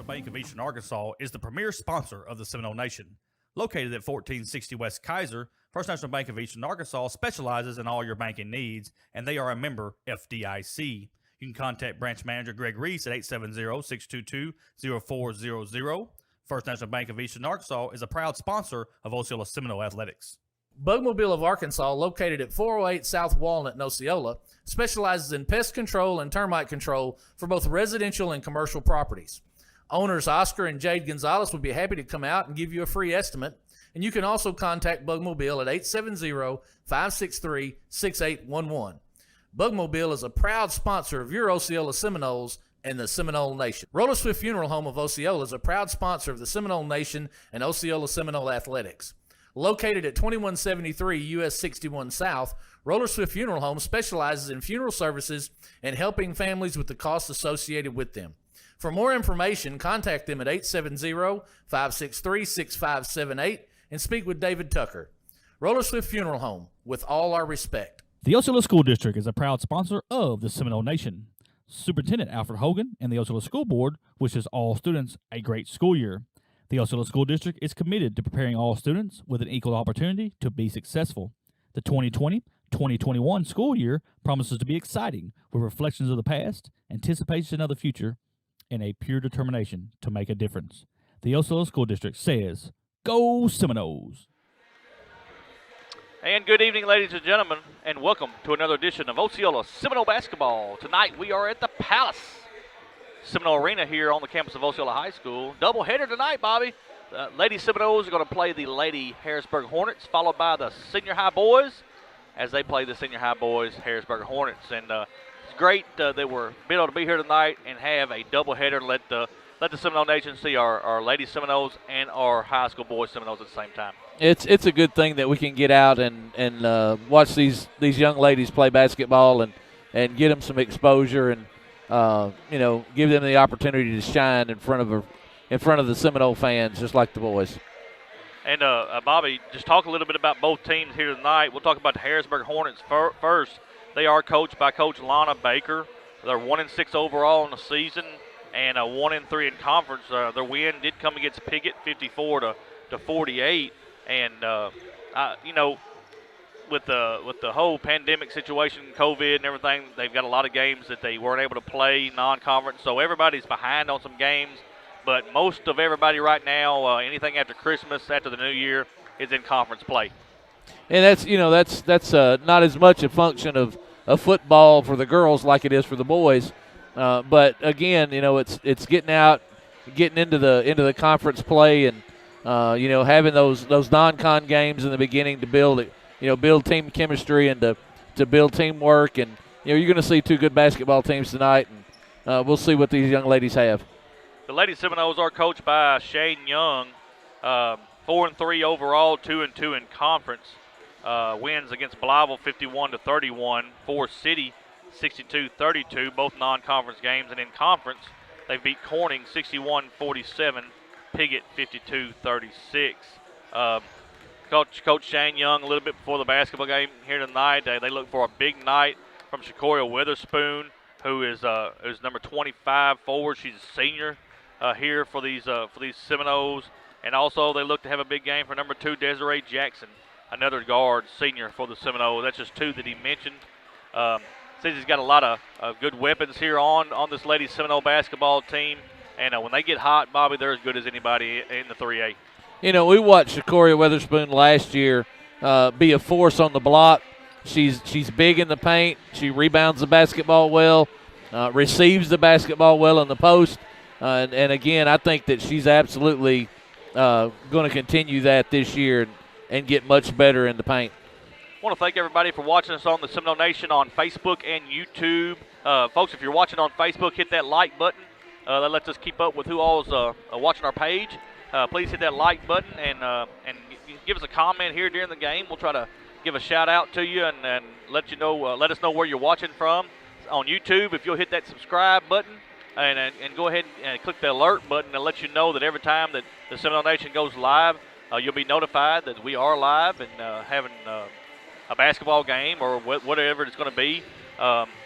National Bank of Eastern Arkansas is the premier sponsor of the Seminole Nation. Located at 1460 West Kaiser, First National Bank of Eastern Arkansas specializes in all your banking needs, and they are a member FDIC. You can contact branch manager Greg Reese at 870-622-0400. First National Bank of Eastern Arkansas is a proud sponsor of Osceola Seminole Athletics. Bugmobile of Arkansas, located at 408 South Walnut in Osceola, specializes in pest control and termite control for both residential and commercial properties. Owners Oscar and Jade Gonzalez would be happy to come out and give you a free estimate, and you can also contact Bugmobile at 870-563-6811. Bugmobile is a proud sponsor of your Osceola Seminoles and the Seminole Nation. Roller Swift Funeral Home of Osceola is a proud sponsor of the Seminole Nation and Osceola Seminole Athletics. Located at 2173 US 61 South, Roller Swift Funeral Home specializes in funeral services and helping families with the costs associated with them. For more information, contact them at 870-563-6578 and speak with David Tucker. Roller Swift Funeral Home, with all our respect. The Osceola School District is a proud sponsor of the Seminole Nation. Superintendent Alfred Hogan and the Osceola School Board wishes all students a great school year. The Osceola School District is committed to preparing all students with an equal opportunity to be successful. The 2020-2021 school year promises to be exciting with reflections of the past, anticipation of the future, and a pure determination to make a difference. The Osceola School District says, Go Seminoles! And good evening, ladies and gentlemen, and welcome to another edition of Osceola Seminole Basketball. Tonight we are at the Palace Seminole Arena here on the campus of Osceola High School. Doubleheader tonight, Bobby. Lady Seminoles are going to play the Lady Harrisburg Hornets, followed by the Senior High Boys as they play the Senior High Boys Harrisburg Hornets. And it's great that we're able to be here tonight and have a doubleheader and let the Seminole Nation see our Lady Seminoles and our high school boys Seminoles at the same time. It's a good thing that we can get out and watch these young ladies play basketball and get them some exposure and give them the opportunity to shine in front of the Seminole fans, just like the boys. And Bobby, just talk a little bit about both teams here tonight. We'll talk about the Harrisburg Hornets first. They are coached by Coach Lana Baker. They're 1-6 overall in the season and 1-3 in conference. Their win did come against Piggott, 54-48. And with the whole pandemic situation, COVID and everything, they've got a lot of games that they weren't able to play non-conference. So everybody's behind on some games. But most of everybody right now, anything after Christmas, after the New Year, is in conference play. And that's not as much a function of football for the girls like it is for the boys. But again, it's getting out, getting into the conference play, and having those non-con games in the beginning to build team chemistry and to build teamwork. And you're going to see two good basketball teams tonight, and we'll see what these young ladies have. The Lady Seminoles are coached by Shane Young, 4-3 overall, 2-2 in conference. Wins against Blytheville 51-31, Forest City 62-32, both non-conference games, and in conference they beat Corning 61-47, Piggott 52-36. Coach Shane Young, a little bit before the basketball game here tonight, they look for a big night from Shakoria Witherspoon, who is number 25 forward. She's a senior here for these Seminoles, and also they look to have a big game for number 2 Desiree Jackson, another guard senior for the Seminoles. That's just two that he mentioned. Says he's got a lot of good weapons here on this Lady Seminole basketball team, and when they get hot, Bobby, they're as good as anybody in the 3A. We watched Shakoria Witherspoon last year be a force on the block. She's big in the paint. She rebounds the basketball well, receives the basketball well in the post. And again, I think that she's absolutely going to continue that this year and get much better in the paint. I want to thank everybody for watching us on the Seminole Nation on Facebook and YouTube. Folks, if you're watching on Facebook, hit that like button. That lets us keep up with who all is watching our page. Please hit that like button and give us a comment here during the game. We'll try to give a shout out to you and let us know where you're watching from. On YouTube, if you'll hit that subscribe button and go ahead and click the alert button and let you know that every time that the Seminole Nation goes live, you'll be notified that we are live and having a basketball game or whatever it's going to be.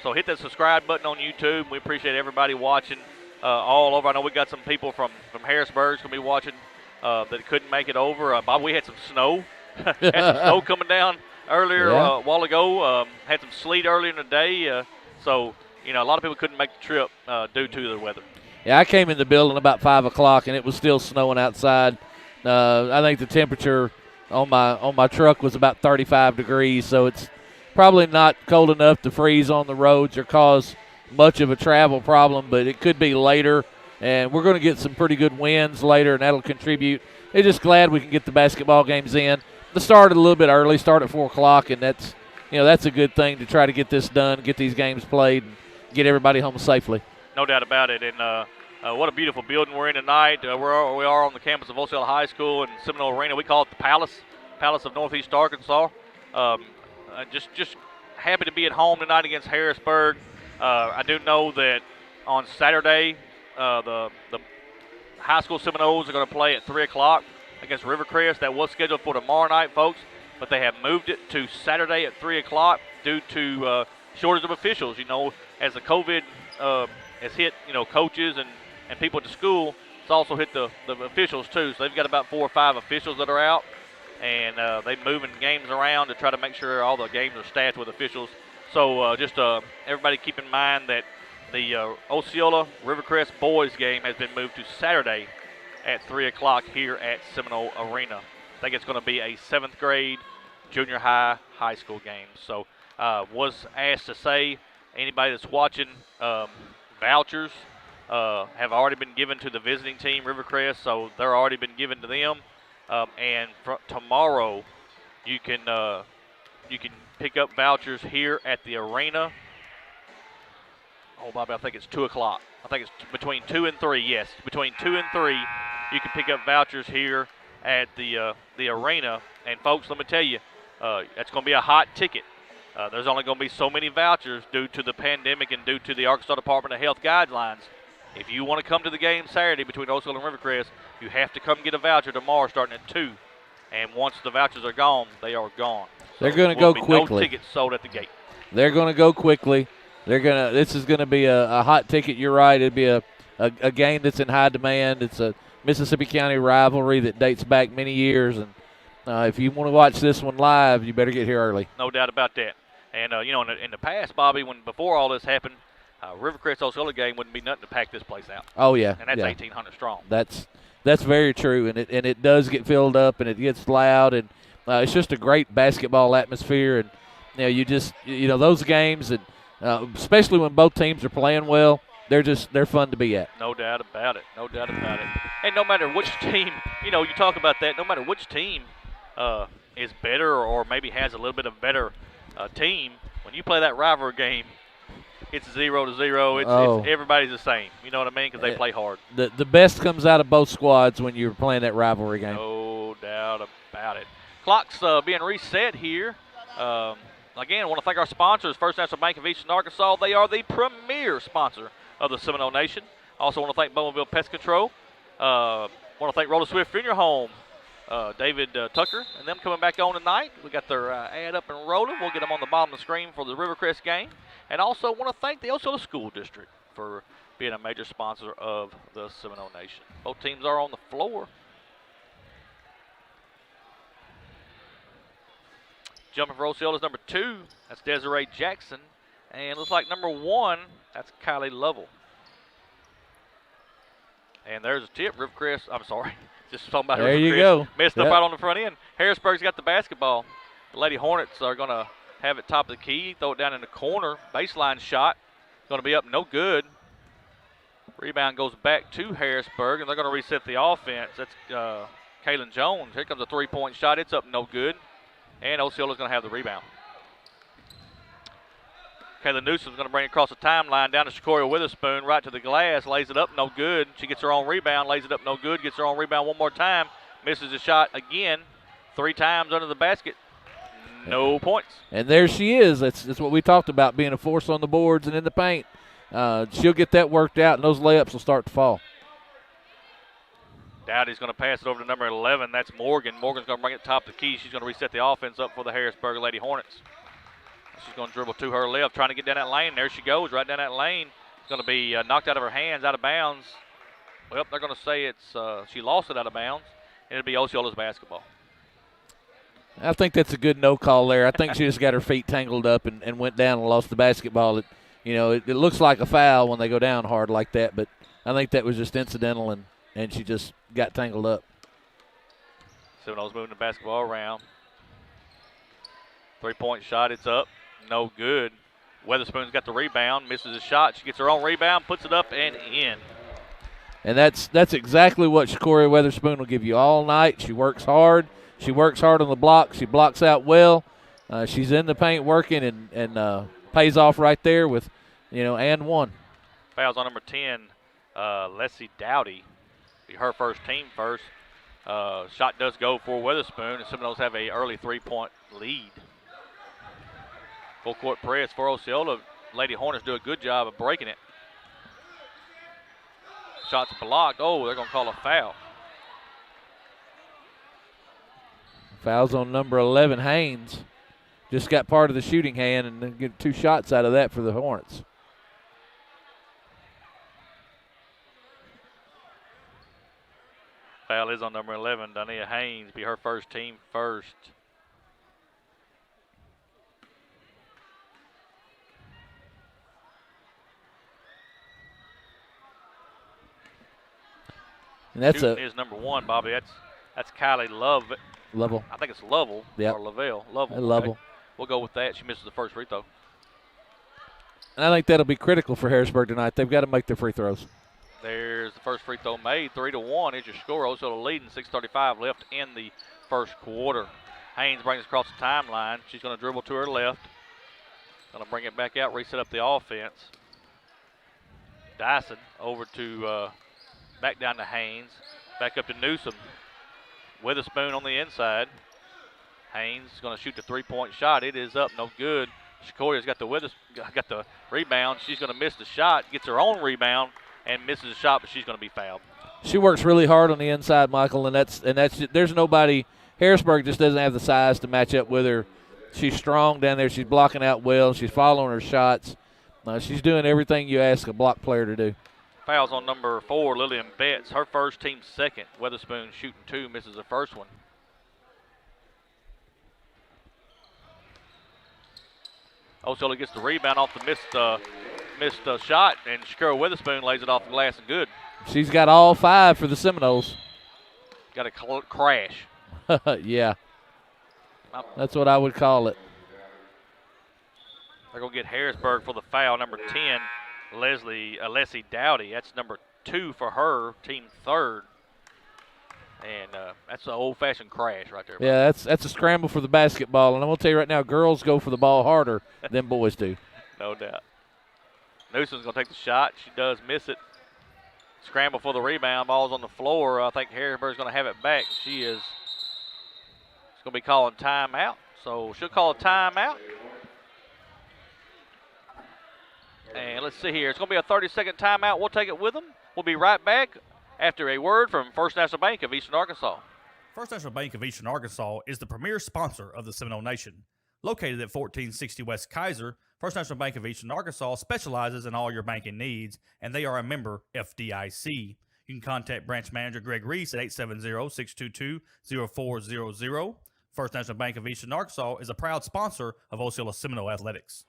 So hit that subscribe button on YouTube. We appreciate everybody watching. all over. I know we got some people from Harrisburg going to be watching that couldn't make it over. Bob, we had some snow. Had some snow coming down earlier a while ago. Had some sleet earlier in the day. So, a lot of people couldn't make the trip due to the weather. Yeah, I came in the building about 5 o'clock, and it was still snowing outside. I think the temperature on my truck was about 35 degrees, so it's probably not cold enough to freeze on the roads or cause much of a travel problem, but it could be later. And we're going to get some pretty good winds later, and that'll contribute. They're just glad we can get the basketball games in. They started a little bit early, start at 4 o'clock, and that's a good thing to try to get this done, get these games played, and get everybody home safely. No doubt about it. And what a beautiful building we're in tonight. We are on the campus of Osceola High School in Seminole Arena. We call it the Palace of Northeast Arkansas. Just happy to be at home tonight against Harrisburg. I do know that on Saturday, the high school Seminoles are going to play at 3 o'clock against Rivercrest. That was scheduled for tomorrow night, folks, but they have moved it to Saturday at 3 o'clock due to shortage of officials. As the COVID has hit, coaches and people at the school, it's also hit the officials too. So they've got about 4 or 5 officials that are out, and they're moving games around to try to make sure all the games are staffed with officials. So just everybody keep in mind that the Osceola Rivercrest boys game has been moved to Saturday at 3 o'clock here at Seminole Arena. I think it's going to be a 7th grade, junior high school game. So was asked to say, anybody that's watching, vouchers have already been given to the visiting team, Rivercrest, so they're already been given to them. And tomorrow you can pick up vouchers here at the arena. Oh, Bobby, I think it's 2 o'clock. I think it's between 2 and 3. Yes, between 2 and 3, you can pick up vouchers here at the arena. And folks, let me tell you, that's going to be a hot ticket. There's only going to be so many vouchers due to the pandemic and due to the Arkansas Department of Health guidelines. If you want to come to the game Saturday between Osceola and Rivercrest, you have to come get a voucher tomorrow starting at 2. And once the vouchers are gone, they are gone. They're going to go quickly. No tickets sold at the gate. They're going to go quickly. This is going to be a hot ticket. You're right. It'd be a game that's in high demand. It's a Mississippi County rivalry that dates back many years. And if you want to watch this one live, you better get here early. No doubt about that. And, in the past, Bobby, before all this happened, Rivercrest Osceola game wouldn't be nothing to pack this place out. Oh, yeah. And that's 1,800 strong. That's very true. And it does get filled up, and it gets loud. And it's just a great basketball atmosphere. And, those games, and especially when both teams are playing well, they're fun to be at. No doubt about it. No doubt about it. And no matter which team, you talk about that, no matter which team is better or maybe has a little bit of better team, when you play that rivalry game, it's 0-0. It's everybody's the same. You know what I mean? Because they play hard. The best comes out of both squads when you're playing that rivalry game. No doubt about it. Clock's being reset here. Again, I want to thank our sponsors, First National Bank of Eastern Arkansas. They are the premier sponsor of the Seminole Nation. Also want to thank Bowmanville Pest Control. Want to thank Roller Swift Funeral Home, David Tucker, and them coming back on tonight. We got their ad up and rolling. We'll get them on the bottom of the screen for the Rivercrest game. And also want to thank the Osceola School District for being a major sponsor of the Seminole Nation. Both teams are on the floor. Jumping for Osceola's number 2, that's Desiree Jackson. And looks like number 1, that's Kylie Lovell. And there's a tip. Rivercrest, I'm sorry. Just talking about there Rivercrest. You go. Messed up out on the front end. Harrisburg's got the basketball. The Lady Hornets are going to have it top of the key, throw it down in the corner. Baseline shot. Going to be up no good. Rebound goes back to Harrisburg, and they're going to reset the offense. That's Kaylin Jones. Here comes a three-point shot. It's up no good. And Osceola's going to have the rebound. Kayla Newsom's going to bring it across the timeline down to Shakoria Witherspoon, right to the glass, lays it up, no good. She gets her own rebound, lays it up, no good, gets her own rebound one more time, misses the shot again, 3 times under the basket, no points. And there she is. That's what we talked about, being a force on the boards and in the paint. She'll get that worked out, and those layups will start to fall. Dowdy's going to pass it over to number 11. That's Morgan. Morgan's going to bring it top of the key. She's going to reset the offense up for the Harrisburg Lady Hornets. She's going to dribble to her left, trying to get down that lane. There she goes, right down that lane. Going to be knocked out of her hands, out of bounds. Well, they're going to say it's she lost it out of bounds, and it'll be Osceola's basketball. I think that's a good no call there. I think she just got her feet tangled up and went down and lost the basketball. It looks like a foul when they go down hard like that, but I think that was just incidental, and she just got tangled up. Seminoles moving the basketball around. 3-point shot, it's up, no good. Weatherspoon's got the rebound, misses a shot. She gets her own rebound, puts it up and in. And that's exactly what Shakoria Weatherspoon will give you all night. She works hard. She works hard on the block. She blocks out well. She's in the paint working and pays off right there with, and one. Fouls on number 10, Leslie Dowdy. Be her first, team first. Shot does go for Weatherspoon, and Seminoles have a early 3-point lead. Full court press for Osceola. Lady Hornets do a good job of breaking it. Shots blocked. Oh, they're going to call a foul. Fouls on number 11, Haynes. Just got part of the shooting hand and then get 2 shots out of that for the Hornets. Foul is on number 11, Dania Haynes. Be her first, team first. And that's Shooting is number 1, Bobby. That's Kylie Lovell. I think it's Lovell or Lavelle. Lovell. Lovell. Okay. We'll go with that. She misses the first free throw. And I think that'll be critical for Harrisburg tonight. They've got to make their free throws. There's the first free throw made. 3-1 is your score. Osceola leading. 6:35 left in the first quarter. Haynes brings it across the timeline. She's going to dribble to her left. Going to bring it back out, reset up the offense. Dyson over to back down to Haynes. Back up to Newsom. Witherspoon on the inside. Haynes is going to shoot the 3-point shot. It is up, no good. Shakoria's got the rebound. She's going to miss the shot. Gets her own rebound and misses the shot, but she's going to be fouled. She works really hard on the inside, Michael, and that's there's nobody. Harrisburg just doesn't have the size to match up with her. She's strong down there. She's blocking out well. She's following her shots. She's doing everything you ask a block player to do. Fouls on number 4, Lillian Betts. Her first, team second. Weatherspoon shooting 2, misses the first one. Osceola gets the rebound off the missed shot, and Shakira Witherspoon lays it off the glass and good. She's got all 5 for the Seminoles. Got a crash. Yeah. That's what I would call it. They're going to get Harrisburg for the foul. Number 10, Leslie Dowdy. That's number 2 for her, team third. And that's an old-fashioned crash right there. Yeah, that's a scramble for the basketball. And I'm going to tell you right now, girls go for the ball harder than boys do. No doubt. Newsom's going to take the shot. She does miss it. Scramble for the rebound. Ball's on the floor. I think Harrisburg's going to have it back. She's going to be calling timeout. So she'll call a timeout. And let's see here. It's going to be a 30-second timeout. We'll take it with them. We'll be right back after a word from First National Bank of Eastern Arkansas. First National Bank of Eastern Arkansas is the premier sponsor of the Seminole Nation. Located at 1460 West Kaiser, First National Bank of Eastern Arkansas specializes in all your banking needs, and they are a member FDIC. You can contact branch manager Greg Reese at 870-622-0400. First National Bank of Eastern Arkansas is a proud sponsor of Osceola Seminole Athletics.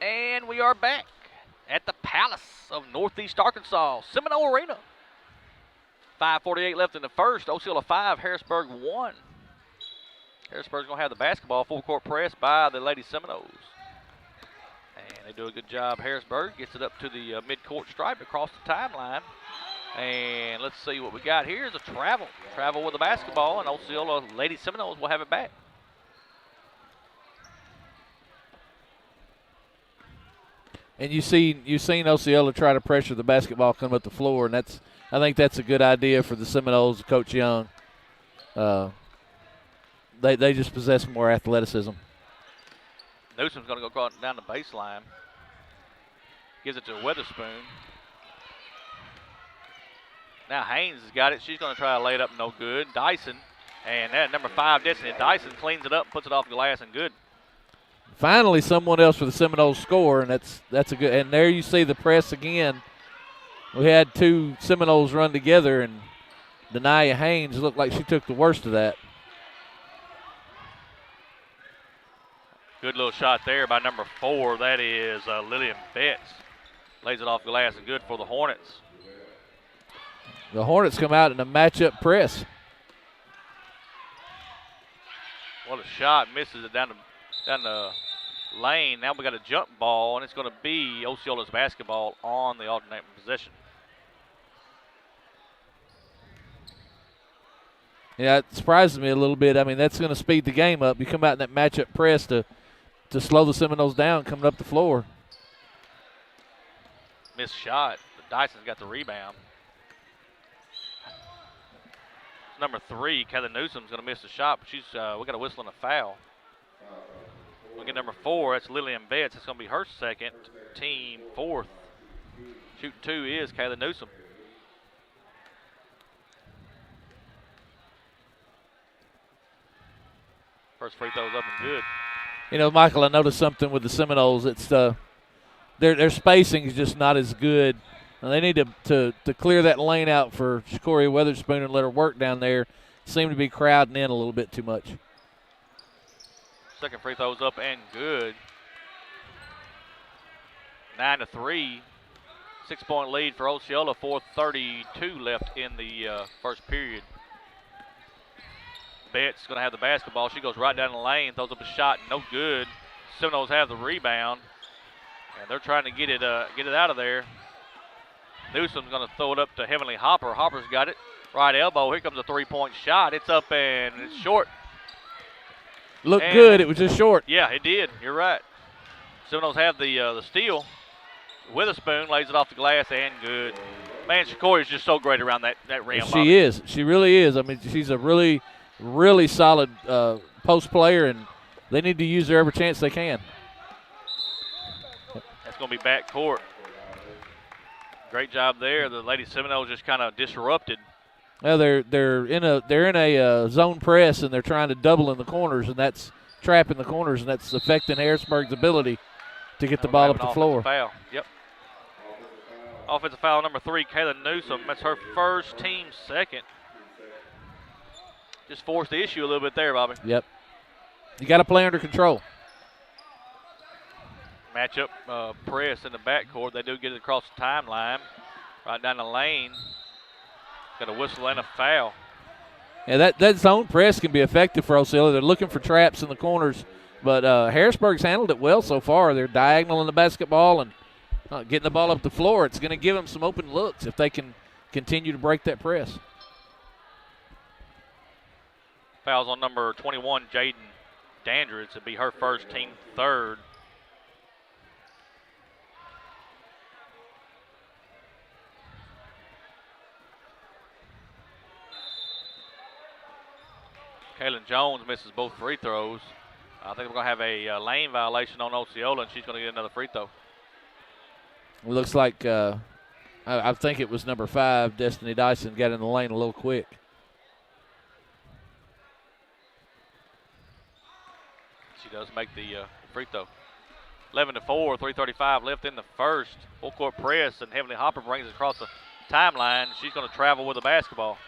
And we are back at the Palace of Northeast Arkansas, Seminole Arena. 5:48 left in the first. Osceola 5, Harrisburg 1. Harrisburg's going to have the basketball. Full court press by the Lady Seminoles. And they do a good job. Harrisburg gets it up to the mid-court stripe across the timeline. And let's see what we got here is a travel. Travel with the basketball, and Osceola Lady Seminoles will have it back. And you've seen Osceola try to pressure the basketball come up the floor, and I think that's a good idea for the Seminoles, Coach Young. They just possess more athleticism. Newsom's going to go down the baseline. Gives it to Witherspoon. Now Haynes has got it. She's going to try to lay it up, no good. Dyson, and that number 5, Destiny Dyson cleans it up, puts it off the glass and good. finally someone else for the Seminoles score, and that's a good. And there you see the press again. We had two Seminoles run together, and Denia Haynes looked like she took the worst of that. Good little shot there by number 4. That is Lillian Betts. Lays it off glass and good for the Hornets. The Hornets come out in a matchup press. What a shot. Misses it down the lane. Now we got a jump ball, and it's going to be Osceola's basketball on the alternating possession. Yeah, it surprises me a little bit. I mean, that's going to speed the game up. You come out in that matchup press to slow the Seminoles down coming up the floor. Missed shot. Dyson's got the rebound. Number 3, Kayla Newsom's going to miss the shot, but we got a whistle and a foul. We get number 4. That's Lillian Betts. It's going to be her second, team 4th. Shooting 2 is Kayla Newsom. First free throw's up and good. You know, Michael, I noticed something with the Seminoles. It's their spacing is just not as good. And they need to clear that lane out for Shakoria Weatherspoon and let her work down there. Seem to be crowding in a little bit too much. Second free throw's up and good. 9-3. 6-point lead for Osceola. 4:32 left in the first period. Betts going to have the basketball. She goes right down the lane, throws up a shot, no good. Seminoles have the rebound, and they're trying to get it out of there. Newsom's going to throw it up to Heavenly Hopper. Hopper's got it. Right elbow. Here comes a three-point shot. It's up and it's short. Looked good. It was just short. Yeah, it did. You're right. Seminoles have the steal. Witherspoon lays it off the glass and good. Man, Shakoria is just so great around that rim. She is. She really is. I mean, she's a really, really solid post player, and they need to use her every chance they can. That's going to be back court. Great job there. The Lady Seminoles just kind of disrupted. Well, they're in a zone press, and they're trying to double in the corners, and that's trapping the corners, and that's affecting Harrisburg's ability to get the ball up the floor. Foul. Yep. Offensive foul number 3, Kayla Newsom. That's her first, team second. Just forced the issue a little bit there, Bobby. Yep. You got to play under control. Matchup press in the backcourt. They do get it across the timeline. Right down the lane. Got a whistle and a foul. Yeah, that zone press can be effective for Osceola. They're looking for traps in the corners, but Harrisburg's handled it well so far. They're diagonaling the basketball and getting the ball up the floor. It's going to give them some open looks if they can continue to break that press. Fouls on number 21, Jaden Dandridge. It'll be her first, team third. Kaylin Jones misses both free throws. I think we're going to have a lane violation on Osceola, and she's going to get another free throw. It looks like I think it was number 5, Destiny Dyson, got in the lane a little quick. She does make the free throw. 11-4, 3:35 left in the first. Full court press, and Heavenly Hopper brings it across the timeline. She's going to travel with the basketball.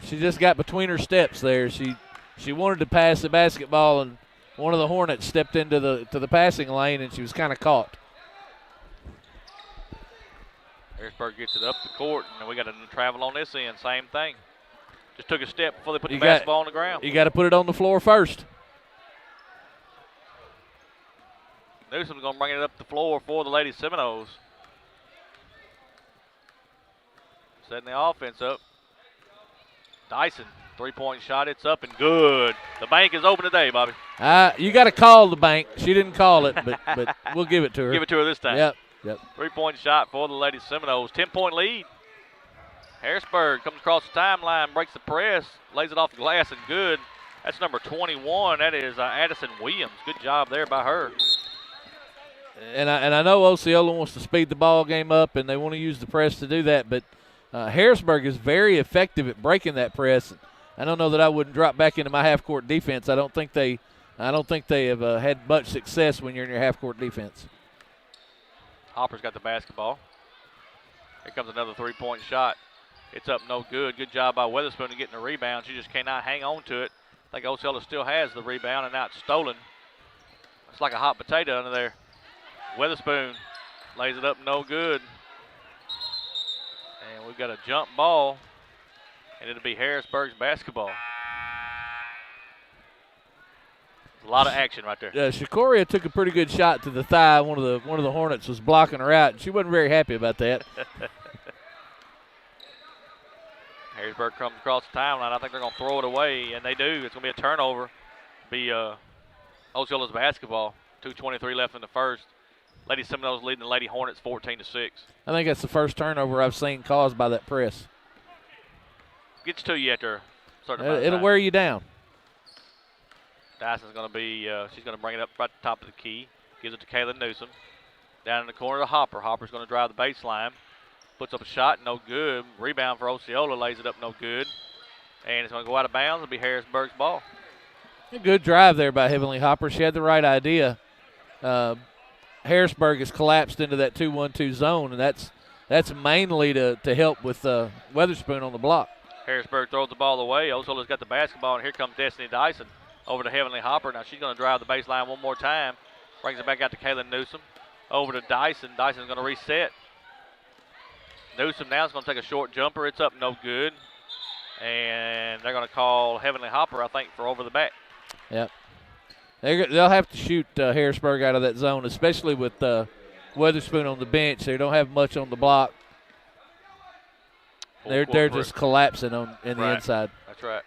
She just got between her steps there. She wanted to pass the basketball, and one of the Hornets stepped into the passing lane, and she was kind of caught. Harrisburg gets it up the court, and we got to travel on this end. Same thing. Just took a step before they put the basketball on the ground. You got to put it on the floor first. Newsom's going to bring it up the floor for the Lady Seminoles. Setting the offense up. Dyson, three-point shot. It's up and good. The bank is open today, Bobby. You got to call the bank. She didn't call it, but we'll give it to her. Give it to her this time. Yep. Three-point shot for the Lady Seminoles. 10-point lead. Harrisburg comes across the timeline, breaks the press, lays it off the glass and good. That's number 21. That is Addison Williams. Good job there by her. And I know Osceola wants to speed the ball game up, and they want to use the press to do that, but Harrisburg is very effective at breaking that press. I don't know that I wouldn't drop back into my half-court defense. I don't think they I don't think they have had much success when you're in your half-court defense. Hopper's got the basketball. Here comes another three-point shot. It's up no good. Good job by Weatherspoon to getting the rebound. She just cannot hang on to it. I think Osceola still has the rebound, and now it's stolen. It's like a hot potato under there. Weatherspoon lays it up no good. And we've got a jump ball, and it'll be Harrisburg's basketball. A lot of action right there. Shikoria took a pretty good shot to the thigh. One of the Hornets was blocking her out, and she wasn't very happy about that. Harrisburg comes across the timeline. I think they're going to throw it away, and they do. It's going to be a turnover. Be Osceola's basketball. 2:23 left in the first. Lady Seminoles leading the Lady Hornets 14-6. I think that's the first turnover I've seen caused by that press. Gets to you after a certain amount of It'll time. wear you down. Dyson's going to be, she's going to bring it up right at the top of the key. Gives it to Kaylin Newsom. Down in the corner to Hopper. Hopper's going to drive the baseline. Puts up a shot, no good. Rebound for Osceola, lays it up, no good. And it's going to go out of bounds. It'll be Harrisburg's ball. A good drive there by Heavenly Hopper. She had the right idea. Harrisburg has collapsed into that 2-1-2 zone, and that's mainly to help with Weatherspoon on the block. Harrisburg throws the ball away. Osceola's got the basketball, and here comes Destiny Dyson over to Heavenly Hopper. Now she's going to drive the baseline one more time. Brings it back out to Kaylin Newsom. Over to Dyson. Dyson's going to reset. Newsom now is going to take a short jumper. It's up no good. And they're going to call Heavenly Hopper, I think, for over the back. Yep. They'll have to shoot Harrisburg out of that zone, especially with Weatherspoon on the bench. They don't have much on the block. They're just collapsing in the inside. That's right.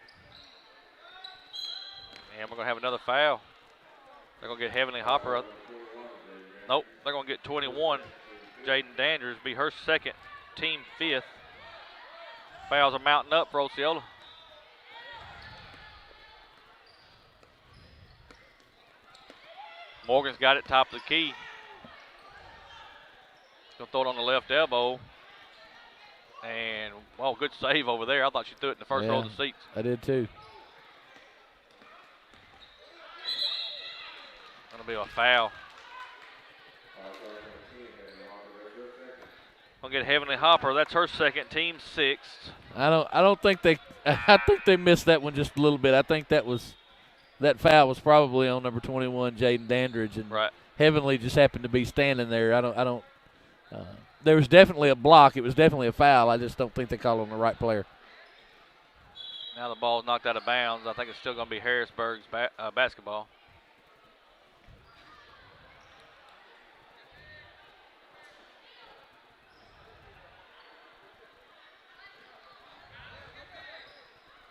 And we're going to have another foul. They're going to get Heavenly Hopper up. Nope, they're going to get 21. Jaden Danders be her second, team fifth. Fouls are mounting up for Osceola. Morgan's got it top of the key. Going to throw it on the left elbow. And, well, good save over there. I thought she threw it in the first row of the seats. I did too. Going to be a foul. Going to get Heavenly Hopper. That's her second, team sixth. I don't think they. I think they missed that one just a little bit. I think that foul was probably on number 21, Jaden Dandridge, and Heavenly just happened to be standing there. I don't. There was definitely a block. It was definitely a foul. I just don't think they called on the right player. Now the ball's knocked out of bounds. I think it's still going to be Harrisburg's basketball.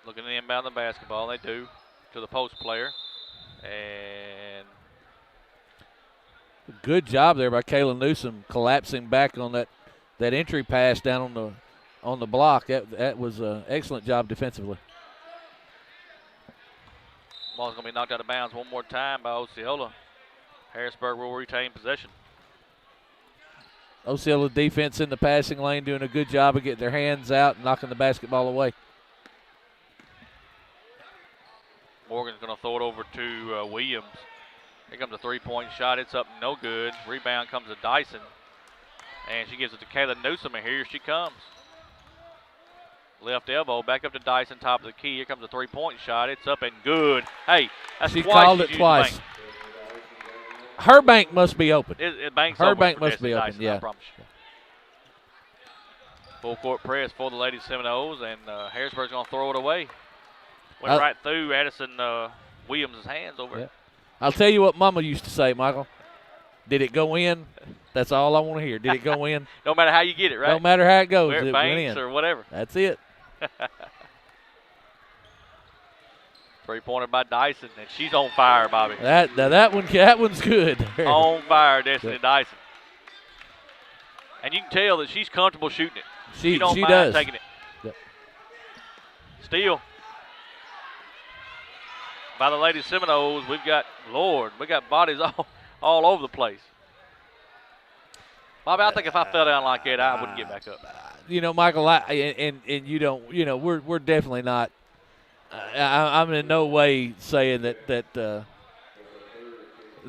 Looking to inbound the basketball. They do to the post player. And good job there by Kaylin Newsom collapsing back on that entry pass down on the block. That was an excellent job defensively. Ball's going to be knocked out of bounds one more time by Osceola. Harrisburg will retain possession. Osceola defense in the passing lane doing a good job of getting their hands out and knocking the basketball away. Morgan's going to throw it over to Williams. Here comes a three-point shot. It's up no good. Rebound comes to Dyson. And she gives it to Kaylin Newsom, and here she comes. Left elbow, back up to Dyson, top of the key. Here comes a three-point shot. It's up and good. Hey, that's she twice called it twice. Her bank must be open. Her bank must be open, Dyson, yeah. I promise you. Full court press for the Lady Seminoles, and Harrisburg's going to throw it away. Went right through Addison Williams' hands over it. I'll tell you what Mama used to say, Michael. Did it go in? That's all I want to hear. Did it go in? No matter how you get it, right? No matter how it goes, Where it went in. or whatever. That's it. Three-pointer by Dyson, and she's on fire, Bobby. That one's good. On fire, Destiny Dyson. And you can tell that she's comfortable shooting it. She don't mind does. taking it. Yep. Steal by the Lady Seminoles. We got bodies all over the place. Bobby, I think if I fell down like that, I wouldn't get back up. Michael, and you don't. We're definitely not. I'm in no way saying that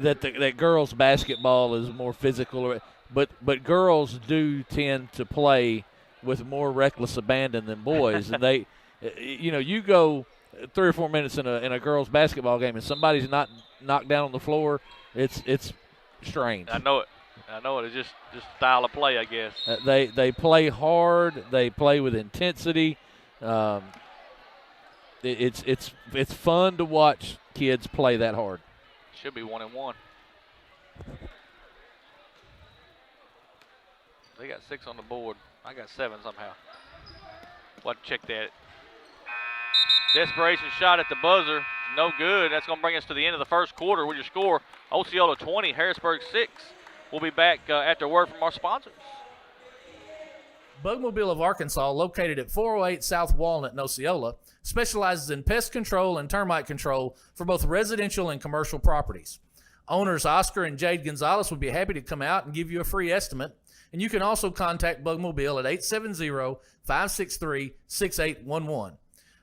that girls basketball is more physical, but girls do tend to play with more reckless abandon than boys, and they, you go 3 or 4 minutes in a girls basketball game and somebody's not knocked down on the floor, it's strange. I know it. It's just style of play, I guess. They play hard. They play with intensity. It's fun to watch kids play that hard. Should be 1-1. They got 6 on the board. I got 7 somehow. What check that? Desperation shot at the buzzer. No good. That's going to bring us to the end of the first quarter with your score. Osceola 20, Harrisburg 6. We'll be back after a word from our sponsors. Bugmobile of Arkansas, located at 408 South Walnut in Osceola, specializes in pest control and termite control for both residential and commercial properties. Owners Oscar and Jade Gonzalez would be happy to come out and give you a free estimate, and you can also contact Bugmobile at 870-563-6811.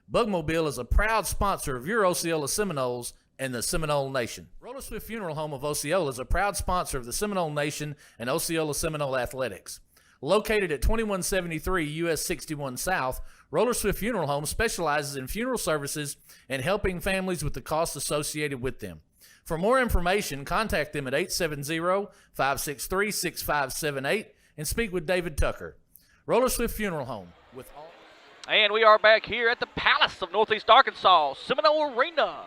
Bugmobile is a proud sponsor of your Osceola Seminoles and the Seminole Nation. Roller Swift Funeral Home of Osceola is a proud sponsor of the Seminole Nation and Osceola Seminole Athletics. Located at 2173 US 61 South, Roller Swift Funeral Home specializes in funeral services and helping families with the costs associated with them. For more information, contact them at 870-563-6578 and speak with David Tucker. Roller Swift Funeral Home. And we are back here at the Palace of Northeast Arkansas, Seminole Arena.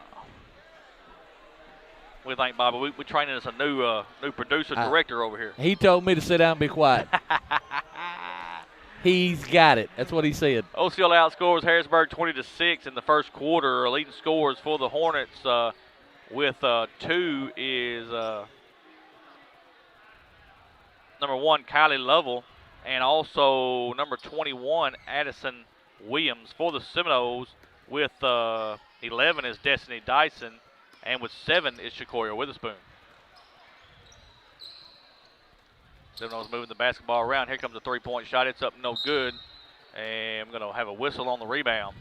What do you think, Bobby? We're training as a new producer director over here. He told me to sit down and be quiet. He's got it. That's what he said. Osceola outscores Harrisburg 20-6 in the first quarter. Leading scores for the Hornets with 2 is number 1, Kylie Lovell, and also number 21, Addison Williams. For the Seminoles with 11 is Destiny Dyson, and with 7 is Shakoria Witherspoon. Seminoles moving the basketball around. Here comes a three-point shot. It's up, no good. And I'm going to have a whistle on the rebound.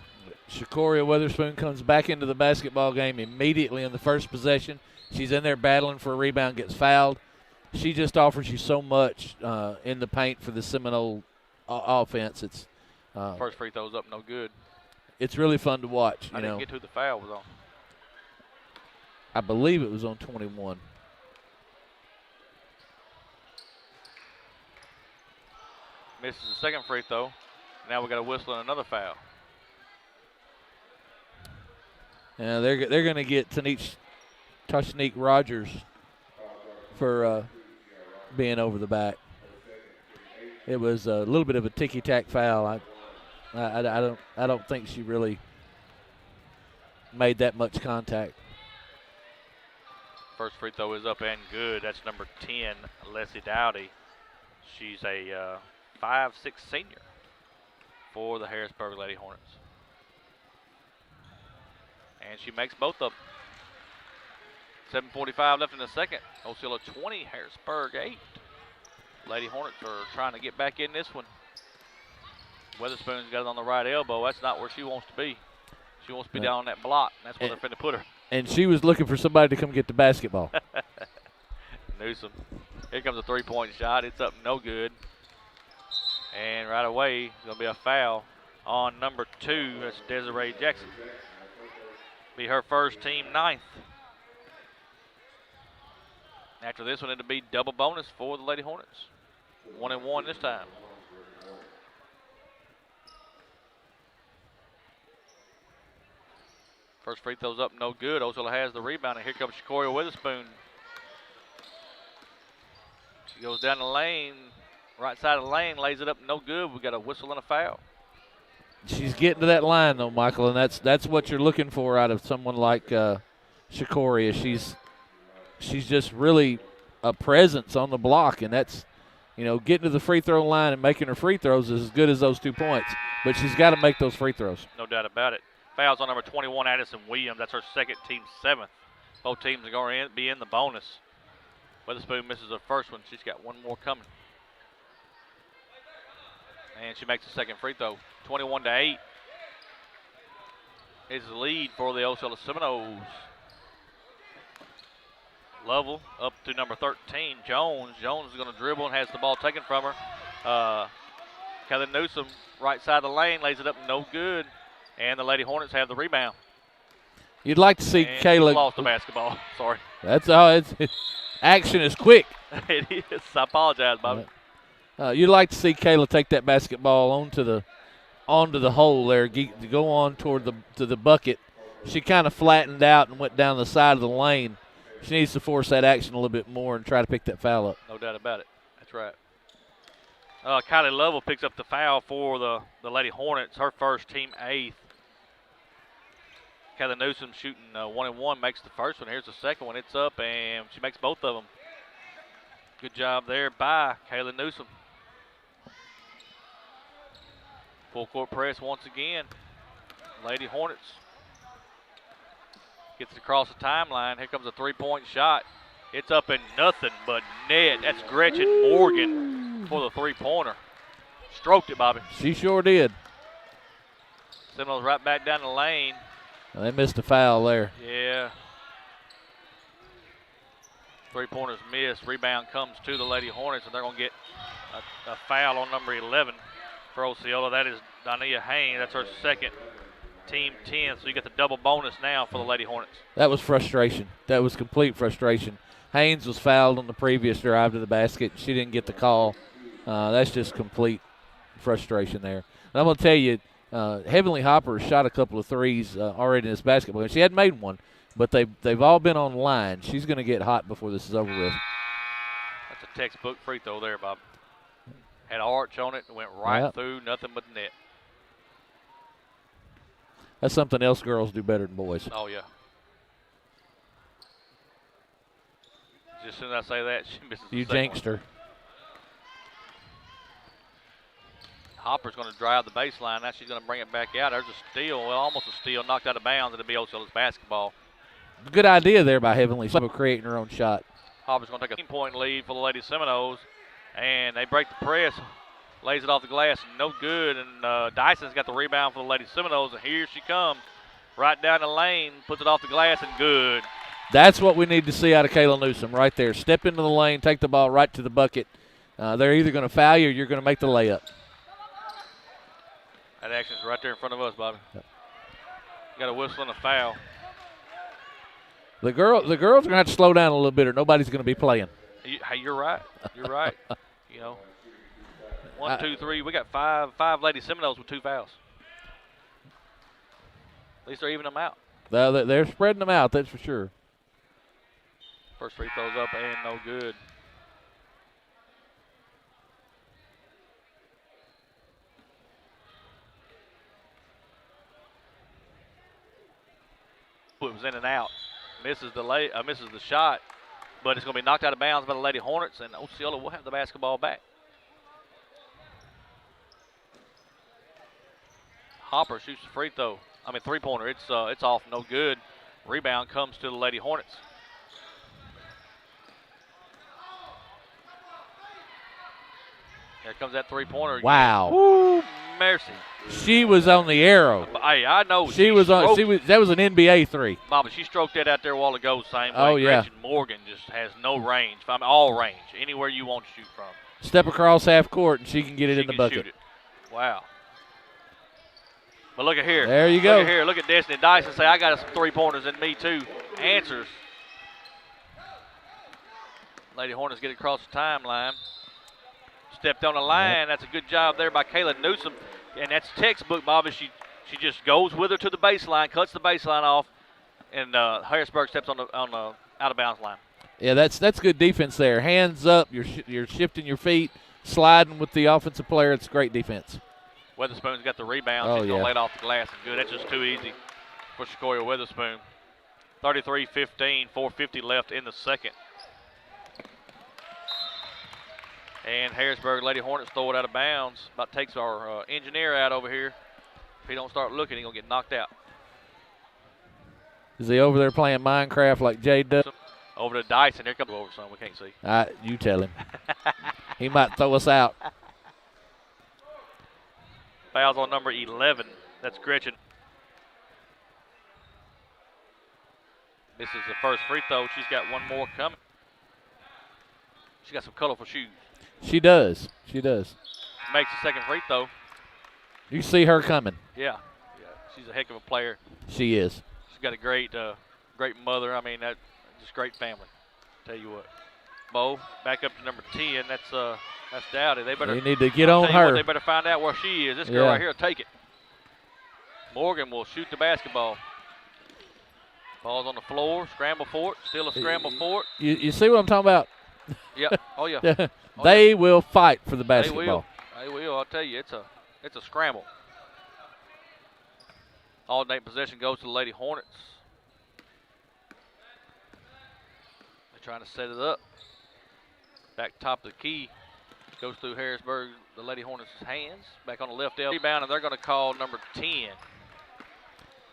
Shakoria Witherspoon comes back into the basketball game immediately in the first possession. She's in there battling for a rebound, gets fouled. She just offers you so much in the paint for the Seminole offense. It's first free throw's up, no good. It's really fun to watch. I didn't get who the foul was on. I believe it was on 21. Misses the second free throw. Now we got a whistle and another foul. Yeah, they're going to get Tashnique Rogers for being over the back. It was a little bit of a ticky-tack foul. I don't think she really made that much contact. First free throw is up and good. That's number 10, Leslie Dowdy. She's a 5'6" senior for the Harrisburg Lady Hornets. And she makes both of them. 7:45 left in the second. Osceola 20, Harrisburg 8. Lady Hornets are trying to get back in this one. Witherspoon's got it on the right elbow. That's not where she wants to be. She wants to be down on that block. That's where they're finna put her. And she was looking for somebody to come get the basketball. Newsom. Here comes a three-point shot. It's up, no good. And right away, it's going to be a foul on number 2. That's Desiree Jackson. Be her first, team 9th. After this one, it'll be double bonus for the Lady Hornets. 1-1 this time. First free throw's up, no good. Osceola has the rebound, and here comes Shakoria Witherspoon. She goes down the lane, right side of the lane, lays it up, no good. We got a whistle and a foul. She's getting to that line, though, Michael, and that's what you're looking for out of someone like Shakoria. She's just really a presence on the block, and that's, getting to the free throw line and making her free throws is as good as those 2 points. But she's got to make those free throws. No doubt about it. Fouls on number 21, Addison Williams. That's her second, team 7th. Both teams are going to be in the bonus. Witherspoon misses her first one. She's got one more coming. And she makes the second free throw. 21-8 is the lead for the Osceola Seminoles. Lovell up to number 13, Jones. Jones is going to dribble and has the ball taken from her. Kelly Newsom, right side of the lane, lays it up, no good. And the Lady Hornets have the rebound. You'd like to see And Kayla. she lost the basketball. Sorry. That's all. Action is quick. It is. I apologize, Bobby. You'd like to see Kayla take that basketball onto the hole there, to go on toward the bucket. She kind of flattened out and went down the side of the lane. She needs to force that action a little bit more and try to pick that foul up. No doubt about it. That's right. Kylie Lovell picks up the foul for the Lady Hornets, her first, team 8th. Kylie Newsom shooting 1-1, makes the first one. Here's the second one. It's up, and she makes both of them. Good job there by Kylie Newsom. Full court press once again. Lady Hornets gets it across the timeline. Here comes a three-point shot. It's up and nothing but net. That's Gretchen Morgan for the three-pointer. Stroked it, Bobby. She sure did. Seminoles right back down the lane. They missed a foul there. Yeah. Three-pointers missed. Rebound comes to the Lady Hornets, and they're going to get a foul on number 11 for Osceola. That is Dania Haynes. That's her second, team 10. So you get the double bonus now for the Lady Hornets. That was frustration. That was complete frustration. Haynes was fouled on the previous drive to the basket. She didn't get the call. That's just complete frustration there. And I'm going to tell you, Heavenly Hopper shot a couple of threes already in this basketball game. She hadn't made one, but they've all been on line. She's going to get hot before this is over with. That's a textbook free throw there, Bob. Had an arch on it and went right Yep. through, nothing but net. That's something else girls do better than boys. Oh, yeah. Just as soon as I say that, she misses the You second jinxed her. Hopper's going to drive the baseline. Now she's going to bring it back out. There's a steal. Well, almost a steal. Knocked out of bounds. It'll be Osceola's basketball. Good idea there by Heavenly. She's creating her own shot. Hopper's going to take a 10-point lead for the Lady Seminoles. And they break the press. Lays it off the glass. No good. And Dyson's got the rebound for the Lady Seminoles. And here she comes. Right down the lane. Puts it off the glass and good. That's what we need to see out of Kayla Newsom right there. Step into the lane, take the ball right to the bucket. They're either going to foul you or you're going to make the layup. That action's right there in front of us, Bobby. Got a whistle and a foul. The girls are going to have to slow down a little bit or nobody's going to be playing. Hey, you're right. You're right. You know, 1, 2, 3. We got five Lady Seminoles with 2 fouls. At least they're evening them out. They're spreading them out, that's for sure. First free throw's up and no good. It was in and out. Misses the shot, but it's going to be knocked out of bounds by the Lady Hornets, and Osceola will have the basketball back. Hopper shoots the free throw. Three-pointer. It's off, no good. Rebound comes to the Lady Hornets. Here comes that three-pointer. Wow. Woo, mercy. She was on the arrow. Hey, I know. That was an NBA 3. Bobby, she stroked that out there a while ago same way. Oh, yeah. Gretchen Morgan just has no range. All range. Anywhere you want to shoot from. Step across half court and she can get it She in the can bucket. shoot it. Wow. But look at here. There you go. Look at here. Look at Destiny Dyson say, I got some three-pointers in me too. Answers. Lady Hornets get across the timeline. Stepped on the line. Yep. That's a good job there by Kayla Newsom. And that's textbook, Bobby. She just goes with her to the baseline, cuts the baseline off, and Harrisburg steps on the out-of-bounds line. Yeah, that's good defense there. Hands up. You're shifting your feet, sliding with the offensive player. It's great defense. Weatherspoon's got the rebound. Oh, She's going to lay it off the glass and good. That's just too easy for Shakoya Weatherspoon. 33-15, 4:50 left in the second. And Harrisburg Lady Hornets throw it out of bounds. About takes our engineer out over here. If he don't start looking, he's going to get knocked out. Is he over there playing Minecraft like Jay does? Over to Dyson. Here comes over some. We can't see. You tell him. He might throw us out. Fouls on number 11. That's Gretchen. Misses the first free throw. She's got one more coming. She got some colorful shoes. She does. She does. Makes the second free throw. You see her coming. Yeah. She's a heck of a player. She is. She's got a great mother. I mean, just great family. Tell you what. Bo, back up to number 10. That's Dowdy. They need to get on her. They better find out where she is. This girl right here will take it. Morgan will shoot the basketball. Ball's on the floor. Scramble for it. Still a scramble for it. You see what I'm talking about? Yeah. Oh yeah. They will fight for the basketball. They will. I'll tell you, it's a scramble. Alternate possession goes to the Lady Hornets. They're trying to set it up. Back top of the key. Goes through Harrisburg, the Lady Hornets' hands. Back on the left elbow. Rebound, and they're going to call number 10.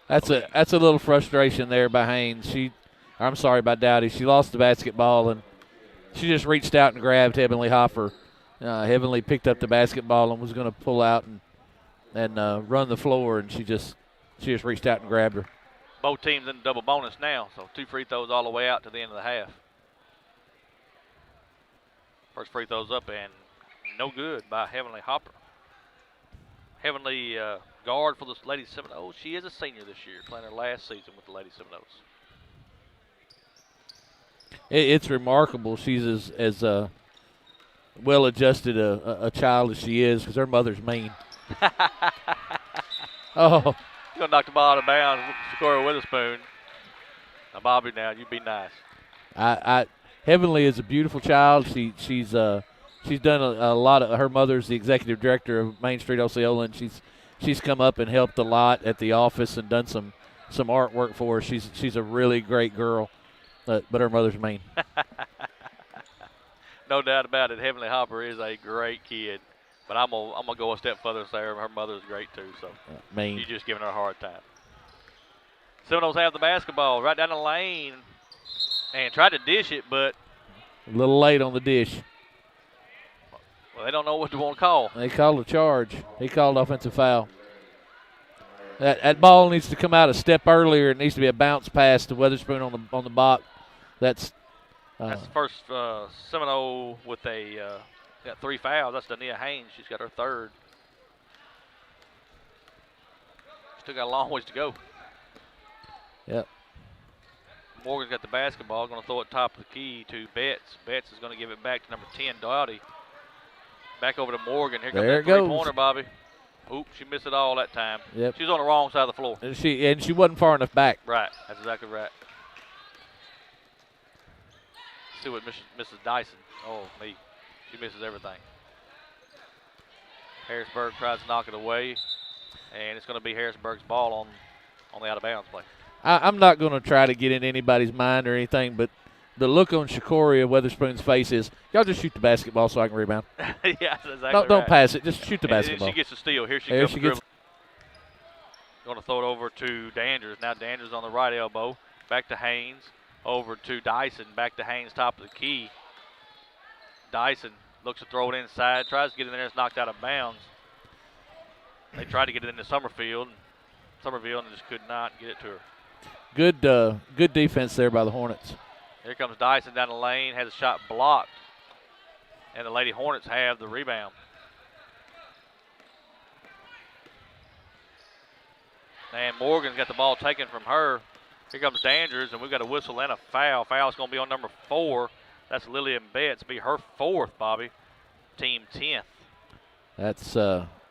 That's a little frustration there by Haynes. By Dowdy. She lost the basketball, and she just reached out and grabbed Heavenly Hopper. Heavenly picked up the basketball and was going to pull out and run the floor, and she just reached out and grabbed her. Both teams in double bonus now, so 2 free throws all the way out to the end of the half. First free throw's up and no good by Heavenly Hopper. Heavenly guard for the Lady Seminoles. She is a senior this year, playing her last season with the Lady Seminoles. It's remarkable. She's as well-adjusted a child as she is because her mother's mean. Oh. You're going to knock the ball out of bounds, score a Witherspoon. Now, Bobby, you be nice. Heavenly is a beautiful child. She's done a lot of. Her mother's the executive director of Main Street Osceola, and she's come up and helped a lot at the office and done some artwork for her. She's a really great girl, but her mother's mean. No doubt about it. Heavenly Hopper is a great kid, but I'm gonna go a step further and say her mother's great too. So mean. You're just giving her a hard time. Seminoles have the basketball right down the lane. And tried to dish it, but a little late on the dish. Well, they don't know what to want to call. They called a charge. He called offensive foul. That ball needs to come out a step earlier. It needs to be a bounce pass to Witherspoon on the block. That's the first Seminole with got 3 fouls. That's Dania Haynes. She's got her 3rd. Still got a long ways to go. Yep. Morgan's got the basketball, going to throw it top of the key to Betts. Betts is going to give it back to number 10, Dowdy. Back over to Morgan. Here comes that three-pointer, Bobby. Oop, she missed it all that time. Yep. She was on the wrong side of the floor. And she wasn't far enough back. Right, that's exactly right. See what Mrs. Dyson. Oh, me. She misses everything. Harrisburg tries to knock it away, and it's going to be Harrisburg's ball on the out-of-bounds play. I'm not going to try to get in anybody's mind or anything, but the look on Shakoria Witherspoon's face is, y'all just shoot the basketball so I can rebound. Yeah, that's exactly right. Don't pass it. Just shoot the basketball. She gets the steal. Here she comes. Going to throw it over to Danders. Now Danders on the right elbow. Back to Haynes. Over to Dyson. Back to Haynes, top of the key. Dyson looks to throw it inside. Tries to get in there. It's knocked out of bounds. They tried to get it into Somerville and just could not get it to her. Good defense there by the Hornets. Here comes Dyson down the lane, has a shot blocked, and the Lady Hornets have the rebound. And Morgan's got the ball taken from her. Here comes Danders, and we've got a whistle and a foul. Foul's going to be on number 4. That's Lillian Betts. Be her 4th, Bobby. Team 10th.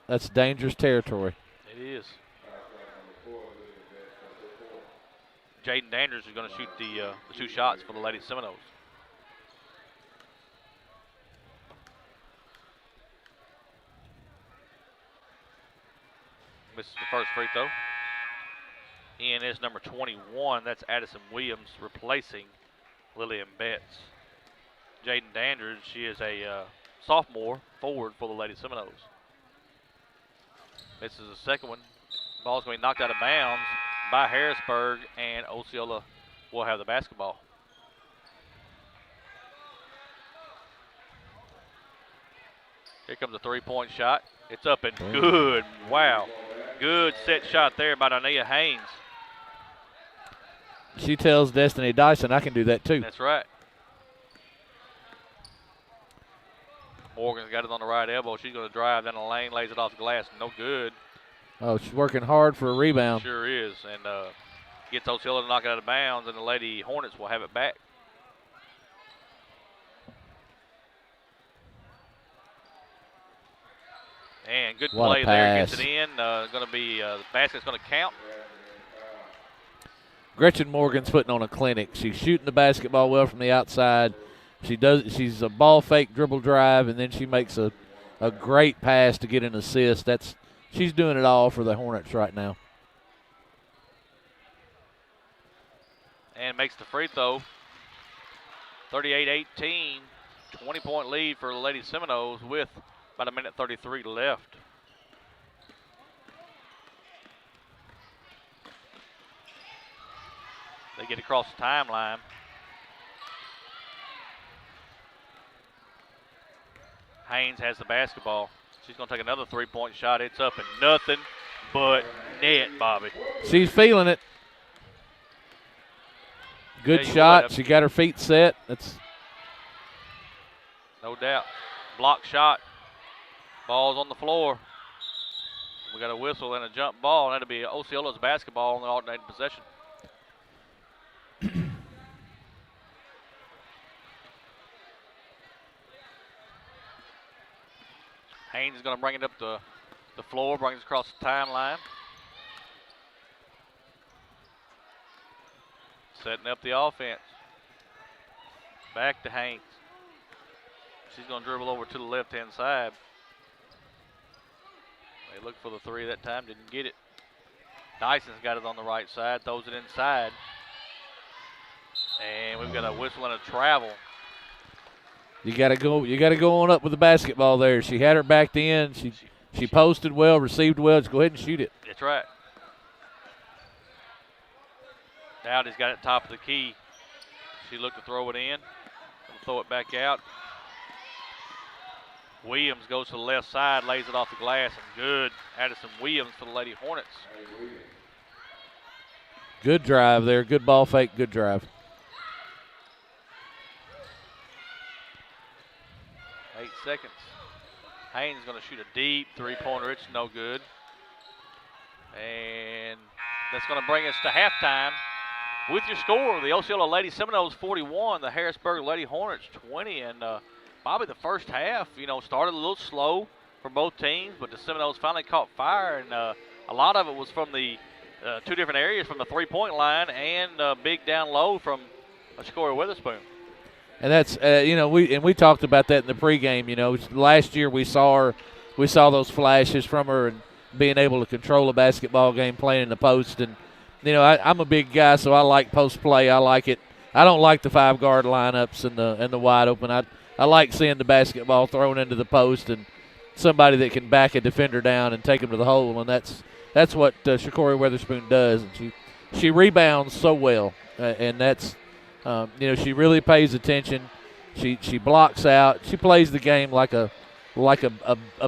That's dangerous territory. It is. Jaden Danders is going to shoot the 2 shots for the Lady Seminoles. Misses the first free throw. In is number 21. That's Addison Williams replacing Lillian Betts. Jaden Danders, she is a sophomore forward for the Lady Seminoles. Misses the second one. Ball's going to be knocked out of bounds by Harrisburg, and Osceola will have the basketball. Here comes a 3-point shot. It's up and good. Wow. Good set shot there by Dania Haynes. She tells Destiny Dyson, I can do that too. That's right. Morgan's got it on the right elbow. She's going to drive down the lane, lays it off the glass. No good. Oh, she's working hard for a rebound. Sure is. And gets Osceola to knock it out of bounds, and the Lady Hornets will have it back. And good What a play there. Gets pass. it in. Going to be the basket's going to count. Gretchen Morgan's putting on a clinic. She's shooting the basketball well from the outside. She's a ball fake dribble drive, and then she makes a great pass to get an assist. She's doing it all for the Hornets right now. And makes the free throw. 38-18, 20-point lead for the Lady Seminoles with about 1:33 left. They get across the timeline. Haynes has the basketball. She's going to take another three-point shot. It's up and nothing but net, Bobby. She's feeling it. Good Tell you shot. what, She got her feet set. That's no doubt. Block shot. Ball's on the floor. We got a whistle and a jump ball, and that'll be Osceola's basketball on the alternating possession. Haynes is going to bring it up the floor, brings it across the timeline. Setting up the offense. Back to Haynes. She's going to dribble over to the left-hand side. They look for the three that time, didn't get it. Dyson's got it on the right side, throws it inside. And we've got a whistle and a travel. you got to go on up with the basketball there. She had her backed in. She posted well, received well. Just go ahead and shoot it. That's right. Dowdy's got it top of the key. She looked to throw it in. Gonna throw it back out. Williams goes to the left side, lays it off the glass, and good. Addison Williams for the Lady Hornets. Good drive there. Good ball fake. Good drive. 8 seconds. Haynes going to shoot a deep three-pointer. It's no good. And that's going to bring us to halftime. With your score, the Osceola Lady Seminoles 41, the Harrisburg Lady Hornets 20. And Bobby, the first half, started a little slow for both teams, but the Seminoles finally caught fire, and a lot of it was from the two different areas, from the three-point line and big down low from Corey Witherspoon. And that's we talked about that in the pregame. Last year we saw those flashes from her and being able to control a basketball game, playing in the post. And I'm a big guy, so I like post play. I like it. I don't like the 5-guard lineups and the wide open. I like seeing the basketball thrown into the post and somebody that can back a defender down and take him to the hole. And that's what Corey Witherspoon does. And she rebounds so well, and that's. She really pays attention. She blocks out. She plays the game like a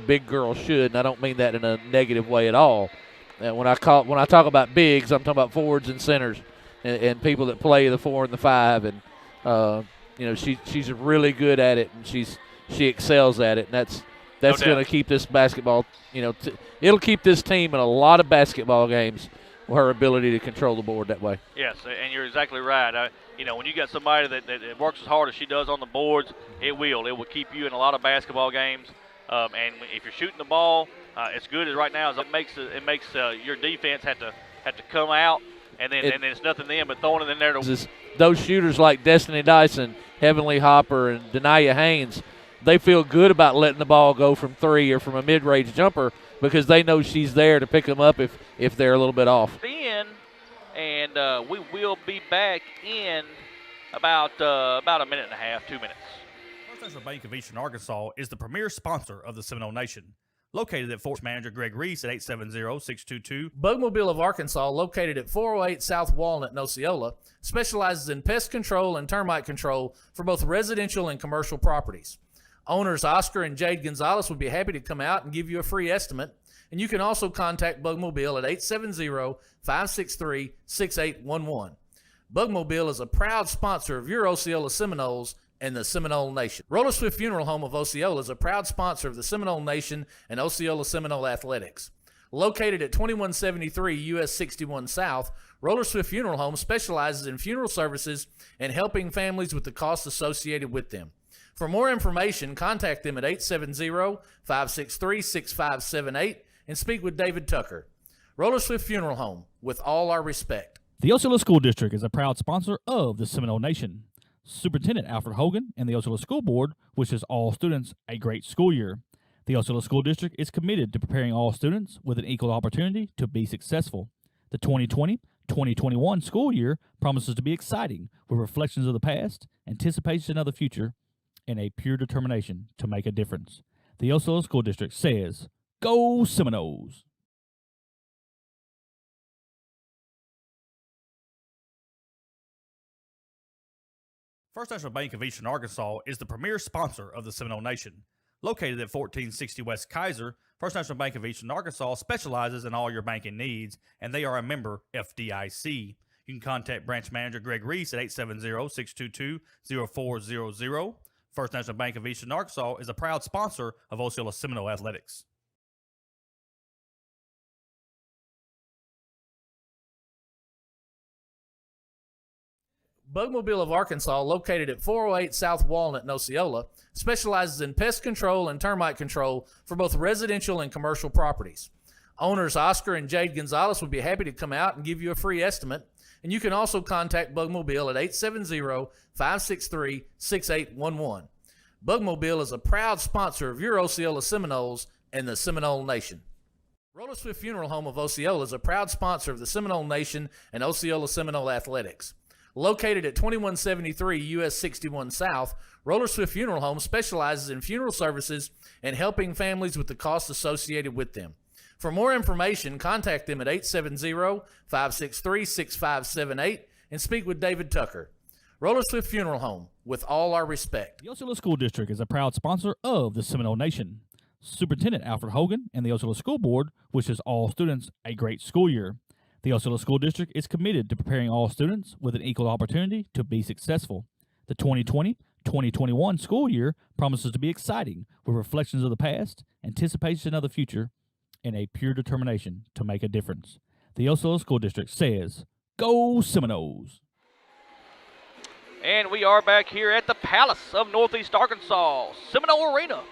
big girl should, and I don't mean that in a negative way at all. When I talk about bigs, I'm talking about forwards and centers, and people that play the 4 and the 5. And she's really good at it, and she excels at it, and that's going to keep this basketball. It'll keep this team in a lot of basketball games. Her ability to control the board that way. Yes, and you're exactly right. When you got somebody that works as hard as she does on the boards, it will keep you in a lot of basketball games. And if you're shooting the ball, as good as right now, it makes your defense have to come out, and then it's nothing then but throwing it in there. Those shooters like Destiny Dyson, Heavenly Hopper, and Denia Haynes, they feel good about letting the ball go from 3 or from a mid-range jumper because they know she's there to pick them up if they're a little bit off. And we will be back in about a minute and a half, 2 minutes. First National Bank of Eastern Arkansas is the premier sponsor of the Seminole Nation. Located at Fort Manager Greg Reese at 870-622. Bugmobile of Arkansas, located at 408 South Walnut in Osceola, specializes in pest control and termite control for both residential and commercial properties. Owners Oscar and Jade Gonzalez would be happy to come out and give you a free estimate. And you can also contact Bugmobile at 870-563-6811. Bugmobile is a proud sponsor of your Osceola Seminoles and the Seminole Nation. Roller Swift Funeral Home of Osceola is a proud sponsor of the Seminole Nation and Osceola Seminole Athletics. Located at 2173 US 61 South, Roller Swift Funeral Home specializes in funeral services and helping families with the costs associated with them. For more information, contact them at 870-563-6578 and speak with David Tucker. Roller Swift Funeral Home, with all our respect. The Osceola School District is a proud sponsor of the Seminole Nation. Superintendent Alfred Hogan and the Osceola School Board wishes all students a great school year. The Osceola School District is committed to preparing all students with an equal opportunity to be successful. The 2020-2021 school year promises to be exciting with reflections of the past, anticipation of the future, and a pure determination to make a difference. The Osceola School District says, Go Seminoles! First National Bank of Eastern Arkansas is the premier sponsor of the Seminole Nation. Located at 1460 West Kaiser, First National Bank of Eastern Arkansas specializes in all your banking needs, and they are a member FDIC. You can contact branch manager Greg Reese at 870-622-0400. First National Bank of Eastern Arkansas is a proud sponsor of Osceola Seminole Athletics. Bugmobile of Arkansas, located at 408 South Walnut in Osceola, specializes in pest control and termite control for both residential and commercial properties. Owners Oscar and Jade Gonzalez would be happy to come out and give you a free estimate, and you can also contact Bugmobile at 870-563-6811. Bugmobile is a proud sponsor of your Osceola Seminoles and the Seminole Nation. Roller Swift Funeral Home of Osceola is a proud sponsor of the Seminole Nation and Osceola Seminole Athletics. Located at 2173 US 61 South, Roller Swift Funeral Home specializes in funeral services and helping families with the costs associated with them. For more information, contact them at 870-563-6578 and speak with David Tucker. Roller Swift Funeral Home, with all our respect. The Osceola School District is a proud sponsor of the Seminole Nation. Superintendent Alfred Hogan and the Osceola School Board wishes all students a great school year. The Osceola School District is committed to preparing all students with an equal opportunity to be successful. The 2020-2021 school year promises to be exciting with reflections of the past, anticipation of the future, and a pure determination to make a difference. The Osceola School District says, Go Seminoles! And we are back here at the Palace of Northeast Arkansas, Seminole Arena.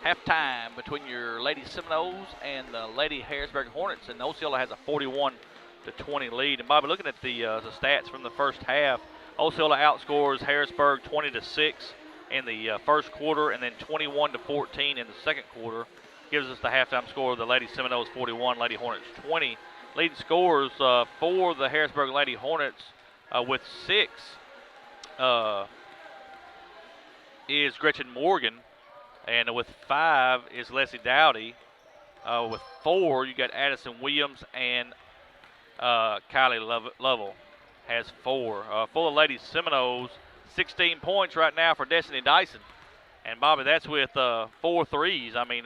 Halftime between your Lady Seminoles and the Lady Harrisburg Hornets, and Osceola has a 41-20 lead. And Bobby, looking at the stats from the first half, Osceola outscores Harrisburg 20-6 in the first quarter, and then 21-14 in the second quarter. Gives us the halftime score of the Lady Seminoles 41, Lady Hornets 20. Leading scores for the Harrisburg Lady Hornets with 6 is Gretchen Morgan, and with 5 is Leslie Dowdy. With 4, you got Addison Williams, and Kylie Lovell has 4. For the Lady Seminoles, 16 points right now for Destiny Dyson. And Bobby, that's with 4 threes. I mean,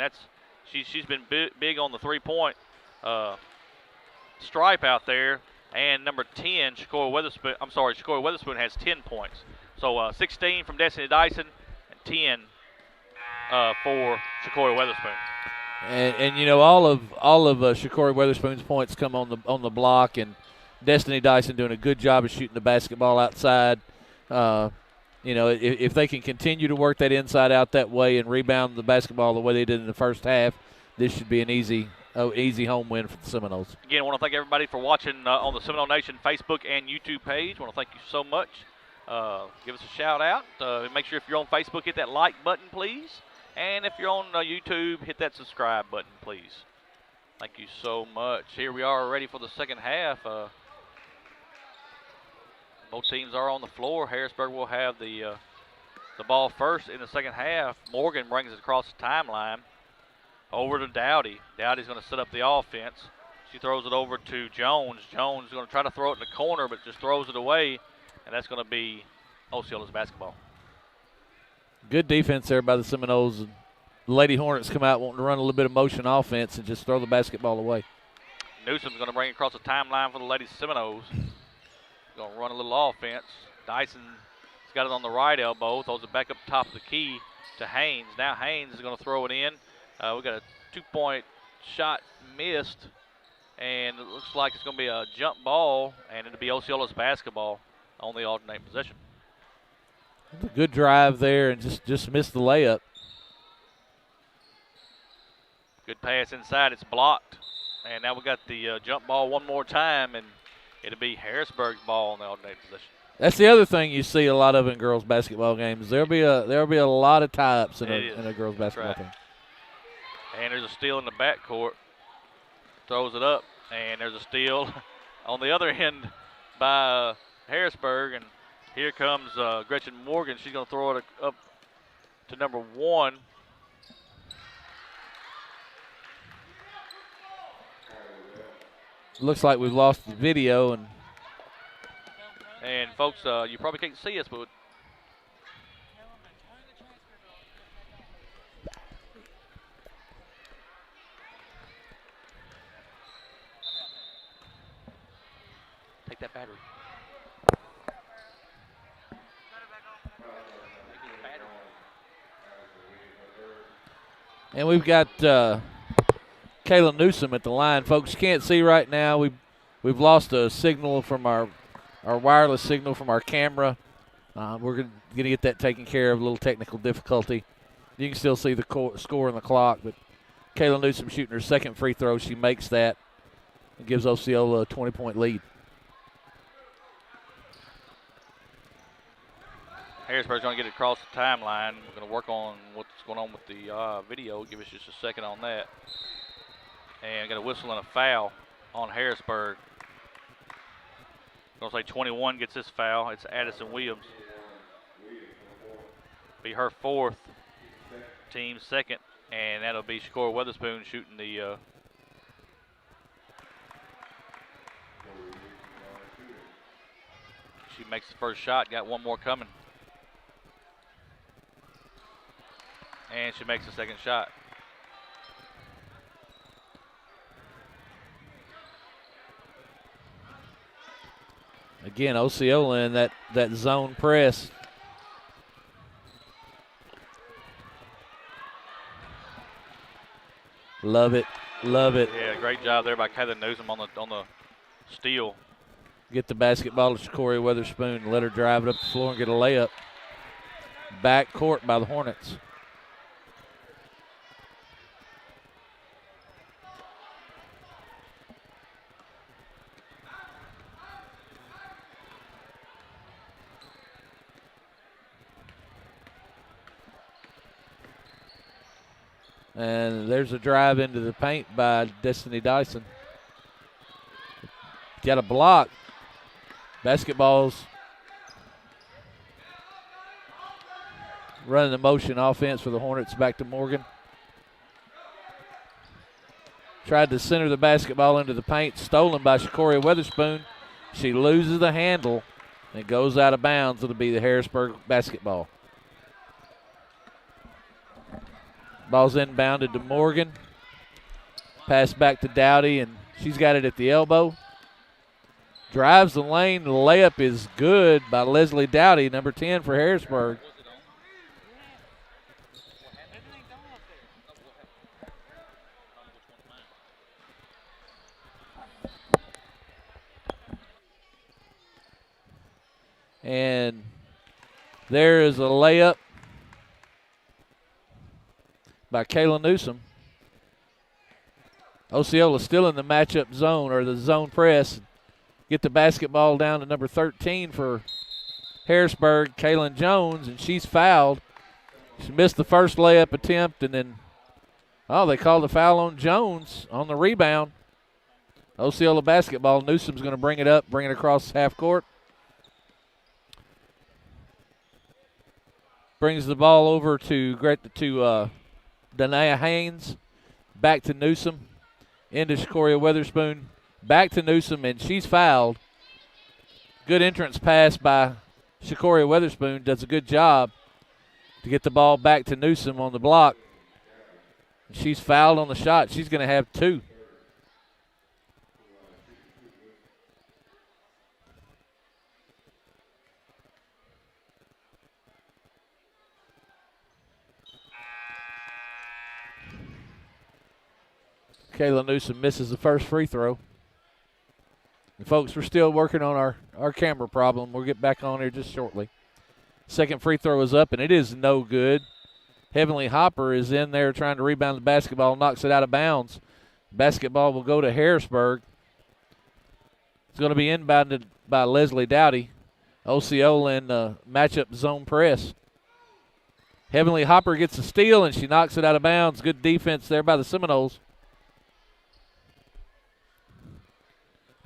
she's been big on the 3-point stripe out there. And number 10, Shakoria Weatherspoon has 10 points. So 16 from Destiny Dyson and 10 for Shakoria Weatherspoon. And you know, all of Shakoria Weatherspoon's points come on the block, and Destiny Dyson doing a good job of shooting the basketball outside. You know, if they can continue to work that inside out that way and rebound the basketball the way they did in the first half, this should be an easy home win for the Seminoles. Again, I want to thank everybody for watching on the Seminole Nation Facebook and YouTube page. I want to thank you so much. Give us a shout out. Make sure if you're on Facebook, hit that like button, please. And if you're on YouTube, hit that subscribe button, please. Thank you so much. Here we are ready for the second half. Both teams are on the floor. Harrisburg will have the ball first in the second half. Morgan brings it across the timeline over to Dowdy. Dowdy's going to set up the offense. She throws it over to Jones. Jones is going to try to throw it in the corner, but just throws it away, and that's going to be Osceola's basketball. Good defense there by the Seminoles. The Lady Hornets come out wanting to run a little bit of motion offense and just throw the basketball away. Newsom's going to bring it across the timeline for the Lady Seminoles. Going to run a little offense. Dyson's got it on the right elbow. Throws it back up top of the key to Haynes. Now Haynes is going to throw it in. We got a 2-point shot missed. And it looks like it's going to be a jump ball, and it'll be Osceola's basketball on the alternate possession. A good drive there and just missed the layup. Good pass inside. It's blocked. And now we got the jump ball one more time, and it'll be Harrisburg's ball on the alternate possession. That's the other thing you see a lot of in girls basketball games. There'll be a lot of tie-ups in a girls basketball game. And there's a steal in the backcourt. Throws it up, and there's a steal on the other end by Harrisburg. And here comes Gretchen Morgan. She's going to throw it up to number 1. Looks like we've lost the video. And folks, you probably can't see us, but take that battery. And we've got Kayla Newsom at the line. Folks, you can't see right now. We've lost a signal from our wireless signal from our camera. We're going to get that taken care of, a little technical difficulty. You can still see the score on the clock, but Kayla Newsom shooting her second free throw. She makes that and gives Osceola a 20-point lead. Harrisburg's going to get it across the timeline. We're going to work on what's going on with the video. Give us just a second on that. And got a whistle and a foul on Harrisburg. I'm going to say 21 gets this foul. It's Addison Williams. Be her 4th, team 2nd, and that'll be Shakora Weatherspoon shooting the she makes the first shot, got one more coming. And she makes the second shot. Again, Osceola in that zone press. Love it, love it. Yeah, great job there by Kayla Newsom on the steal. Get the basketball to Shakora Weatherspoon, let her drive it up the floor and get a layup. Back court by the Hornets. And there's a drive into the paint by Destiny Dyson. Got a block. Basketball's running the motion offense for the Hornets. Back to Morgan. Tried to center the basketball into the paint. Stolen by Shakora Weatherspoon. She loses the handle and goes out of bounds. It'll be the Harrisburg basketball. Ball's inbounded to Morgan. Pass back to Dowdy, and she's got it at the elbow. Drives the lane. The layup is good by Leslie Dowdy, number 10 for Harrisburg. And there is a layup by Kayla Newsom. Osceola still in the matchup zone, or the zone press. Get the basketball down to number 13 for Harrisburg, Kaylin Jones, and she's fouled. She missed the first layup attempt, and then, they called a foul on Jones on the rebound. Osceola basketball. Newsom's going to bring it up, bring it across half court. Brings the ball over to Dania Haynes, back to Newsom, into Shakora Weatherspoon, back to Newsom, and she's fouled. Good entrance pass by Shakora Weatherspoon, does a good job to get the ball back to Newsom on the block. She's fouled on the shot. She's going to have 2. Kayla Newsom misses the first free throw. And folks, we're still working on our camera problem. We'll get back on here just shortly. Second free throw is up, and it is no good. Heavenly Hopper is in there trying to rebound the basketball, knocks it out of bounds. Basketball will go to Harrisburg. It's going to be inbounded by Leslie Dowdy. Osceola in the matchup zone press. Heavenly Hopper gets a steal, and she knocks it out of bounds. Good defense there by the Seminoles.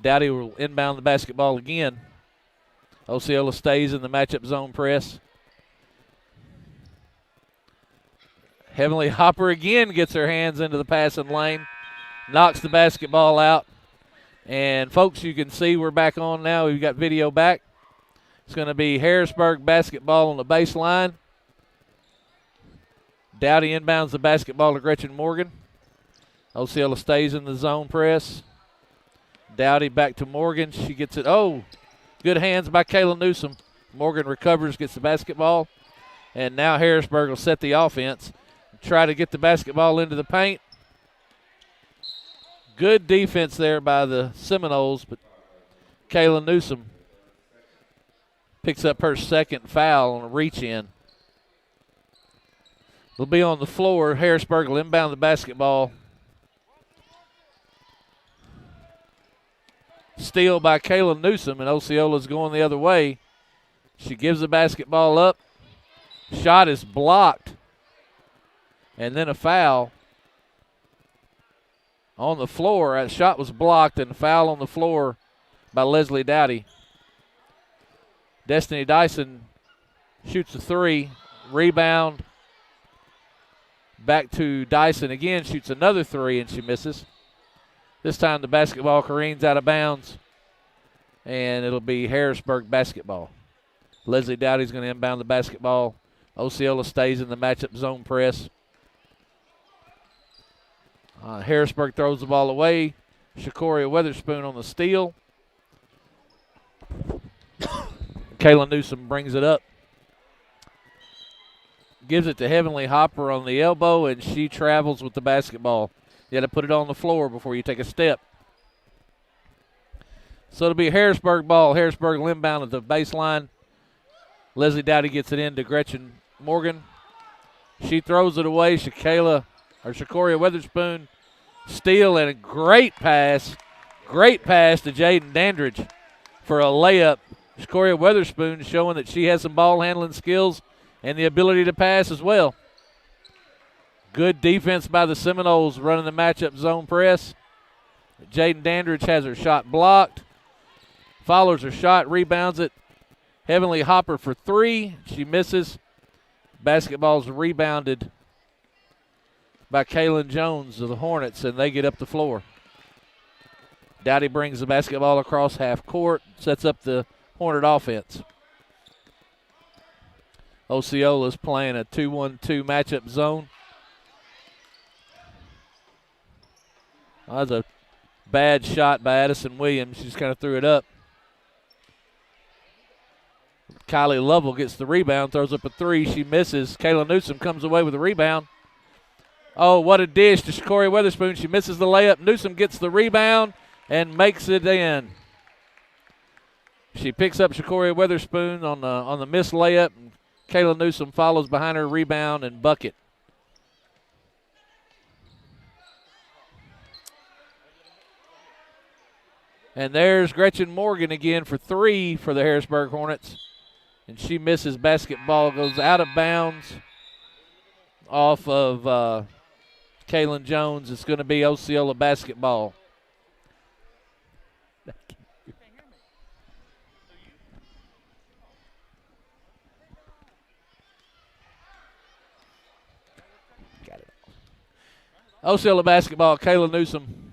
Dowdy will inbound the basketball again. Osceola stays in the matchup zone press. Heavenly Hopper again gets her hands into the passing lane, knocks the basketball out. And, folks, you can see we're back on now. We've got video back. It's going to be Harrisburg basketball on the baseline. Dowdy inbounds the basketball to Gretchen Morgan. Osceola stays in the zone press. Dowdy back to Morgan. She gets it. Oh, good hands by Kayla Newsom. Morgan recovers, gets the basketball. And now Harrisburg will set the offense. Try to get the basketball into the paint. Good defense there by the Seminoles, but Kayla Newsom picks up her second foul on a reach-in. They'll be on the floor. Harrisburg will inbound the basketball. Steal by Kayla Newsom, and Osceola's going the other way. She gives the basketball up. Shot is blocked. And then a foul on the floor. That shot was blocked, and a foul on the floor by Leslie Dowdy. Destiny Dyson shoots a three. Rebound. Back to Dyson again. Shoots another three, and she misses. This time the basketball careens out of bounds, and it'll be Harrisburg basketball. Leslie Dowdy's going to inbound the basketball. Osceola stays in the matchup zone press. Harrisburg throws the ball away. Shakoria Weatherspoon on the steal. Kayla Newsom brings it up. Gives it to Heavenly Hopper on the elbow, and she travels with the basketball. You got to put it on the floor before you take a step. So it'll be a Harrisburg ball. Harrisburg will inbound at the baseline. Leslie Dowdy gets it in to Gretchen Morgan. She throws it away. Shakoria Weatherspoon steal, and a great pass. Great pass to Jaden Dandridge for a layup. Shakoria Weatherspoon showing that she has some ball handling skills and the ability to pass as well. Good defense by the Seminoles running the matchup zone press. Jaden Dandridge has her shot blocked. Follows her shot, rebounds it. Heavenly Hopper for three. She misses. Basketball's rebounded by Kaylin Jones of the Hornets, and they get up the floor. Dowdy brings the basketball across half court, sets up the Hornet offense. Osceola's playing a 2-1-2 matchup zone. That was a bad shot by Addison Williams. She just kind of threw it up. Kylie Lovell gets the rebound, throws up a three. She misses. Kayla Newsom comes away with the rebound. Oh, what a dish to Shakoria Weatherspoon. She misses the layup. Newsom gets the rebound and makes it in. She picks up Shakoria Weatherspoon on the missed layup. And Kayla Newsom follows behind her rebound and bucket. And there's Gretchen Morgan again for three for the Harrisburg Hornets. And she misses. Basketball goes out of bounds off of Kaylin Jones. It's going to be Osceola basketball. Got it. Osceola basketball, Kayla Newsom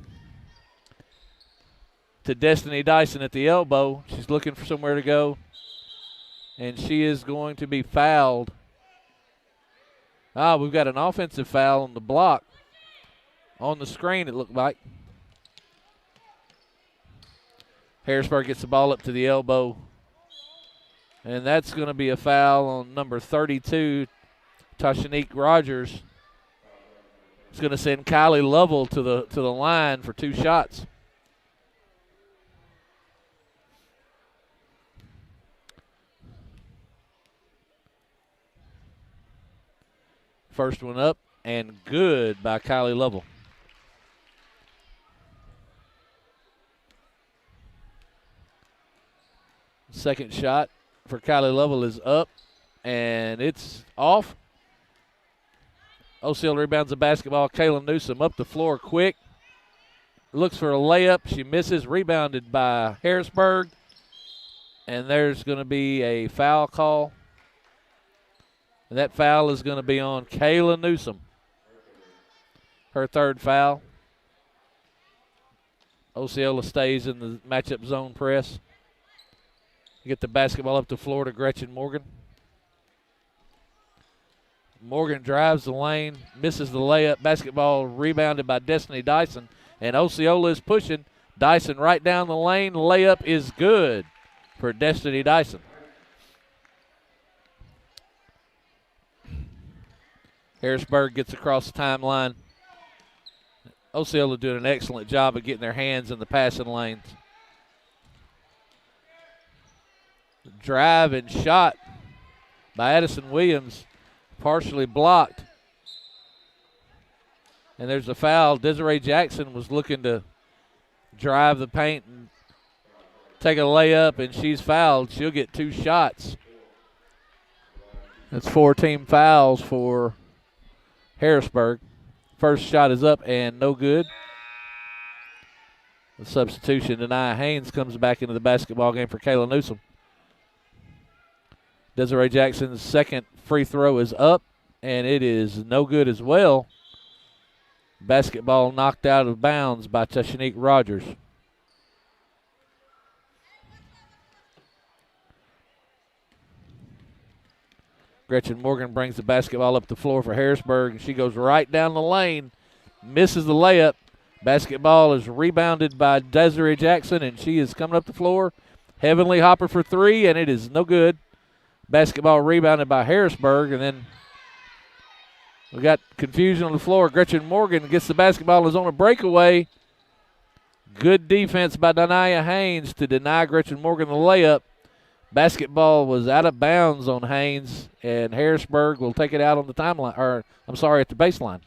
to Destiny Dyson at the elbow. She's looking for somewhere to go. And she is going to be fouled. We've got an offensive foul on the block. On the screen, it looked like. Harrisburg gets the ball up to the elbow. And that's going to be a foul on number 32, Tashanique Rogers. It's going to send Kylie Lovell to the line for 2 shots. First one up and good by Kylie Lovell. Second shot for Kylie Lovell is up, and it's off. Osceola rebounds the basketball. Kayla Newsom up the floor quick. Looks for a layup. She misses. Rebounded by Harrisburg. And there's going to be a foul call. And that foul is going to be on Kayla Newsom. Her 3rd foul. Osceola stays in the matchup zone press. Get the basketball up the floor to Gretchen Morgan. Morgan drives the lane, misses the layup. Basketball rebounded by Destiny Dyson. And Osceola is pushing. Dyson right down the lane. Layup is good for Destiny Dyson. Harrisburg gets across the timeline. Osceola doing an excellent job of getting their hands in the passing lanes. Drive and shot by Addison Williams, partially blocked. And there's a foul. Desiree Jackson was looking to drive the paint and take a layup, and she's fouled. She'll get 2 shots. That's 4 team fouls for Harrisburg. First shot is up and no good. The substitution, Denia Haynes, comes back into the basketball game for Kayla Newsom. Desiree Jackson's second free throw is up, and it is no good as well. Basketball knocked out of bounds by Tashanique Rogers. Gretchen Morgan brings the basketball up the floor for Harrisburg, and she goes right down the lane, misses the layup. Basketball is rebounded by Desiree Jackson, and she is coming up the floor. Heavenly Hopper for 3, and it is no good. Basketball rebounded by Harrisburg, and then we got confusion on the floor. Gretchen Morgan gets the basketball, is on a breakaway. Good defense by Denia Haynes to deny Gretchen Morgan the layup. Basketball was out of bounds on Haynes, and Harrisburg will take it out on the timeline, or I'm sorry, at the baseline.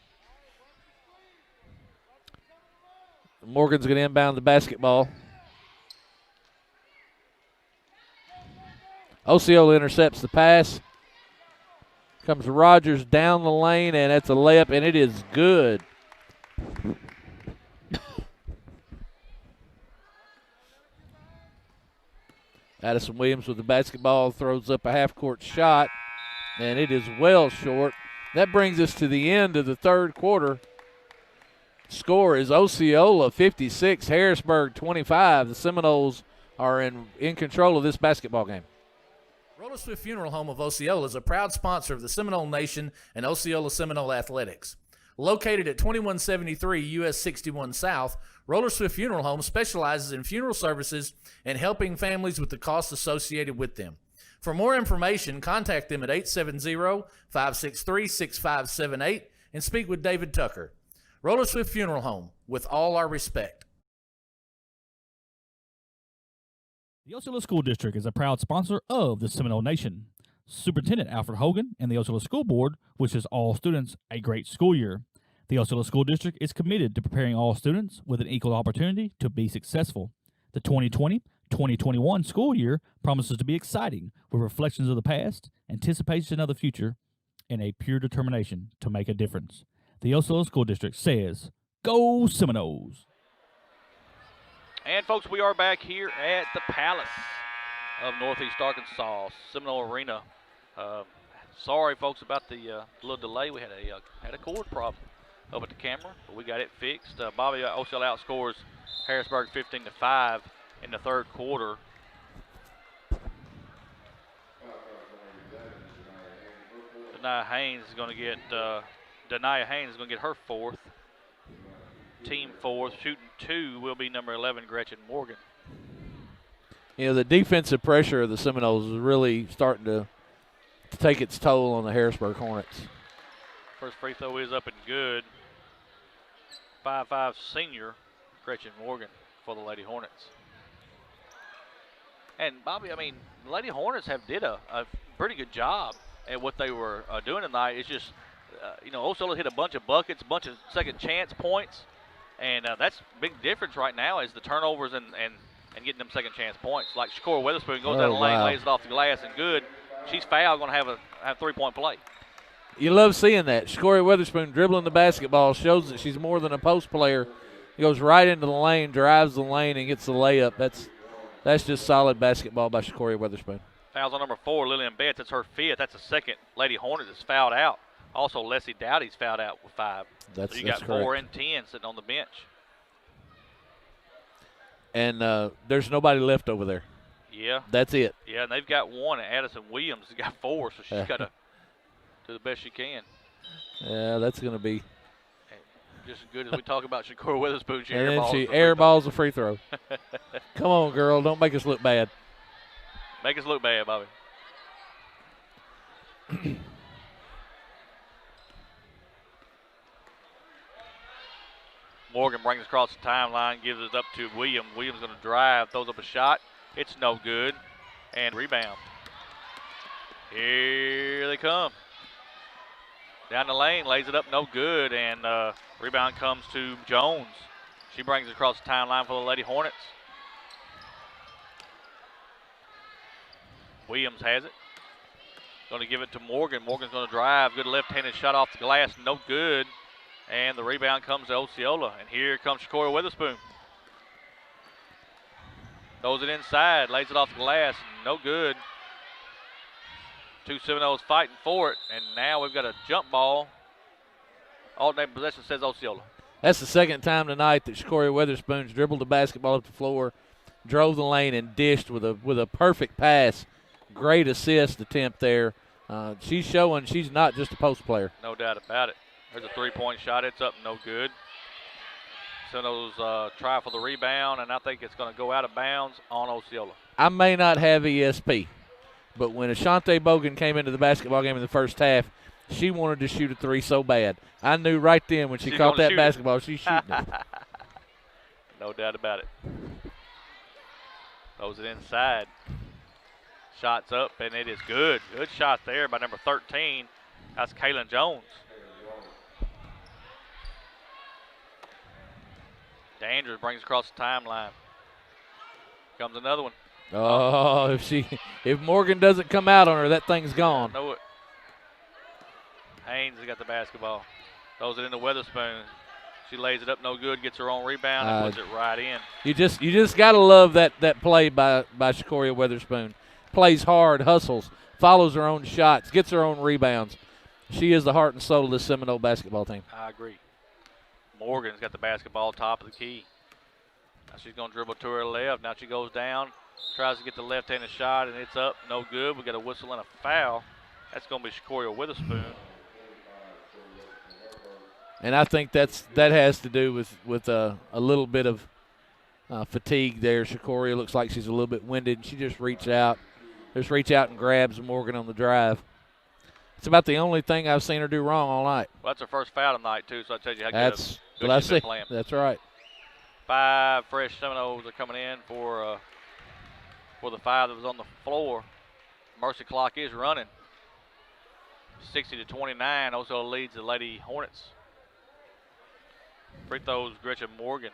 Morgan's going to inbound the basketball. Osceola intercepts the pass. Comes Rogers down the lane, and that's a layup, and it is good. Addison Williams with the basketball throws up a half-court shot, and it is well short. That brings us to the end of the 3rd quarter. Score is Osceola 56, Harrisburg 25. The Seminoles are in control of this basketball game. Roller Swift Funeral Home of Osceola is a proud sponsor of the Seminole Nation and Osceola Seminole Athletics. Located at 2173 US 61 South, Roller Swift Funeral Home specializes in funeral services and helping families with the costs associated with them. For more information, contact them at 870-563-6578 and speak with David Tucker. Roller Swift Funeral Home, with all our respect. The Osceola School District is a proud sponsor of the Seminole Nation. Superintendent Alfred Hogan and the Osceola School Board wishes all students a great school year. The Osceola School District is committed to preparing all students with an equal opportunity to be successful. The 2020-2021 school year promises to be exciting with reflections of the past, anticipation of the future, and a pure determination to make a difference. The Osceola School District says, "Go Seminoles!" And, folks, we are back here at the Palace of Northeast Arkansas, Seminole Arena. Sorry, folks, about the little delay. We had a cord problem up at the camera, but we got it fixed. Bobby Osceola outscores Harrisburg 15-5 in the 3rd quarter. Denia Haynes is going to get her 4th. Team 4th. Shooting 2 will be number 11, Gretchen Morgan. You know, the defensive pressure of the Seminoles is really starting to take its toll on the Harrisburg Hornets. First free throw is up and good. 5'5" senior Gretchen Morgan for the Lady Hornets. And Bobby, I mean, the Lady Hornets have did a pretty good job at what they were doing tonight. It's just, Osceola hit a bunch of buckets, a bunch of second chance points, and that's a big difference right now is the turnovers and getting them second chance points. Like Shakora Witherspoon goes down the lane, lays it off the glass, and good. She's fouled, going to have 3-point play. You love seeing that. Shakora Witherspoon dribbling the basketball, shows that she's more than a post player. Goes right into the lane, drives the lane, and gets the layup. That's just solid basketball by Shakora Witherspoon. Fouls on number 4, Lillian Betts. That's her 5th. That's the second Lady Hornet that's fouled out. Also, Leslie Dowdy's fouled out with 5. So you got 4 and 10 sitting on the bench. And there's nobody left over there. Yeah. That's it. Yeah, and they've got 1, and Addison Williams has got 4, so she's got to do the best she can. Yeah, that's going to be. Just as good as we talk about Shakora Witherspoon. She And then she airballs a free throw. Come on, girl. Don't make us look bad. Make us look bad, Bobby. Morgan brings it across the timeline, gives it up to Williams. Williams going to drive, throws up a shot. It's no good. And rebound. Here they come. Down the lane, lays it up, no good. And rebound comes to Jones. She brings it across the timeline for the Lady Hornets. Williams has it. Going to give it to Morgan. Morgan's going to drive. Good left-handed shot off the glass. No good. And the rebound comes to Osceola. And here comes Shakora Witherspoon. Throws it inside. Lays it off the glass. No good. 2 Seminoles fighting for it. And now we've got a jump ball. Alternating possession says Osceola. That's the second time tonight that Shakora Witherspoon's dribbled the basketball up the floor, drove the lane, and dished with a perfect pass. Great assist attempt there. She's showing she's not just a post player. No doubt about it. There's a 3-point shot. It's up, no good. Seminoles try for the rebound, and I think it's going to go out of bounds on Osceola. I may not have ESP, but when Ashante Bogan came into the basketball game in the first half, she wanted to shoot a 3 so bad. I knew right then when she caught that basketball, she's shooting it. No doubt about it. Throws it inside. Shots up, and it is good. Good shot there by number 13. That's Kaylin Jones. Dandridge brings across the timeline. Comes another one. Oh, if Morgan doesn't come out on her, that thing's gone. I know it. Haynes has got the basketball. Throws it into Witherspoon. She lays it up, no good. Gets her own rebound and puts it right in. You just gotta love that play by Shakora Witherspoon. Plays hard, hustles, follows her own shots, gets her own rebounds. She is the heart and soul of the Seminole basketball team. I agree. Morgan's got the basketball top of the key. Now she's going to dribble to her left. Now she goes down, tries to get the left-handed shot, and it's up. No good. We got a whistle and a foul. That's going to be Shakora Witherspoon. And I think that has to do with a little bit of fatigue there. Shakora looks like she's a little bit winded, and she just reach out and grabs Morgan on the drive. It's about the only thing I've seen her do wrong all night. Well, that's her first foul tonight, too, so I tell you how that's good what I she's been see. playing. That's right. 5 fresh Seminoles are coming in for the 5 that was on the floor. Mercy clock is running. 60-29. Osceola leads the Lady Hornets. Free throws, Gretchen Morgan.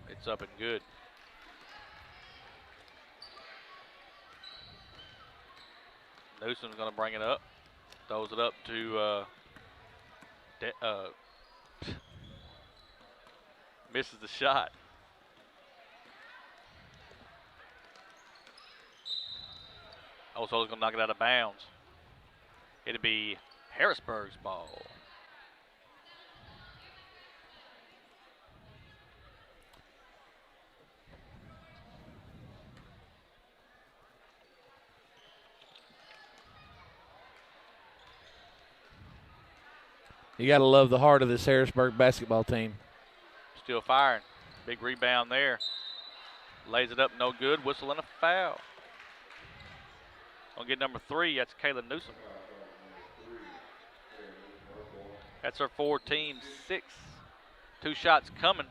It's up and good. Newsom's going to bring it up. Throws it up to misses the shot. Osceola's going to knock it out of bounds. It'll be Harrisburg's ball. You got to love the heart of this Harrisburg basketball team. Still firing. Big rebound there. Lays it up, no good. Whistle and a foul. Gonna get number 3. That's Kaylin Newsom. That's our 4-team 6. 2 shots coming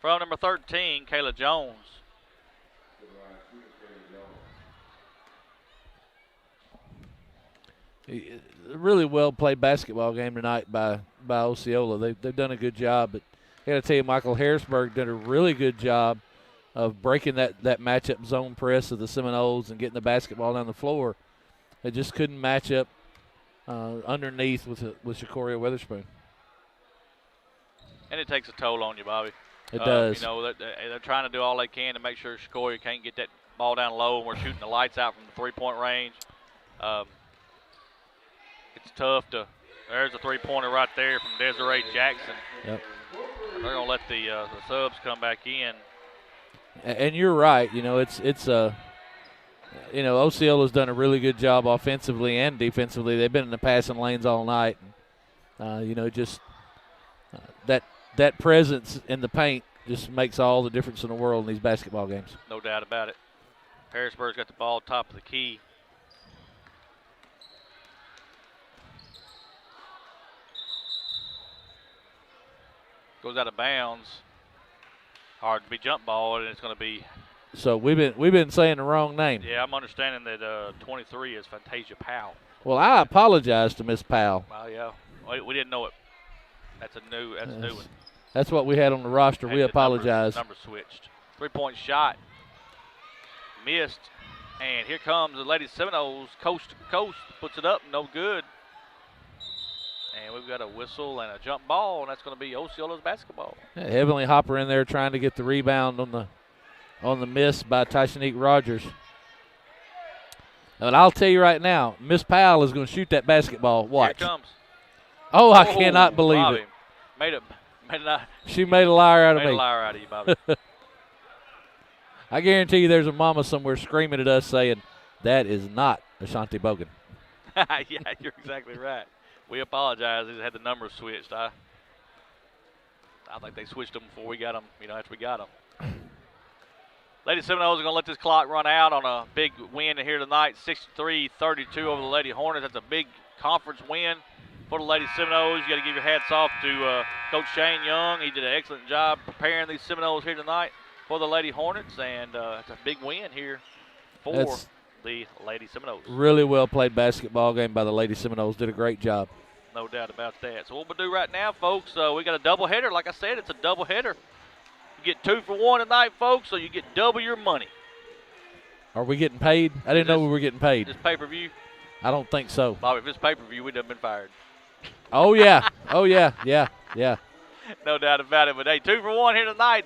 from number 13, Kayla Jones. Really well played basketball game tonight by Osceola. They've done a good job, but I got to tell you, Michael Harrisburg did a really good job of breaking that matchup zone press of the Seminoles and getting the basketball down the floor. They just couldn't match up underneath with Shakoria Witherspoon. And it takes a toll on you, Bobby. It does. You know, they're trying to do all they can to make sure Shakoria can't get that ball down low, and we're shooting the lights out from the three-point range. It's tough to. There's a three-pointer right there from Desiree Jackson. Yep. They're gonna let the subs come back in. And you're right. You know, it's Osceola's done a really good job offensively and defensively. They've been in the passing lanes all night. That presence in the paint just makes all the difference in the world in these basketball games. No doubt about it. Harrisburg's got the ball top of the key. Goes out of bounds. Hard to be jump ball, and it's going to be. So we've been saying the wrong name. Yeah, I'm understanding that 23 is Fantasia Powell. Well, I apologize to Miss Powell. Well, yeah, we didn't know it. That's a new one. That's what we had on the roster. We apologize. Numbers switched. 3-point shot missed, and here comes the Lady Seminoles, coast to coast, puts it up, no good. And we've got a whistle and a jump ball, and that's going to be Osceola's basketball. Yeah, Heavenly Hopper in there trying to get the rebound on the miss by Tyshanique Rogers. And I'll tell you right now, Miss Powell is going to shoot that basketball. Watch. Here it comes. Oh, I cannot believe Bobby. it. She made a liar out of me. Made a liar out of you, Bobby. I guarantee you there's a mama somewhere screaming at us saying, that is not Ashanti Bogan. Yeah, you're exactly right. We apologize. They had the numbers switched. I think they switched them before we got them, after we got them. Lady Seminoles are going to let this clock run out on a big win here tonight, 63-32 over the Lady Hornets. That's a big conference win for the Lady Seminoles. You got to give your hats off to Coach Shane Young. He did an excellent job preparing these Seminoles here tonight for the Lady Hornets, and it's a big win here for the Lady Seminoles. Really well played basketball game by the Lady Seminoles. Did a great job. No doubt about that. So what we'll do right now, folks, we got a doubleheader. Like I said, it's a doubleheader. You get 2 for 1 tonight, folks, so you get double your money. Are we getting paid? I didn't know we were getting paid. This pay-per-view? I don't think so. Bobby, if it's pay-per-view, we'd have been fired. Oh, yeah. Oh, yeah. Yeah. No doubt about it. But, hey, 2 for 1 here tonight.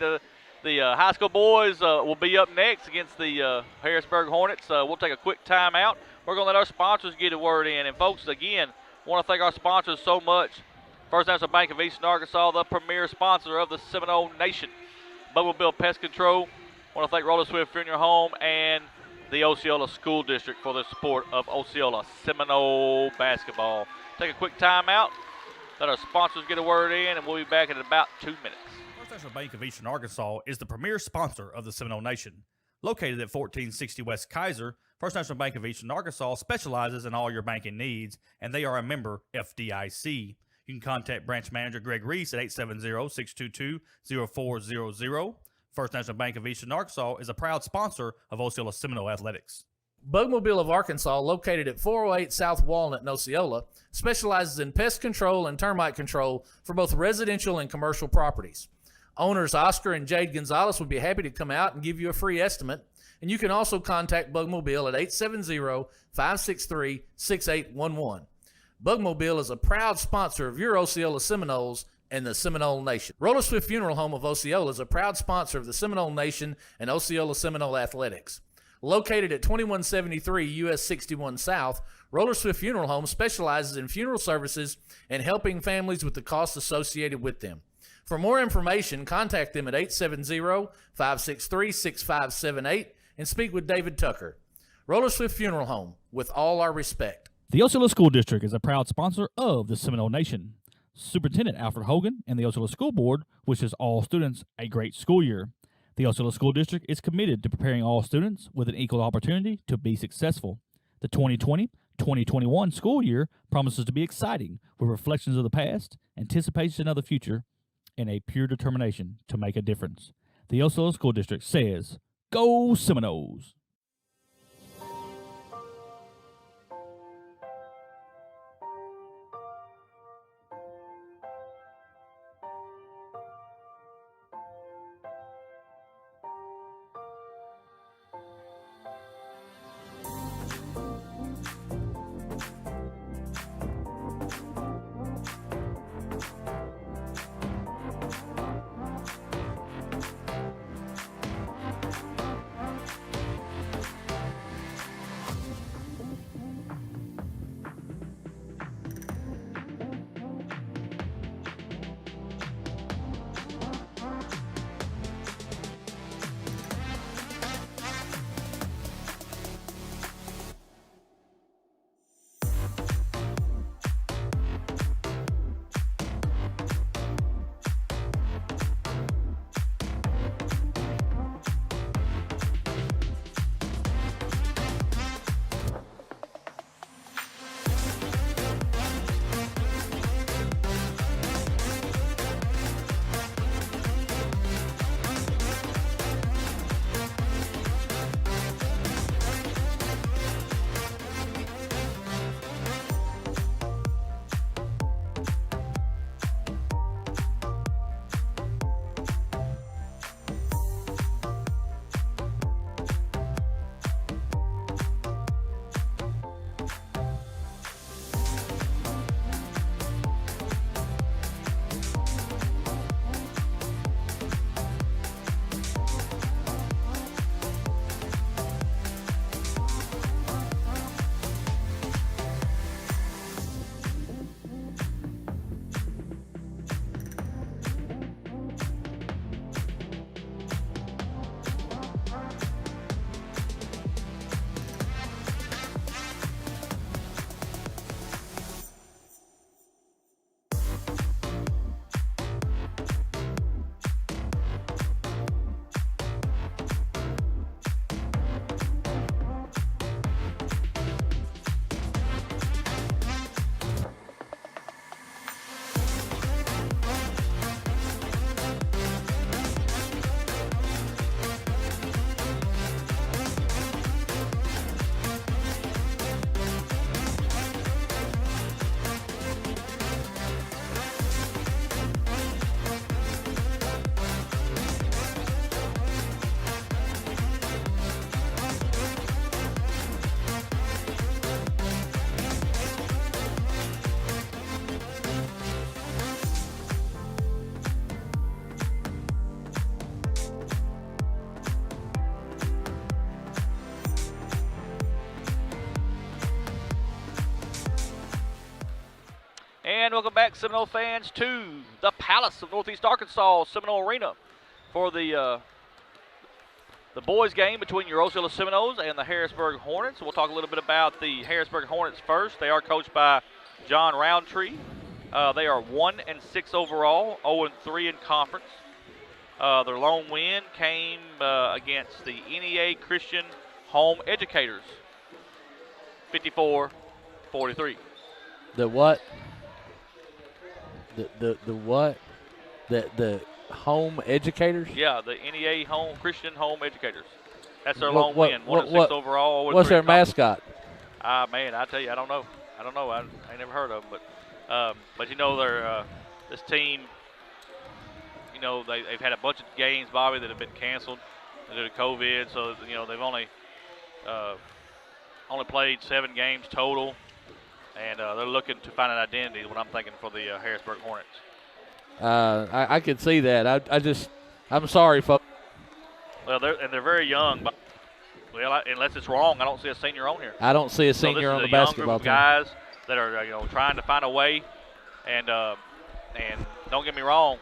The high school boys will be up next against the Harrisburg Hornets. We'll take a quick timeout. We're going to let our sponsors get a word in. And, folks, again, I want to thank our sponsors so much. First National Bank of Eastern Arkansas, the premier sponsor of the Seminole Nation. Bubble Pest Control. I want to thank Roller Swift Funeral Home and the Osceola School District for the support of Osceola Seminole basketball. Take a quick timeout. Let our sponsors get a word in, and we'll be back in about 2 minutes. First National Bank of Eastern Arkansas is the premier sponsor of the Seminole Nation. Located at 1460 West Kaiser, First National Bank of Eastern Arkansas specializes in all your banking needs, and they are a member FDIC. You can contact branch manager Greg Reese at 870-622-0400. First National Bank of Eastern Arkansas is a proud sponsor of Osceola Seminole Athletics. Bugmobile of Arkansas, located at 408 South Walnut in Osceola, specializes in pest control and termite control for both residential and commercial properties. Owners Oscar and Jade Gonzalez would be happy to come out and give you a free estimate, and you can also contact Bugmobile at 870-563-6811. Bugmobile is a proud sponsor of your Osceola Seminoles and the Seminole Nation. Roller Swift Funeral Home of Osceola is a proud sponsor of the Seminole Nation and Osceola Seminole Athletics. Located at 2173 US 61 South, Roller Swift Funeral Home specializes in funeral services and helping families with the costs associated with them. For more information, contact them at 870-563-6578 and speak with David Tucker. Roller Swift Funeral Home, with all our respect. The Osceola School District is a proud sponsor of the Seminole Nation. Superintendent Alfred Hogan and the Osceola School Board wishes all students a great school year. The Osceola School District is committed to preparing all students with an equal opportunity to be successful. The 2021 school year promises to be exciting with reflections of the past, anticipation of the future, and a pure determination to make a difference. The Osceola School District says, Go Seminoles! And welcome back, Seminole fans, to the Palace of Northeast Arkansas, Seminole Arena, for the boys' game between your Osceola Seminoles and the Harrisburg Hornets. We'll talk a little bit about the Harrisburg Hornets first. They are coached by John Roundtree. They are 1-6 overall, 0-3 in conference. Their lone win came against the NEA Christian Home Educators, 54-43. The what? The what? The home educators? Yeah, the NEA Christian Home Educators. That's their What- lone what- win, what- 1-6 overall. 0-3 What's their in conference. mascot? Man, I tell you, I don't know. I ain't never heard of them, but you know, they're this team. You know, they've had a bunch of games, Bobby, that have been canceled due to COVID. So you know, they've only played 7 games total, and they're looking to find an identity. Is what I'm thinking for the Harrisburg Hornets. I could see that. I'm sorry, folks. Well, they're very young. But, well, unless it's wrong, I don't see a senior on here. I don't see a So this senior is on the a young basketball group of team. guys that are trying to find a way, and don't get me wrong,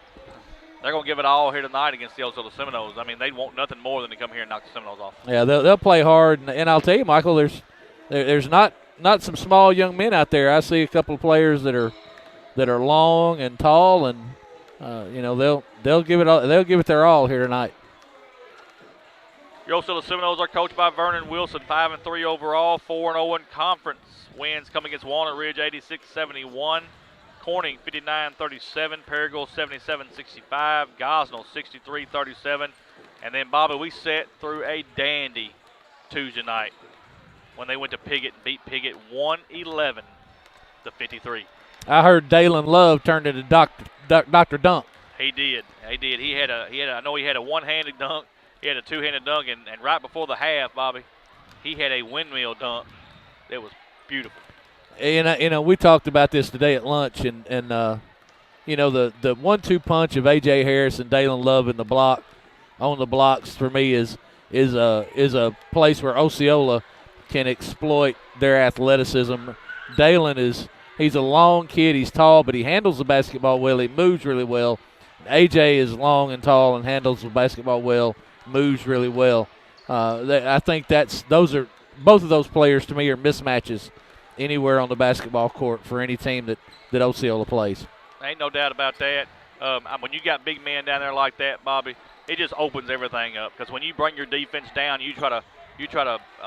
they're gonna give it all here tonight against the Osceola Seminoles. I mean, they want nothing more than to come here and knock the Seminoles off. Yeah, they'll play hard, and I'll tell you, Michael, there's not some small young men out there. I see a couple of players that are long and tall, and they'll give it their all here tonight. Your Osceola Seminoles are coached by Vernon Wilson, 5-3 overall, 4-0 in conference. Wins come against Walnut Ridge, 86-71. Corning, 59-37. Perigold, 77-65. Gosnell, 63-37. And then, Bobby, we sat through a dandy Tuesday night when they went to Piggott and beat Piggott 111-53. I heard Dalen Love turned into Dr. Dunk. He did. He had I know he had a one-handed dunk. He had a two-handed dunk, and right before the half, Bobby, he had a windmill dunk. It was beautiful. And we talked about this today at lunch, and the 1-2 punch of A.J. Harris and Dalen Love in the block, on the blocks for me is a place where Osceola can exploit their athleticism. Dalen he's a long kid. He's tall, but he handles the basketball well. He moves really well. A.J. is long and tall and handles the basketball well, moves really well. I think both of those players to me are mismatches anywhere on the basketball court for any team that Osceola plays. Ain't no doubt about that. When you got big men down there like that, Bobby, it just opens everything up. Because when you bring your defense down, you try to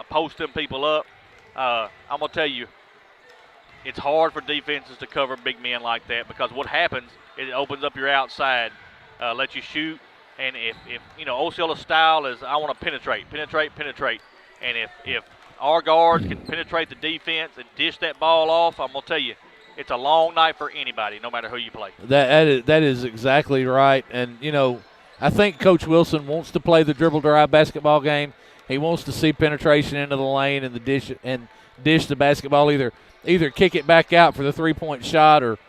post them people up. I'm gonna tell you, it's hard for defenses to cover big men like that, because what happens is it opens up your outside, let you shoot. And if Osceola's style is, I want to penetrate. And if our guards can penetrate the defense and dish that ball off, I'm going to tell you, it's a long night for anybody, no matter who you play. That is exactly right. And, I think Coach Wilson wants to play the dribble drive basketball game. He wants to see penetration into the lane and dish the basketball, either kick it back out for the three-point shot or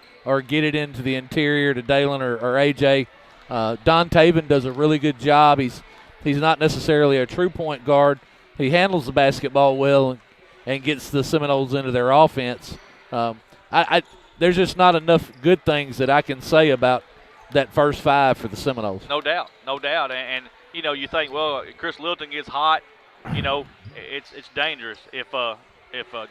get it into the interior to Dalen or A.J. Don Taven does a really good job. He's not necessarily a true point guard. He handles the basketball well and gets the Seminoles into their offense. There's just not enough good things that I can say about that first five for the Seminoles. No doubt. And you think, well, Chris Littleton gets hot, it's dangerous. If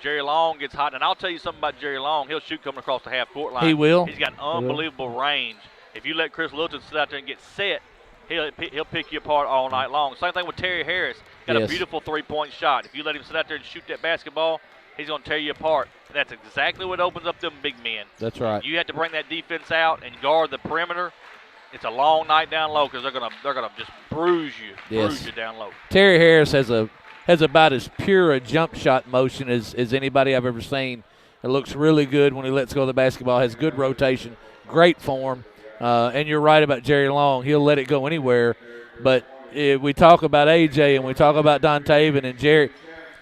Jerry Long gets hot, and I'll tell you something about Jerry Long, he'll shoot coming across the half-court line. He will. He's got unbelievable range. If you let Chris Littleton sit out there and get set, he'll pick you apart all night long. Same thing with Terry Harris. Got a beautiful three-point shot. If you let him sit out there and shoot that basketball, he's going to tear you apart. And that's exactly what opens up them big men. That's right. You have to bring that defense out and guard the perimeter. It's a long night down low, because they're gonna just bruise you down low. Terry Harris has about as pure a jump shot motion as anybody I've ever seen. It looks really good when he lets go of the basketball. Has good rotation, great form. And you're right about Jerry Long. He'll let it go anywhere. But we talk about A.J. and we talk about Don Taven and Jerry.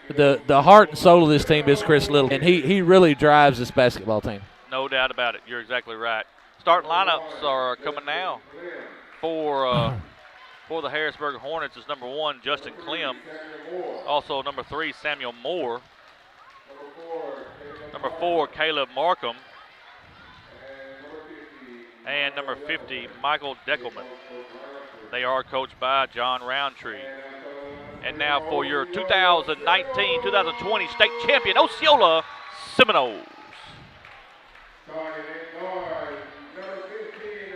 The heart and soul of this team is Chris Little, and he really drives this basketball team. No doubt about it. You're exactly right. Starting lineups are coming now for the Harrisburg Hornets is number 1, Justin Clem. Also number 3, Samuel Moore. Number 4, Caleb Markham. And number 50, Michael Deckelman. They are coached by John Roundtree. And now for your 2019-2020 state champion, Osceola Seminoles.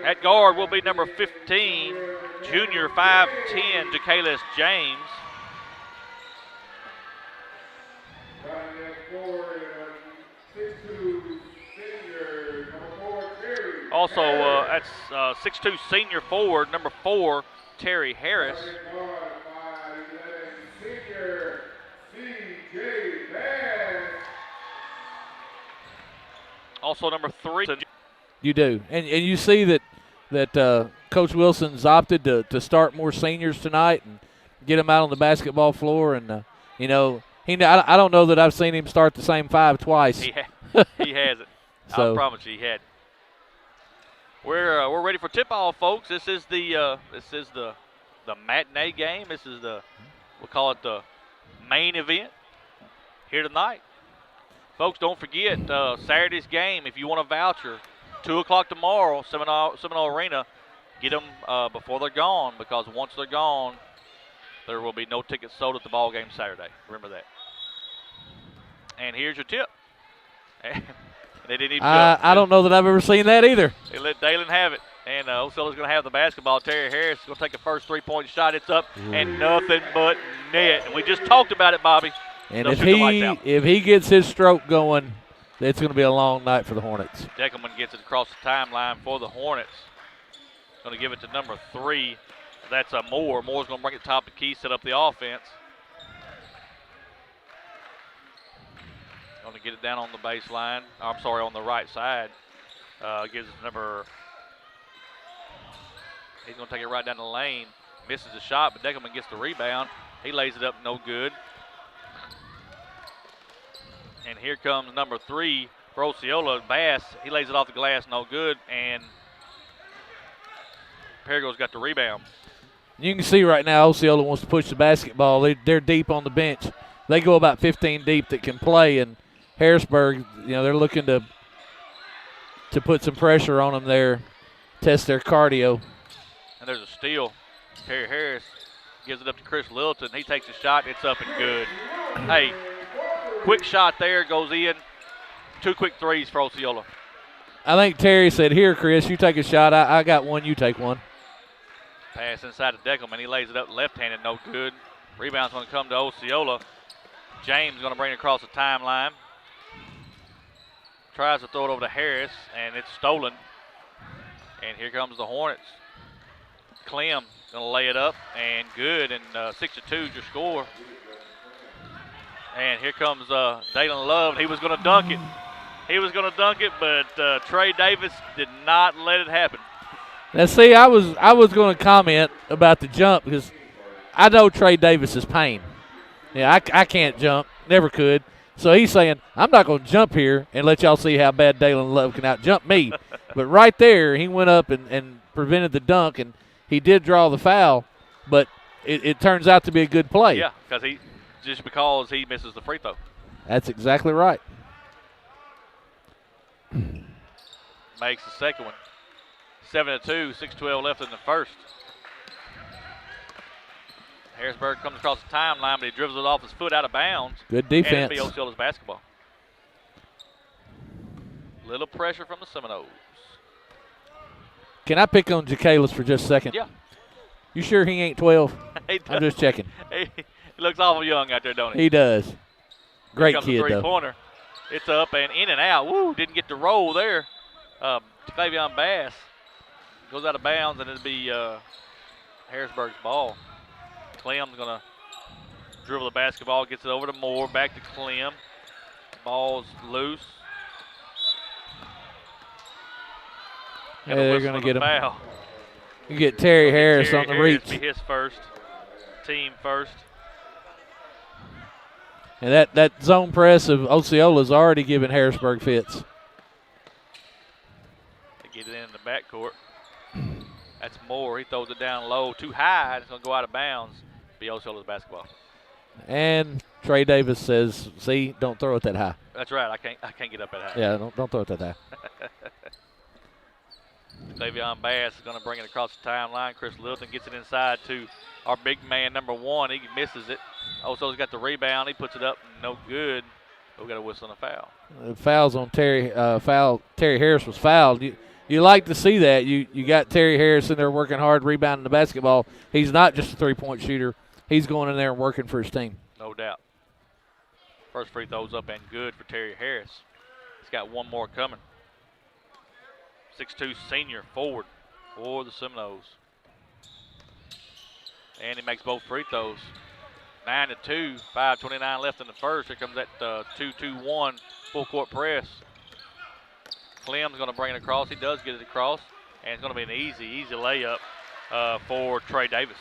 At guard will be number 15, junior 5'10", Jakalis James. Also, that's 6'2" senior forward, number 4, Terry Harris. Also number 3. You do. And you see that Coach Wilson's opted to start more seniors tonight and get them out on the basketball floor. And, I don't know that I've seen him start the same 5 twice. He hasn't. So, I promise you he hadn't. We're ready for tip-off, folks. This is the matinee game. This is we'll call it the main event here tonight. Folks, don't forget Saturday's game. If you want a voucher, 2 o'clock tomorrow, Seminole Arena. Get them before they're gone, because once they're gone, there will be no tickets sold at the ball game Saturday. Remember that. And here's your tip. They didn't even I don't know that I've ever seen that either. They let Dalen have it. And Osceola's going to have the basketball. Terry Harris is going to take a first three-point shot. It's up and nothing but net. And we just talked about it, Bobby. And They'll if shoot the lights out. if he gets his stroke going, it's going to be a long night for the Hornets. Deckelman gets it across the timeline for the Hornets. Going to give it to number 3. That's Moore. Moore's going to bring it top of the key, set up the offense. Going to get it down on the baseline. I'm sorry, on the right side. Gives it number. He's going to take it right down the lane. Misses the shot, but Deckelman gets the rebound. He lays it up, no good. And here comes number 3 for Osceola, Bass. He lays it off the glass, no good. And Perigo's got the rebound. You can see right now Osceola wants to push the basketball. They're deep on the bench. They go about 15 deep that can play, and Harrisburg, they're looking to put some pressure on them there, test their cardio. And there's a steal. Terry Harris gives it up to Chris Littleton. He takes a shot. It's up and good. Hey, quick shot there, goes in. 2 quick threes for Osceola. I think Terry said, here, Chris, you take a shot. I got one, you take one. Pass inside to Deckelman. He lays it up left-handed, no good. Rebound's going to come to Osceola. James going to bring it across the timeline. Tries to throw it over to Harris, and it's stolen. And here comes the Hornets. Clem going to lay it up, and good, and 6-2 is your score. And here comes Dalen Love. He was going to dunk it. He was going to dunk it, but Trey Davis did not let it happen. Now, see, I was going to comment about the jump because I know Trey Davis's pain. Yeah, I can't jump, never could. So he's saying, I'm not going to jump here and let y'all see how bad Dalen Love can out-jump me. But right there, he went up and prevented the dunk, and he did draw the foul, but it turns out to be a good play. Yeah, because he misses the free throw. That's exactly right. Makes the second one. 7-2, 6:12 left in the first. Harrisburg comes across the timeline, but he dribbles it off his foot out of bounds. Good defense. And it'll be Osceola's basketball. Little pressure from the Seminoles. Can I pick on Jacalus for just a second? Yeah. You sure he ain't 12? He I'm just checking. He looks awful young out there, don't he? He does. Great Here comes kid, the though. three-pointer. It's up and in and out. Woo, didn't get the roll there. Clavion Bass goes out of bounds, and it'll be Harrisburg's ball. Clem's going to dribble the basketball, gets it over to Moore, back to Clem. Ball's loose. Yeah, they're going to get him. Foul. You get Terry Harris on the reach. Be his first. Team first. And that zone press of Osceola is already giving Harrisburg fits. They get it in the backcourt. That's Moore. He throws it down low, too high. It's going to go out of bounds. Be Osceola's basketball. And Trey Davis says, "See, don't throw it that high." That's right. I can't get up that high. Yeah, don't throw it that high. Clavion Bass is going to bring it across the timeline. Chris Littleton gets it inside to our big man, number 1. He misses it. Osceola's got the rebound. He puts it up. No good. We got a whistle and a foul. The fouls on Terry. Terry Harris was fouled. You like to see that. You got Terry Harris in there working hard, rebounding the basketball. He's not just a three-point shooter. He's going in there and working for his team. No doubt. First free throw's up and good for Terry Harris. He's got one more coming. 6'2" senior forward for the Seminoles. And he makes both free throws. 9-2, 5:29 left in the first. Here comes that 2-2-1 full court press. Clem's going to bring it across. He does get it across. And it's going to be an easy layup for Trey Davis.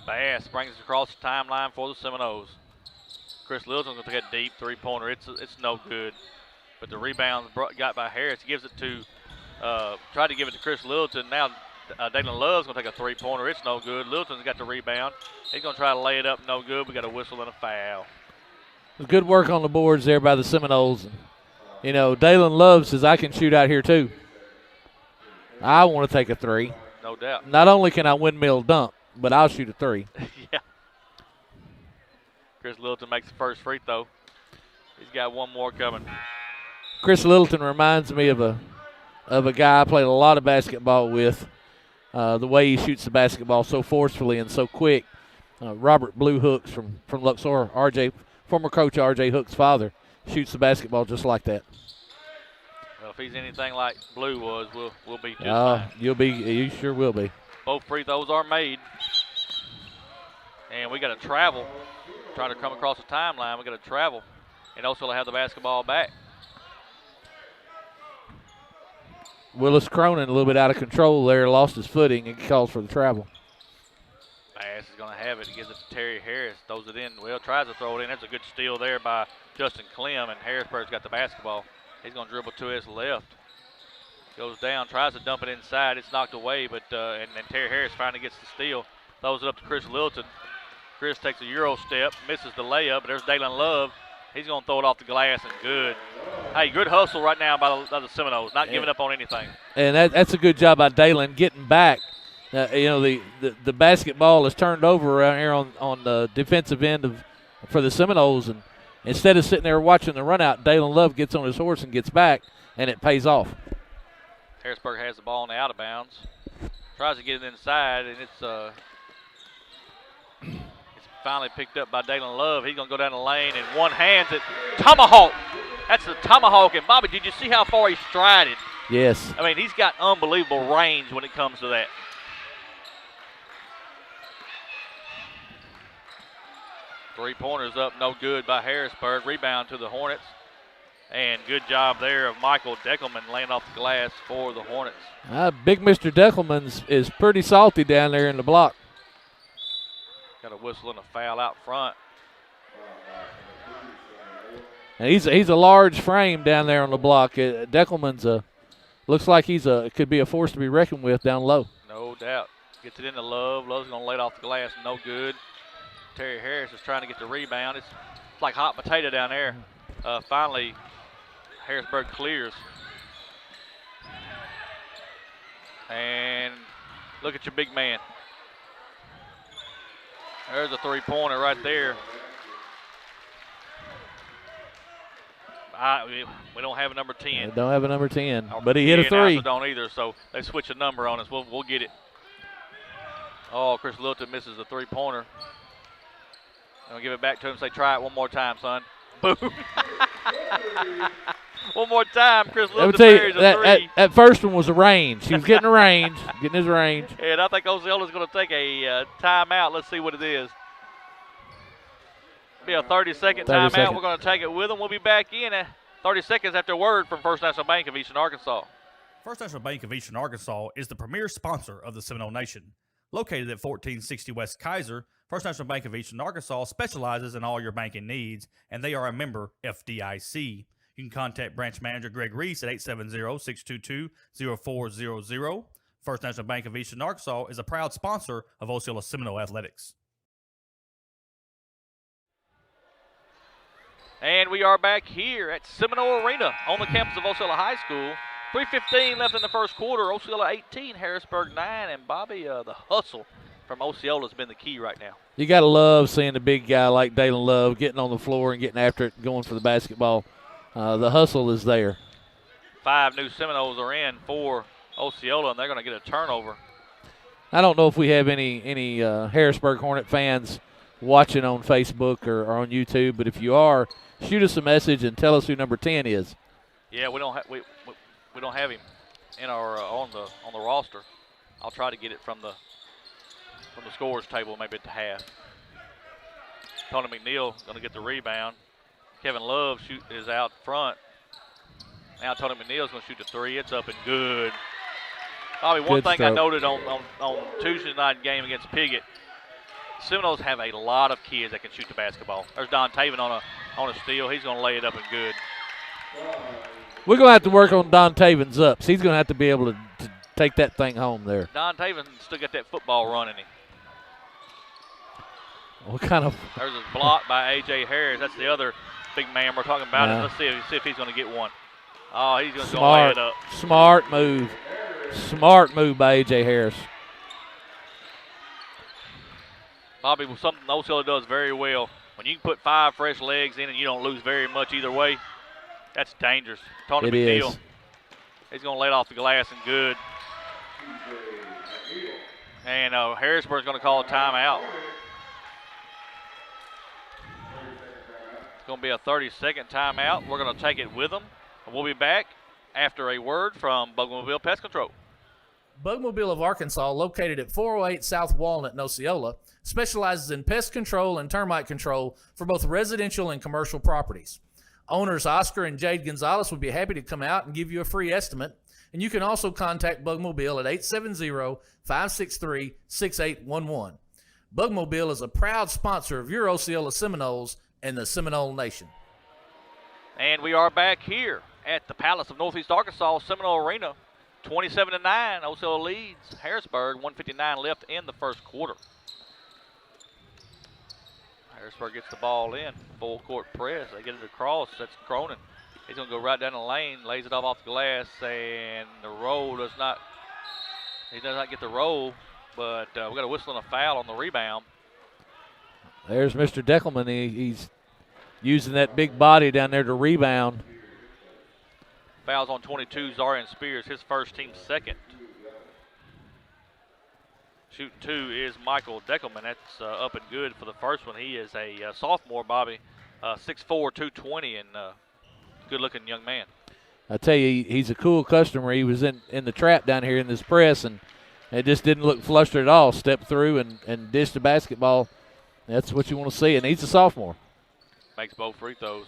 Bass brings it across the timeline for the Seminoles. Chris Littleton's going to take a deep three-pointer. It's no good. But the rebound got by Harris. He gives it to, tried to give it to Chris Littleton. Now Dalen Love's going to take a three-pointer. It's no good. Littleton's got the rebound. He's going to try to lay it up. No good. We got a whistle and a foul. Good work on the boards there by the Seminoles. You know, Dalen Love says, I can shoot out here too. I want to take a three. No doubt. Not only can I windmill dunk, but I'll shoot a three. Yeah. Chris Littleton makes the first free throw. He's got one more coming. Chris Littleton reminds me of a guy I played a lot of basketball with. The way he shoots the basketball so forcefully and so quick. Robert Blue Hooks from Luxor, former coach R.J. Hooks' father, shoots the basketball just like that. Well, if he's anything like Blue was, we'll be just fine. You sure will be. Both free throws are made. And we got to travel. Trying to come across the timeline, we got to travel. And Osceola have the basketball back. Willis Cronin a little bit out of control there, lost his footing and calls for the travel. Bass is going to have it. He gives it to Terry Harris, throws it in. Well, tries to throw it in. That's a good steal there by Justin Clem, and Harrisburg's got the basketball. He's going to dribble to his left. Goes down, tries to dump it inside. It's knocked away, but and then Terry Harris finally gets the steal. Throws it up to Chris Littleton. Chris takes a Euro step, misses the layup, but there's Dalen Love. He's going to throw it off the glass and good. Hey, good hustle right now by the Seminoles, not giving up on anything. And that's a good job by Dalen getting back. The basketball is turned over around here on the defensive end for the Seminoles, and instead of sitting there watching the run out, Dalen Love gets on his horse and gets back, and it pays off. Harrisburg has the ball in the out of bounds. Tries to get it inside, and it's finally picked up by Dalen Love. He's going to go down the lane, and one hands it. Tomahawk. That's the tomahawk. And, Bobby, did you see how far he strided? Yes. I mean, he's got unbelievable range when it comes to that. Three-pointers up, no good by Harrisburg. Rebound to the Hornets. And good job there of Michael Deckelman laying off the glass for the Hornets. Big Mr. Deckelman is pretty salty down there in the block. Got a whistle and a foul out front. And he's a large frame down there on the block. Deckelman's looks like could be a force to be reckoned with down low. No doubt. Gets it into Love. Love's going to lay it off the glass. No good. Terry Harris is trying to get the rebound. It's like hot potato down there. Finally, Harrisburg clears. And look at your big man. There's a three-pointer right there. We don't have a number 10. Don't have a number 10, but he hit a three. Don't either, so they switch a number on us. We'll get it. Oh, Chris Littleton misses the three-pointer. I'll give it back to him and say, try it one more time, son. Boom. One more time, Chris Littleton buries a three. That first one was a range. He was getting a range, getting his range. And I think Osceola's going to take a timeout. Let's see what it is. Be a 30-second timeout. We're going to take it with them. We'll be back in 30 seconds after a word from First National Bank of Eastern Arkansas. First National Bank of Eastern Arkansas is the premier sponsor of the Seminole Nation. Located at 1460 West Kaiser, First National Bank of Eastern Arkansas specializes in all your banking needs, and they are a member FDIC. You can contact branch manager Greg Reese at 870-622-0400. First National Bank of Eastern Arkansas is a proud sponsor of Osceola Seminole Athletics. And we are back here at Seminole Arena on the campus of Osceola High School. 3:15 left in the first quarter. Osceola 18, Harrisburg 9. And Bobby, the hustle from Osceola has been the key right now. You got to love seeing a big guy like Dalen Love getting on the floor and getting after it, going for the basketball. The hustle is there. 5 new Seminoles are in for Osceola, and they're going to get a turnover. I don't know if we have any Harrisburg Hornet fans watching on Facebook or on YouTube, but if you are, shoot us a message and tell us who number 10 is. Yeah, we don't have him in our on the roster. I'll try to get it from the scores table, maybe at the half. Tony McNeil going to get the rebound. Kevin Love is out front. Now Tony McNeil's going to shoot the three. It's up and good. Bobby, one thing I noted on Tuesday night game against Piggott, Seminoles have a lot of kids that can shoot the basketball. There's Don Taven on a steal. He's going to lay it up and good. We're going to have to work on Don Taven's ups. He's going to have to be able to take that thing home there. Don Taven still got that football run in him. What kind of? There's a block by A.J. Harris. That's the other big man we're talking about. Yeah. Let's see if he's going to get one. Oh, he's going to lay it up. Smart move. Smart move by A.J. Harris. Bobby, something Osceola does very well. When you can put 5 fresh legs in and you don't lose very much either way, That's dangerous. Tony It McNeil. is. He's going to lay it off the glass and good. And Harrisburg's going to call a timeout. It's going to be a 30-second timeout. We're going to take it with them. And we'll be back after a word from Bugmobile Pest Control. Bugmobile of Arkansas, located at 408 South Walnut in Osceola, specializes in pest control and termite control for both residential and commercial properties. Owners Oscar and Jade Gonzalez would be happy to come out and give you a free estimate, and you can also contact Bugmobile at 870-563-6811. Bugmobile is a proud sponsor of your Osceola Seminoles and the Seminole Nation. And we are back here at the Palace of Northeast Arkansas Seminole Arena. 27-9, Osceola leads Harrisburg. 1:59 left in the first quarter. Harrisburg gets the ball in, full court press. They get it across. That's Cronin. He's going to go right down the lane, lays it off the glass, and the roll does not. He does not get the roll, but we got a whistle and a foul on the rebound. There's Mr. Deckelman. He's using that big body down there to rebound. Fouls on 22, Zarian Spears, his first, team second. Shooting two is Michael Deckelman. That's up and good for the first one. He is a sophomore, Bobby, 6'4", 220, and good-looking young man. I tell you, he's a cool customer. He was in the trap down here in this press, and it just didn't look flustered at all. Stepped through and dished the basketball. That's what you want to see, and he's a sophomore. Makes both free throws.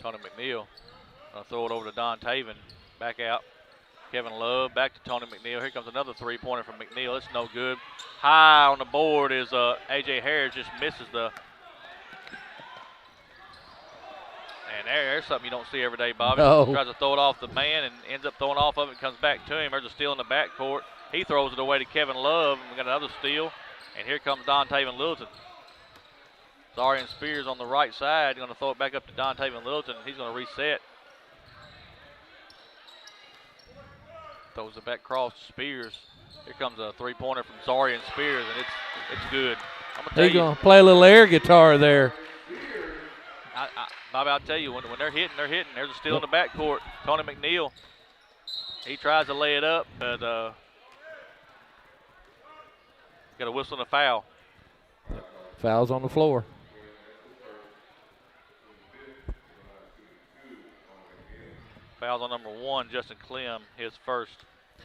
Tony McNeil. Gonna throw it over to Don Taven. Back out. Kevin Love back to Tony McNeil. Here comes another three-pointer from McNeil. It's no good. High on the board is A.J. Harris. Just misses the. And there's something you don't see every day, Bobby. No. Tries to throw it off the man and ends up throwing off of it. Comes back to him. There's a steal in the backcourt. He throws it away to Kevin Love. And we got another steal. And here comes Don Taven Littleton. Zarian Spears on the right side. Going to throw it back up to Don Taven Littleton. He's going to reset. Throws it back across to Spears. Here comes a three-pointer from Zarian Spears, and it's good. I'm gonna tell He's you, going to play a little air guitar there. Bobby, I'll tell you, when they're hitting, they're hitting. There's a steal in the backcourt. Tony McNeil, he tries to lay it up, but got a whistle and a foul. Foul's on the floor. Foul's on number 1, Justin Clem, his first,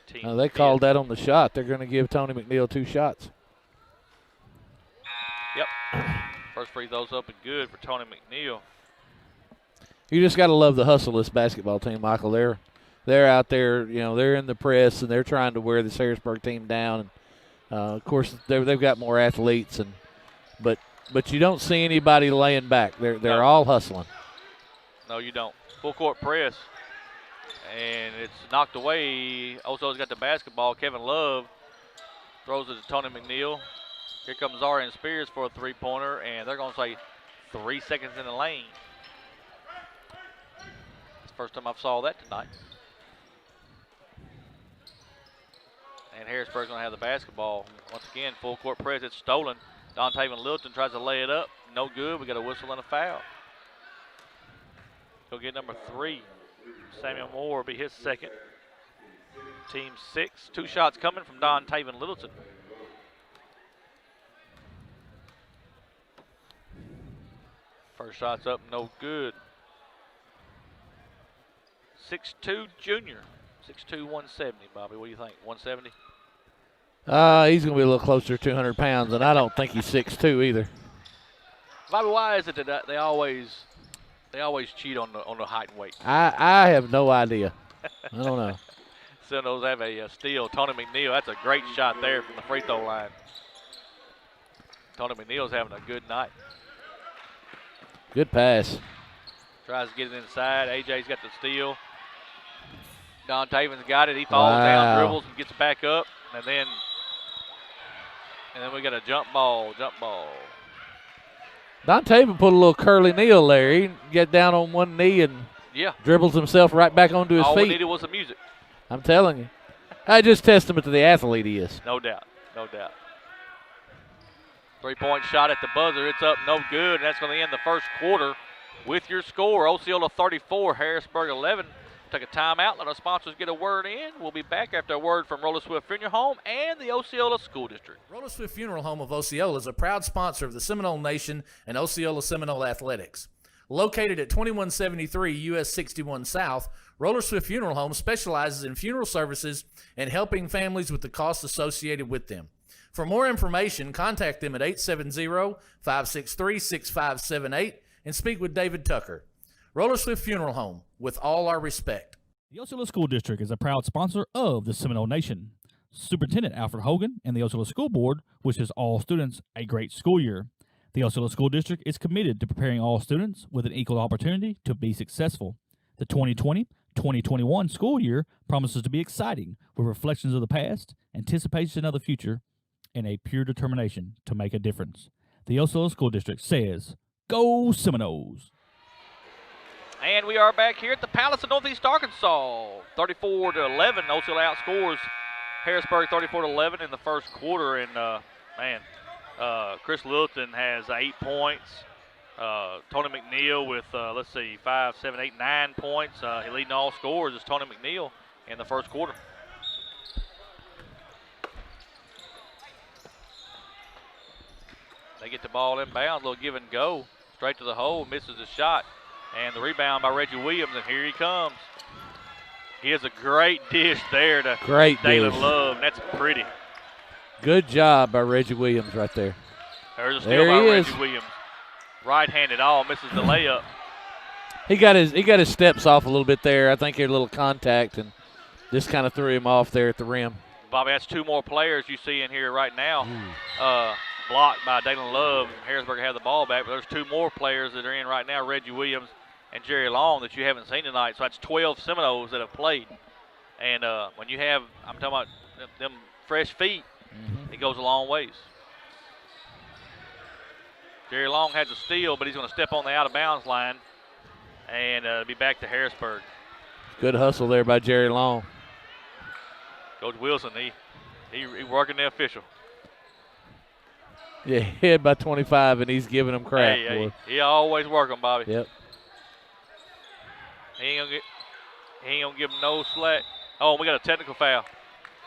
team. They called that on the shot. They're going to give Tony McNeil 2 shots. Yep. First free throw's up and good for Tony McNeil. You just got to love the hustle of this basketball team, Michael. They're out there, they're in the press and they're trying to wear this Harrisburg team down. And of course, they've got more athletes, but you don't see anybody laying back. They're all hustling. No, you don't. Full court press. And it's knocked away. Osceola's got the basketball. Kevin Love throws it to Tony McNeil. Here comes Zarian Spears for a three-pointer, and they're going to say 3 seconds in the lane. It's the first time I've saw that tonight. And Harrisburg's going to have the basketball. Once again, full court press. It's stolen. Don Taven Littleton tries to lay it up. No good. We got a whistle and a foul. Go get number 3. Samuel Moore will be his second. Team 6. 2 shots coming from Don Taven Littleton. First shot's up, no good. 6'2" junior. 6'2", 170, Bobby. What do you think, 170? He's going to be a little closer to 200 pounds, and I don't think he's 6'2" either. Bobby, why is it that they always cheat on the height and weight? I have no idea. I don't know. Seminoles have a steal. Tony McNeil, that's a great shot there from the free throw line. Tony McNeil's having a good night. Good pass. Tries to get it inside. AJ's got the steal. Don Taven's got it. He falls down, dribbles, and gets back up. And then we got a jump ball. Don Taven put a little curly kneel there. He get down on one knee and dribbles himself right back onto his feet. All we feet. needed was the music. I'm telling you. I just testament to the athlete he is. No doubt. 3-point shot at the buzzer. It's up, no good. And that's going to end the first quarter. with your score, Osceola 34, Harrisburg 11. Take a timeout, let our sponsors get a word in. We'll be back after a word from Roller Swift Funeral Home and the Osceola School District. Roller Swift Funeral Home of Osceola is a proud sponsor of the Seminole Nation and Osceola Seminole Athletics. Located at 2173 US 61 South, Roller Swift Funeral Home specializes in funeral services and helping families with the costs associated with them. For more information, contact them at 870-563-6578 and speak with David Tucker. Roller Swift Funeral Home, with all our respect. The Osceola School District is a proud sponsor of the Seminole Nation. Superintendent Alfred Hogan and the Osceola School Board wishes all students a great school year. The Osceola School District is committed to preparing all students with an equal opportunity to be successful. The 2020-2021 school year promises to be exciting with reflections of the past, anticipation of the future, and a pure determination to make a difference. The Osceola School District says, Go Seminoles! And we are back here at the Palace of Northeast Arkansas. 34-11, Osceola outscores Harrisburg 34-11 in the first quarter. And, Chris Littleton has 8 points. Tony McNeil with, 5, 7, 8, 9 points. He leading all scorers is Tony McNeil in the first quarter. They get the ball inbound, a little give and go. Straight to the hole, misses the shot. And the rebound by Reggie Williams, and here he comes. He has a great dish there to Dalen Love. That's pretty. Good job by Reggie Williams right there. There's a steal by Reggie Williams. Right-handed misses the layup. He got his steps off a little bit there. I think he had a little contact and just kind of threw him off there at the rim. Bobby, that's 2 more players you see in here right now. Blocked by Dalen Love. Harrisburg have the ball back, but there's 2 more players that are in right now, Reggie Williams and Jerry Long, that you haven't seen tonight. So that's 12 Seminoles that have played. And when you have, I'm talking about them fresh feet, it goes a long ways. Jerry Long has a steal, but he's going to step on the out-of-bounds line and be back to Harrisburg. Good hustle there by Jerry Long. Coach Wilson, he working the official. Yeah, head by 25, and he's giving him crap. Hey, he always working, Bobby. Yep. He ain't gonna give him no slack. Oh, we got a technical foul.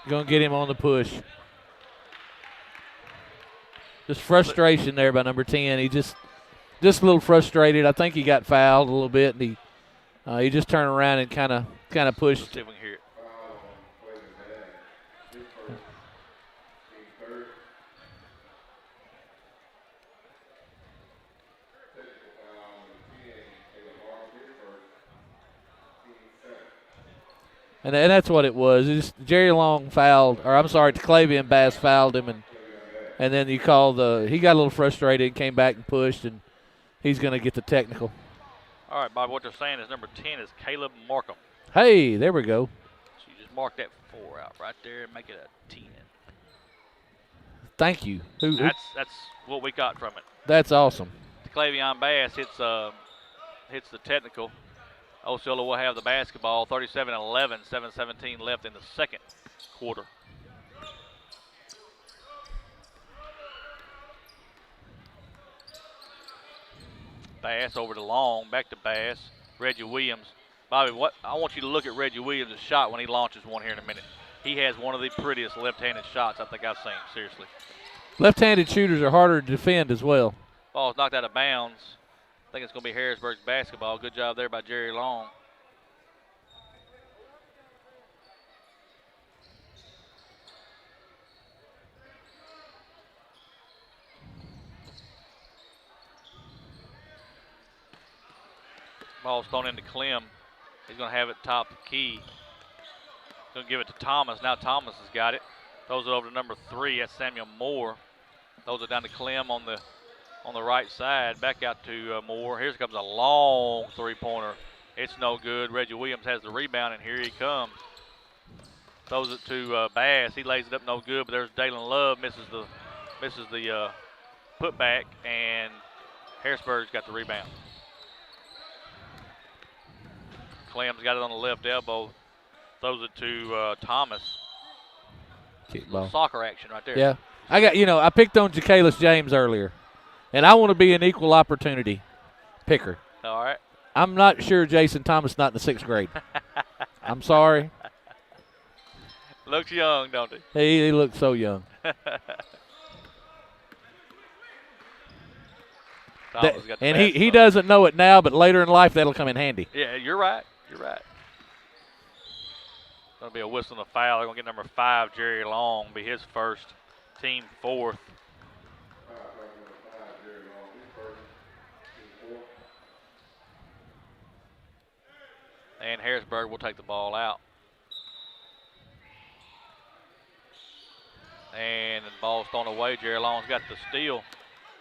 Going to get him on the push. Just frustration there by number 10. He just a little frustrated. I think he got fouled a little bit, and he just turned around and kind of pushed. Let's see if we can hear it. And that's what it was. It's just Jerry Long fouled, or I'm sorry, Clavian Bass fouled him, and then he got a little frustrated and came back and pushed, and he's going to get the technical. All right, Bobby, what they're saying is number 10 is Caleb Markham. Hey, there we go. So you just mark that 4 out right there and make it a 10. Thank you. That's what we got from it. That's awesome. Clavion Bass hits the technical. Osceola will have the basketball, 37-11, 7:17 left in the second quarter. Bass over to Long, back to Bass. Reggie Williams. Bobby, I want you to look at Reggie Williams' shot when he launches one here in a minute. He has one of the prettiest left-handed shots I think I've seen, seriously. Left-handed shooters are harder to defend as well. Ball's knocked out of bounds. I think it's going to be Harrisburg's basketball. Good job there by Jerry Long. Ball's thrown into Clem. He's going to have it top key. Going to give it to Thomas. Now Thomas has got it. Throws it over to number 3. That's Samuel Moore. Throws it down to Clem on the right side. Back out to Moore. Here comes a long three-pointer. It's no good. Reggie Williams has the rebound, and here he comes. Throws it to Bass. He lays it up no good, but there's Dalen Love. Misses the putback, and Harrisburg's got the rebound. Clem's got it on the left elbow. Throws it to Thomas. Kickball. Soccer action right there. Yeah. I picked on Ja'Kalis James earlier, and I want to be an equal opportunity picker. All right. I'm not sure Jason Thomas not in the 6th grade. I'm sorry. Looks young, don't he? He looks so young. Thomas got the And pass he up. doesn't know it now, but later in life that'll come in handy. Yeah, you're right. You're right. Going to be a whistle and a foul. They're going to get number 5, Jerry Long, be his first, team 4th. And Harrisburg will take the ball out. And the ball's thrown away. Jerry Long's got the steal.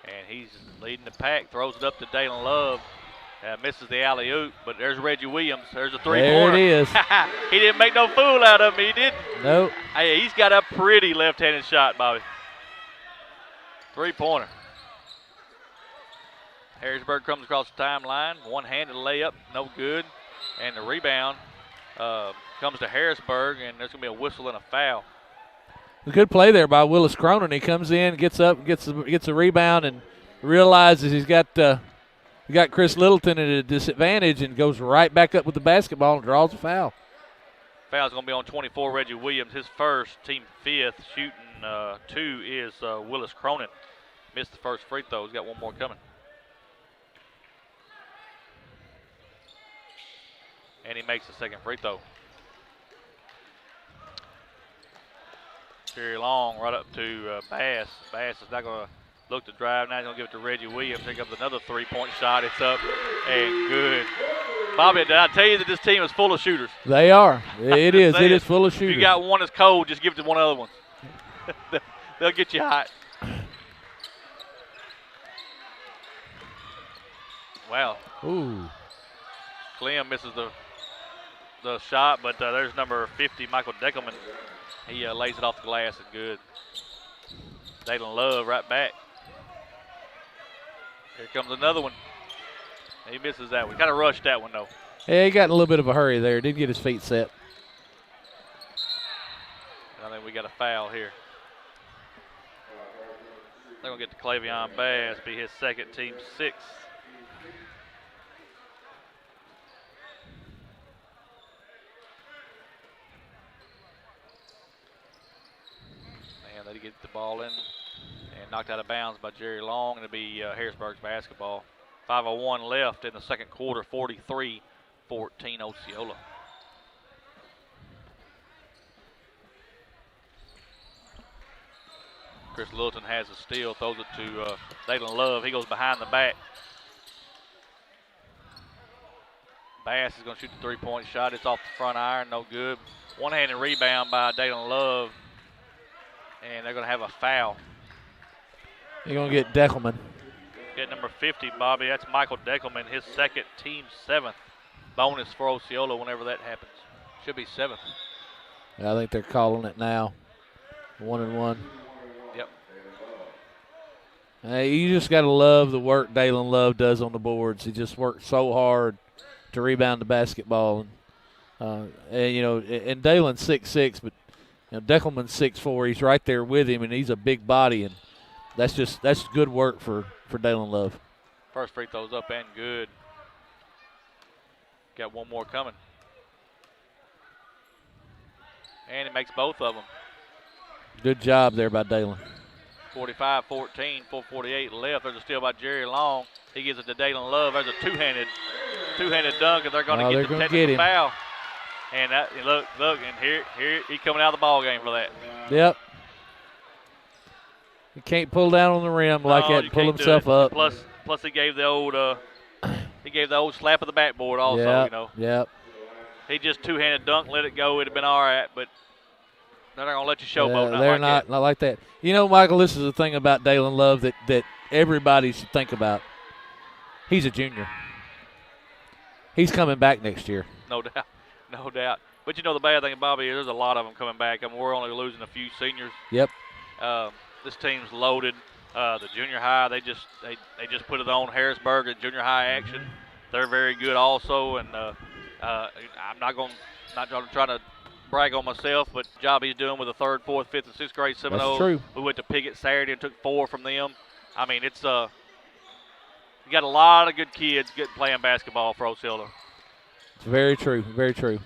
And he's leading the pack. Throws it up to Dalen Love. Misses the alley-oop, but there's Reggie Williams. There's a three-pointer. There it is. He didn't make no fool out of him. He didn't. Nope. Hey, he's got a pretty left-handed shot, Bobby. Three-pointer. Harrisburg comes across the timeline. One-handed layup, no good. And the rebound comes to Harrisburg, and there's going to be a whistle and a foul. A good play there by Willis Cronin. He comes in, gets up, gets a rebound, and realizes he's got Chris Littleton at a disadvantage and goes right back up with the basketball and draws a foul. Foul's going to be on 24, Reggie Williams. His first, team 5th. Shooting 2 is Willis Cronin. Missed the first free throw. He's got one more coming. And he makes the second free throw. Jerry Long right up to Bass. Bass is not going to look to drive. Now he's going to give it to Reggie Williams. Here comes another three-point shot. It's up and good. Bobby, did I tell you that this team is full of shooters? They are. It is. It is full of If shooters. you got one that's cold, just give it to one other one. They'll get you hot. Wow. Ooh. Clem misses the shot, but there's number 50, Michael Deckelman. He lays it off the glass and good. Dalen Love right back. Here comes another one. He misses that one. Kind of rushed that one, though. Yeah, he got in a little bit of a hurry there. Didn't get his feet set. I think we got a foul here. They're going to get to Clavion Bass, be his second, team 6. And they get the ball in and knocked out of bounds by Jerry Long. It'll be Harrisburg's basketball. 5:01 left in the second quarter, 43-14 Osceola. Chris Littleton has a steal, throws it to Dalen Love. He goes behind the back. Bass is going to shoot the three-point shot. It's off the front iron, no good. One-handed rebound by Dalen Love, and they're going to have a foul. You're going to get Deckelman. Get number 50, Bobby. That's Michael Deckelman, his second, team 7th. Bonus for Osceola whenever that happens. Should be 7th. I think they're calling it now. 1-1. Yep. Hey, you just got to love the work Dalen Love does on the boards. He just works so hard to rebound the basketball. And Dalen's 6'6", but Deckelman's 6'4". He's right there with him, and he's a big body, and that's good work for Dalen Love. First free throw's up and good. Got one more coming. And he makes both of them. Good job there by Dalen. 45-14, 4:48 left. There's a steal by Jerry Long. He gives it to Dalen Love. There's a two-handed dunk, and they're going to get the technical foul. And look, and here he's coming out of the ball game for that. Yep. He can't pull down on the rim like that and pull himself up. Plus he gave the old slap of the backboard also. Yep. He just two-handed dunk, let it go. It'd have been all right, but they're not going to let you showboat. They're not like that. Michael, this is the thing about Dalen Love that everybody should think about. He's a junior. He's coming back next year. No doubt. But the bad thing, Bobby, is there's a lot of them coming back. We're only losing a few seniors. Yep. This team's loaded. The junior high, they just put it on Harrisburg and junior high action. They're very good also, and I'm not trying to brag on myself, but the job he's doing with the 3rd, 4th, 5th, and 6th grade Seminoles. That's true. We went to Piggott Saturday and took 4 from them. It's You got a lot of good kids playing basketball for Osceola. It's very true. Very true.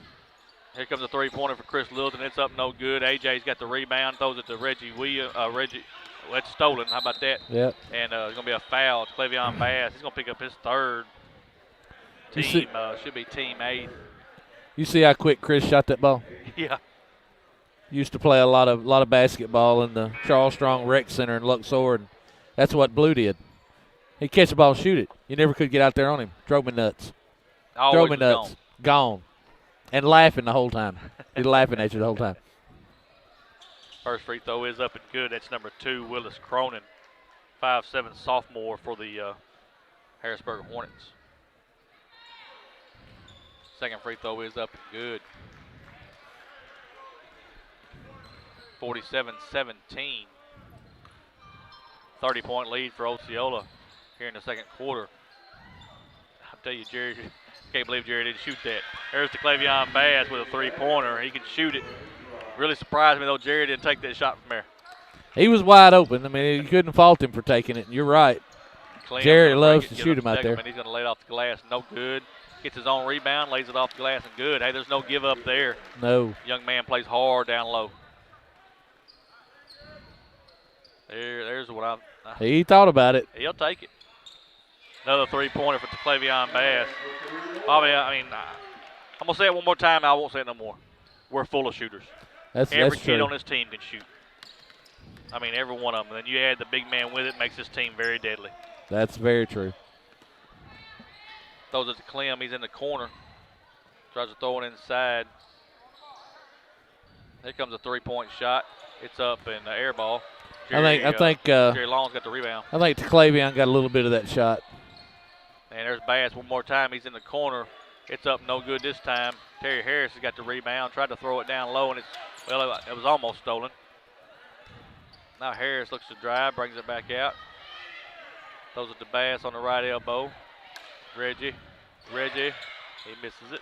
Here comes a three-pointer for Chris Littleton. It's up no good. AJ's got the rebound, throws it to Reggie Williams. Well, it's stolen. How about that? Yep. And it's going to be a foul. It's Clevion Bass. He's going to pick up his third. Should be team 8. You see how quick Chris shot that ball? Yeah. Used to play a lot of basketball in the Charles Strong Rec Center in Luxor, and that's what Blue did. He'd catch the ball and shoot it. You never could get out there on him. Drove me nuts. Always Drove me nuts. Gone. And laughing the whole time. He's laughing at you the whole time. First free throw is up and good. That's number 2, Willis Cronin, 5'7" sophomore for the Harrisburg Hornets. Second free throw is up and good. 47-17. 30-point lead for Osceola here in the second quarter. I'll tell you, Jerry, can't believe Jerry didn't shoot that. There's the Clevion Bass with a three-pointer. He can shoot it. Really surprised me, though, Jerry didn't take that shot from there. He was wide open. I mean, you couldn't fault him for taking it, and you're right. Jerry loves to shoot him out there. He's going to lay it off the glass. No good. Gets his own rebound, lays it off the glass, and good. Hey, there's no give up there. No. Young man plays hard down low. There's what he thought about it. He'll take it. Another three-pointer for Clevion Bass. Bobby, I'm going to say it one more time. I won't say it no more. We're full of shooters. Every kid on this team can shoot. I mean, every one of them. And then you add the big man with it, makes this team very deadly. That's very true. Throws it to Clem. He's in the corner. Tries to throw it inside. Here comes a three-point shot. It's up and the air ball. I think Jerry Long's got the rebound. I think Clevion got a little bit of that shot. And there's Bass one more time. He's in the corner. It's up no good this time. Terry Harris has got the rebound. Tried to throw it down low, and it was almost stolen. Now Harris looks to drive, brings it back out. Throws it to Bass on the right elbow. Reggie, he misses it.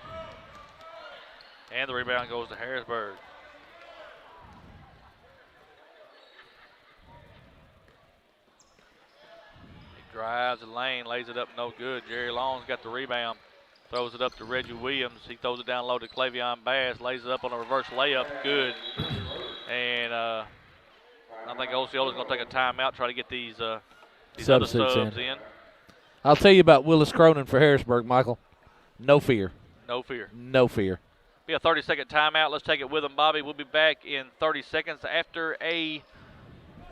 And the rebound goes to Harrisburg. He drives the lane, lays it up no good. Jerry Long's got the rebound. Throws it up to Reggie Williams. He throws it down low to Clevion Bass. Lays it up on a reverse layup. Good. And I think Osceola's going to take a timeout, try to get these other subs in. I'll tell you about Willis Cronin for Harrisburg, Michael. No fear. No fear. No fear. Be a 30-second timeout. Let's take it with them, Bobby. We'll be back in 30 seconds after a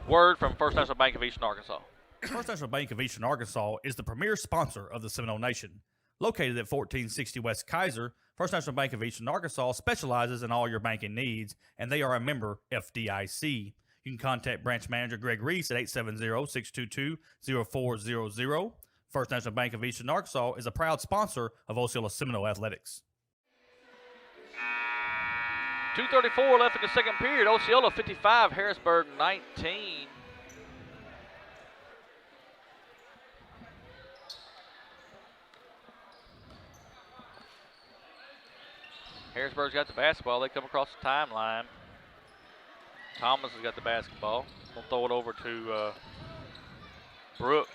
word from First National Bank of Eastern Arkansas. First National Bank of Eastern Arkansas is the premier sponsor of the Seminole Nation. Located at 1460 West Kaiser, First National Bank of Eastern Arkansas specializes in all your banking needs, and they are a member FDIC. You can contact branch manager Greg Reese at 870-622-0400. First National Bank of Eastern Arkansas is a proud sponsor of Osceola Seminole Athletics. 2:34 left in the second period. Osceola 55, Harrisburg 19. Harrisburg's got the basketball. They come across the timeline. Thomas has got the basketball. We'll throw it over to Brooks.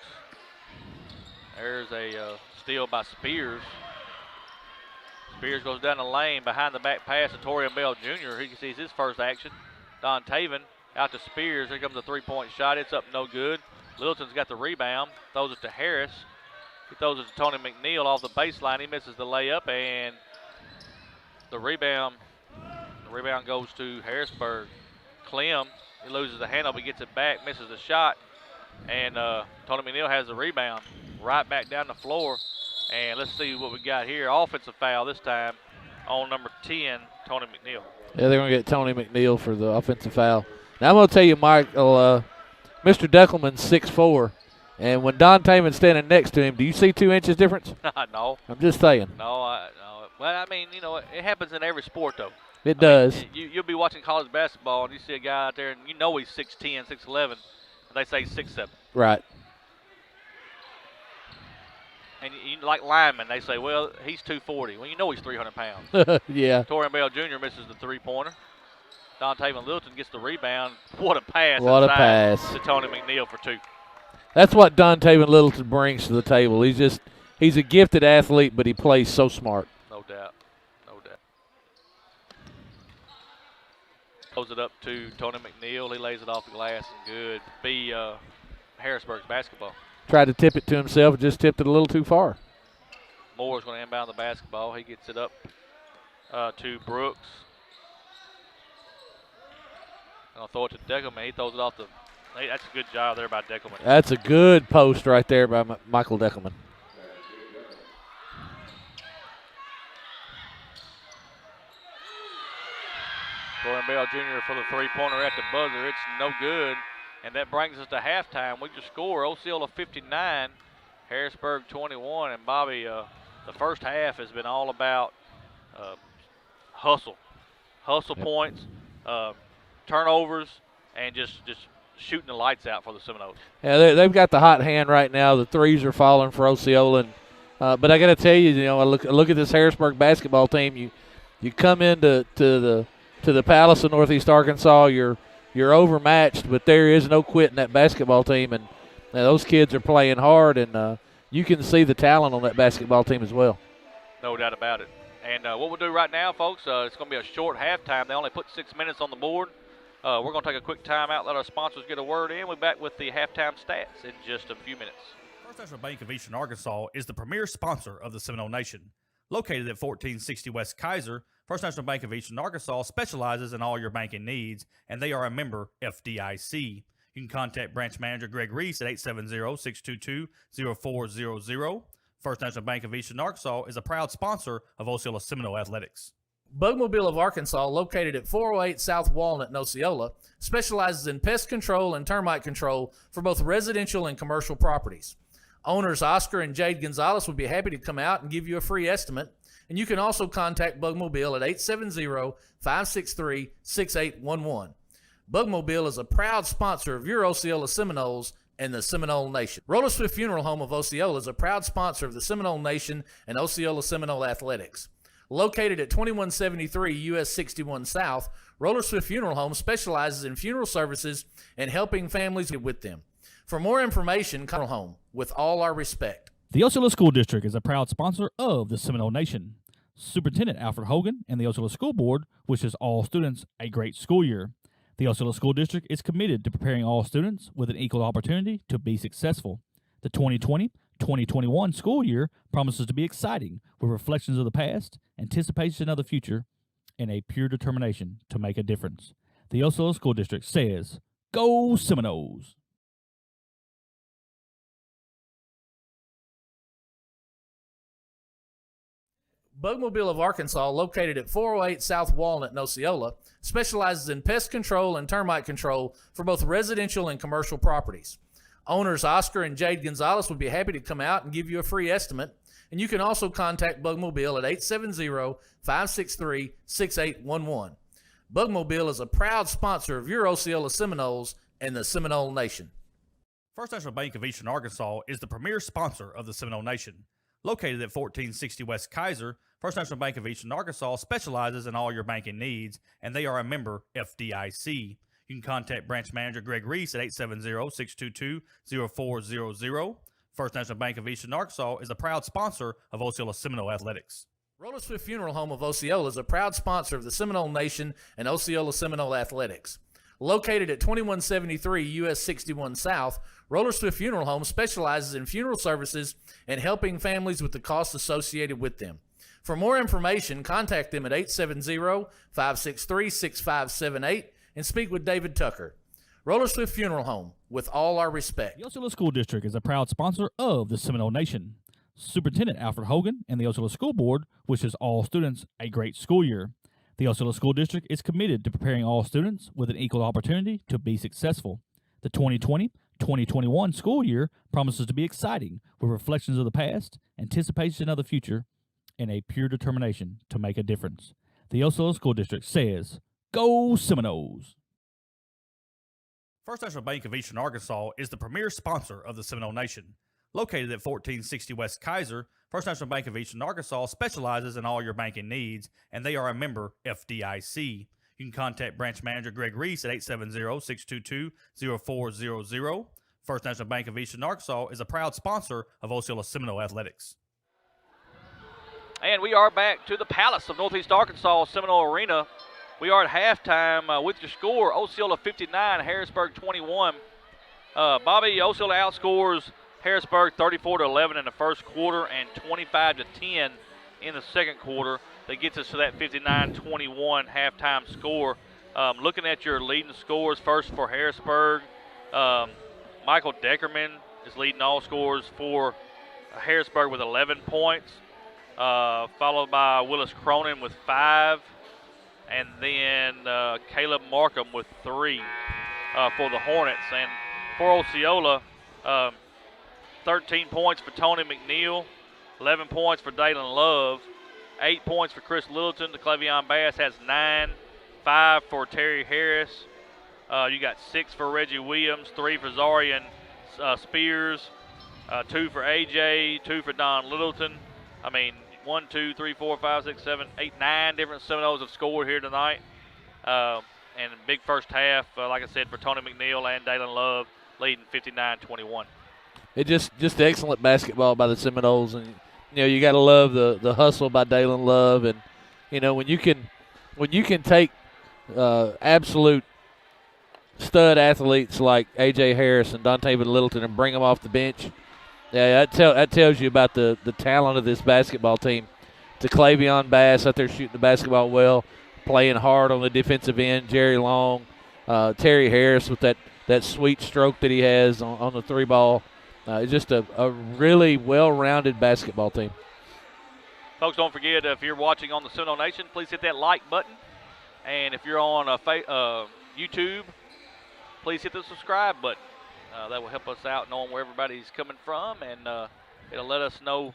There's a steal by Spears. Spears goes down the lane behind the back pass to Torian Bell Jr. He sees his first action. Don Taven out to Spears. Here comes a three-point shot. It's up no good. Littleton's got the rebound. Throws it to Harris. He throws it to Tony McNeil off the baseline. He misses the layup, and the rebound goes to Harrisburg. Clem, he loses the handle, but gets it back, misses the shot, and Tony McNeil has the rebound right back down the floor. And let's see what we got here. Offensive foul this time on number 10, Tony McNeil. Yeah, they're going to get Tony McNeil for the offensive foul. Now I'm going to tell you, Michael, Mr. Deckelman's 6'4", and when Don Taman's standing next to him, do you see 2 inches difference? No. I'm just saying. No. Well, I mean, it happens in every sport, though. It does. Mean, you'll be watching college basketball, and you see a guy out there, and you know he's 6'10", 6'11", and they say 6'7". Right. And you like linemen, they say, well, he's 240. Well, you know he's 300 pounds. Yeah. Torian Bell Jr. misses the three-pointer. Don Taven Littleton gets the rebound. What a pass. What a pass. To Tony McNeil for 2. That's what Dontavian Littleton brings to the table. He's a gifted athlete, but he plays so smart. No doubt. No doubt. Throws it up to Tony McNeil. He lays it off the glass and good. Be Harrisburg's basketball. Tried to tip it to himself, just tipped it a little too far. Moore's going to inbound the basketball. He gets it up to Brooks. I'll throw it to Deckelman. He throws it off the. Hey, that's a good job there by Deckelman. That's a good post right there by Michael Deckelman. Gordon Bell Jr. for the three-pointer at the buzzer. It's no good, and that brings us to halftime. We just score Osceola 59, Harrisburg 21, and Bobby, the first half has been all about hustle points, turnovers, and just shooting the lights out for the Seminoles. Yeah, they've got the hot hand right now. The threes are falling for Osceola, but I got to tell you, I look at this Harrisburg basketball team. You come into the Palace of Northeast Arkansas, you're overmatched, but there is no quitting that basketball team, and those kids are playing hard, and you can see the talent on that basketball team as well. No doubt about it. And what we'll do right now, folks, it's going to be a short halftime. They only put 6 minutes on the board. We're going to take a quick timeout, let our sponsors get a word in. We'll be back with the halftime stats in just a few minutes. First National Bank of Eastern Arkansas is the premier sponsor of the Seminole Nation. Located at 1460 West Kaiser, First National Bank of Eastern Arkansas specializes in all your banking needs, and they are a member FDIC. You can contact branch manager Greg Reese at 870-622-0400. First National Bank of Eastern Arkansas is a proud sponsor of Osceola Seminole Athletics. Bugmobile of Arkansas, located at 408 South Walnut in Osceola, specializes in pest control and termite control for both residential and commercial properties. Owners Oscar and Jade Gonzalez would be happy to come out and give you a free estimate, and you can also contact Bugmobile at 870-563-6811. Bugmobile is a proud sponsor of your Osceola Seminoles and the Seminole Nation. Roller Swift Funeral Home of Osceola is a proud sponsor of the Seminole Nation and Osceola Seminole Athletics. Located at 2173 US 61 South, Roller Swift Funeral Home specializes in funeral services and helping families with them. For more information, call home with all our respect. The Osceola School District is a proud sponsor of the Seminole Nation. Superintendent Alfred Hogan and the Osceola School Board wishes all students a great school year. The Osceola School District is committed to preparing all students with an equal opportunity to be successful. The 2020-2021 school year promises to be exciting with reflections of the past, anticipation of the future, and a pure determination to make a difference. The Osceola School District says, "Go Seminoles!" Bugmobile of Arkansas, located at 408 South Walnut in Osceola, specializes in pest control and termite control for both residential and commercial properties. Owners Oscar and Jade Gonzalez would be happy to come out and give you a free estimate, and you can also contact Bugmobile at 870-563-6811. Bugmobile is a proud sponsor of your Osceola Seminoles and the Seminole Nation. First National Bank of Eastern Arkansas is the premier sponsor of the Seminole Nation. Located at 1460 West Kaiser, First National Bank of Eastern Arkansas specializes in all your banking needs, and they are a member FDIC. You can contact branch manager Greg Reese at 870-622-0400. First National Bank of Eastern Arkansas is a proud sponsor of Osceola Seminole Athletics. Roller Swift Funeral Home of Osceola is a proud sponsor of the Seminole Nation and Osceola Seminole Athletics. Located at 2173 US 61 South, Roller Swift Funeral Home specializes in funeral services and helping families with the costs associated with them. For more information, contact them at 870-563-6578 and speak with David Tucker. Roller Swift Funeral Home, with all our respect. The Osceola School District is a proud sponsor of the Seminole Nation. Superintendent Alfred Hogan and the Osceola School Board wishes all students a great school year. The Osceola School District is committed to preparing all students with an equal opportunity to be successful. The 2020-2021 school year promises to be exciting with reflections of the past, anticipation of the future, and a pure determination to make a difference. The Osceola School District says, "Go Seminoles!" First National Bank of Eastern Arkansas is the premier sponsor of the Seminole Nation. Located at 1460 West Kaiser, First National Bank of Eastern Arkansas specializes in all your banking needs, and they are a member FDIC. You can contact branch manager Greg Reese at 870-622-0400. First National Bank of Eastern Arkansas is a proud sponsor of Osceola Seminole Athletics. And we are back to the Palace of Northeast Arkansas, Seminole Arena. We are at halftime with your score, Osceola 59, Harrisburg 21. Bobby, Osceola outscores Harrisburg 34-11 in the first quarter and 25-10 in the second quarter. That gets us to that 59-21 halftime score. Looking at your leading scores, first for Harrisburg, Michael Deckerman is leading all scores for Harrisburg with 11 points, followed by Willis Cronin with 5, and then Caleb Markham with 3 for the Hornets. And for Osceola, 13 points for Tony McNeil, 11 points for Dalen Love, 8 points for Chris Littleton. Clevion Bass has 9, 5 for Terry Harris. You got 6 for Reggie Williams, 3 for Zarian Spears, 2 for AJ, 2 for Don Littleton. I mean, 1, 2, 3, 4, 5, 6, 7, 8, 9 different Seminoles have scored here tonight. And big first half, like I said, for Tony McNeil and Dalen Love, leading 59-21. It just excellent basketball by the Seminoles, and you got to love the hustle by Dalen Love, and when you can take absolute stud athletes like A.J. Harris and Dontavian Littleton and bring them off the bench. Yeah, that tells you about the talent of this basketball team. To Clevion Bass out there shooting the basketball well, playing hard on the defensive end. Jerry Long, Terry Harris with that sweet stroke that he has on the 3-ball. It's just a really well-rounded basketball team. Folks, don't forget, if you're watching on the Seminole Nation, please hit that like button. And if you're on YouTube, please hit the subscribe button. That will help us out knowing where everybody's coming from, and it'll let us know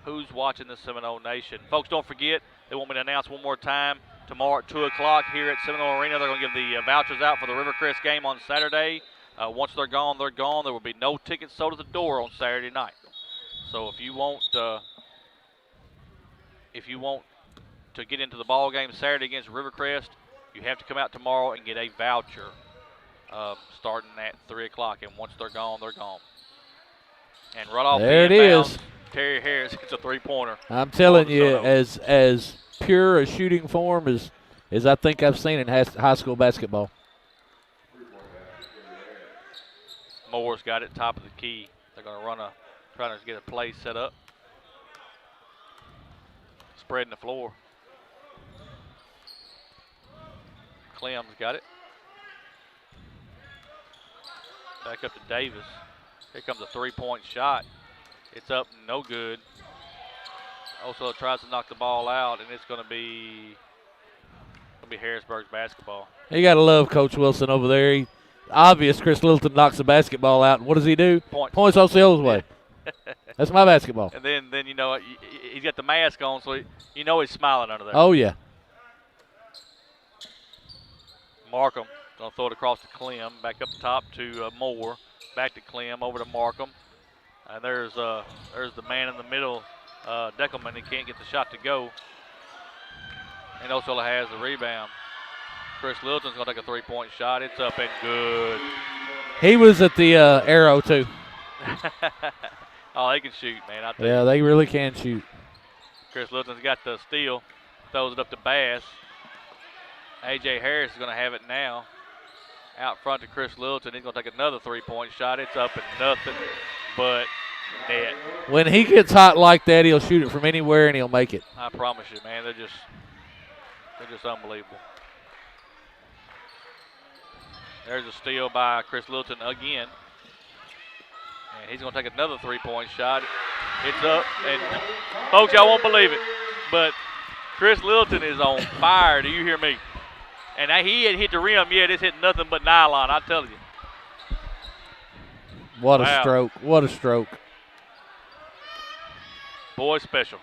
who's watching the Seminole Nation. Folks, don't forget, they want me to announce one more time, tomorrow at 2 o'clock here at Seminole Arena, they're going to give the vouchers out for the Rivercrest game on Saturday. Once they're gone, they're gone. There will be no tickets sold at the door on Saturday night. So if you want to get into the ball game Saturday against Rivercrest, you have to come out tomorrow and get a voucher starting at 3 o'clock. And once they're gone, they're gone. And right off there the it inbounds, is. Terry Harris hits a three-pointer. I'm telling you, as pure a shooting form as I think I've seen in high school basketball. Moore's got it top of the key. They're going to trying to get a play set up. Spreading the floor. Clem's got it. Back up to Davis. Here comes a three-point shot. It's up, no good. Also tries to knock the ball out, and it's going to be Harrisburg's basketball. You got to love Coach Wilson over there. Obvious Chris Littleton knocks the basketball out, and what does he do? Points Osceola's way. That's my basketball. And then he's got the mask on, so he's smiling under there. Oh, yeah. Markham going to throw it across to Clem. Back up top to Moore. Back to Clem, over to Markham. And there's the man in the middle, Deckelman. He can't get the shot to go. And Osceola has the rebound. Chris Littleton's going to take a three-point shot. It's up and good. He was at the arrow, too. Oh, they can shoot, man. I tell Yeah, you. they really can shoot. Chris Littleton's got the steal. Throws it up to Bass. A.J. Harris is going to have it now. Out front to Chris Littleton. He's going to take another three-point shot. It's up and nothing but net. When he gets hot like that, he'll shoot it from anywhere and he'll make it. I promise you, man. They're just unbelievable. There's a steal by Chris Littleton again. And he's going to take another three-point shot. It's up. And, folks, y'all won't believe it, but Chris Littleton is on fire. Do you hear me? And he had hit the rim. Yeah, this hit nothing but nylon, I tell you. What a Wow. stroke. What a stroke. Boy special.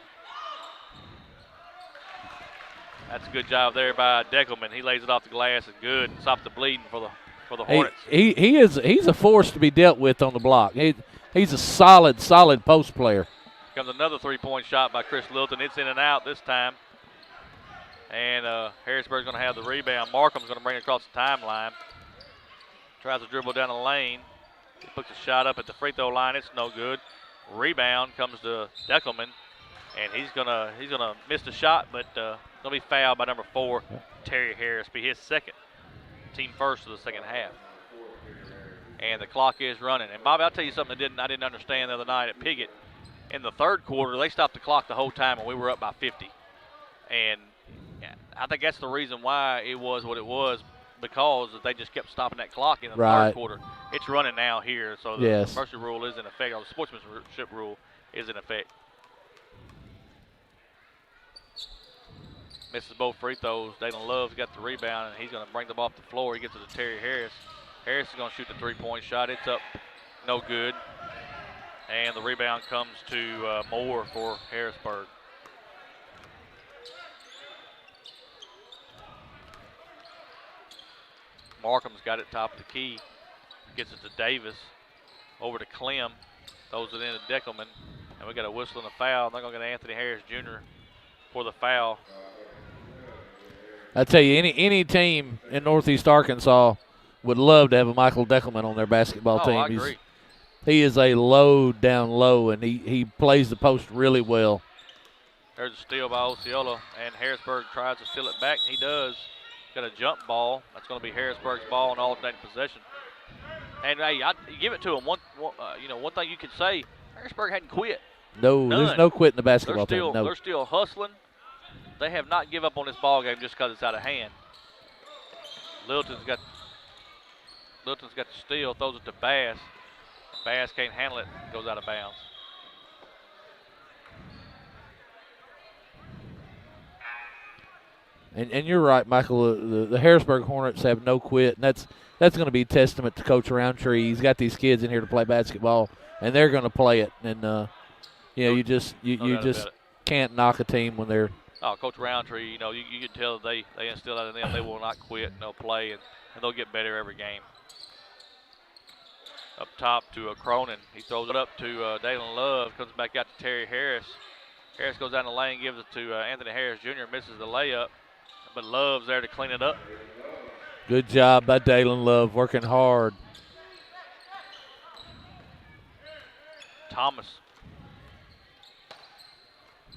That's a good job there by Deckelman. He lays it off the glass and good. Stops the bleeding for the Hornets. He's a force to be dealt with on the block. He's a solid post player. Comes another three-point shot by Chris Littleton. It's in and out this time. And Harrisburg's going to have the rebound. Markham's going to bring it across the timeline. Tries to dribble down the lane. He puts a shot up at the free throw line. It's no good. Rebound comes to Deckelman, and he's gonna miss the shot, but gonna be fouled by number 4, Terry Harris. Be his second, team first of the second half. And the clock is running. And Bobby, I'll tell you something I didn't understand the other night at Piggott. In the third quarter, they stopped the clock the whole time, and we were up by 50. And I think that's the reason why it was what it was, because they just kept stopping that clock in the third quarter. It's running now here, so the mercy rule is in effect, or the sportsmanship rule is in effect. Misses both free throws. Dalen Love's got the rebound, and he's going to bring them off the floor. He gets it to Terry Harris. Harris is going to shoot the three-point shot. It's up, no good. And the rebound comes to Moore for Harrisburg. Markham's got it top of the key. Gets it to Davis. Over to Clem. Throws it in to Deckelman. And we got a whistle and a foul. They're going to get Anthony Harris Jr. for the foul. I tell you, any team in Northeast Arkansas would love to have a Michael Deckelman on their basketball team. I agree. He is a low down low, and he plays the post really well. There's a steal by Osceola, and Harrisburg tries to steal it back, and he does. Got a jump ball. That's going to be Harrisburg's ball in alternating possession. And hey, I give it to him. One thing you can say, Harrisburg hadn't quit. No, None. There's no quit in the basketball team. No. They're still hustling. They have not give up on this ball game just because it's out of hand. Littleton's got the steal, throws it to Bass. Bass can't handle it, goes out of bounds. And you're right, Michael. The Harrisburg Hornets have no quit, and that's going to be a testament to Coach Roundtree. He's got these kids in here to play basketball, and they're going to play it. And you just can't knock a team when they're. Oh, Coach Roundtree, you can tell they instill that in them. They will not quit, and they'll play, and they'll get better every game. Up top to Cronin. He throws it up to Dalen Love. Comes back out to Terry Harris. Harris goes down the lane, gives it to Anthony Harris Jr. Misses the layup, but Love's there to clean it up. Good job by Dalen Love, working hard. Thomas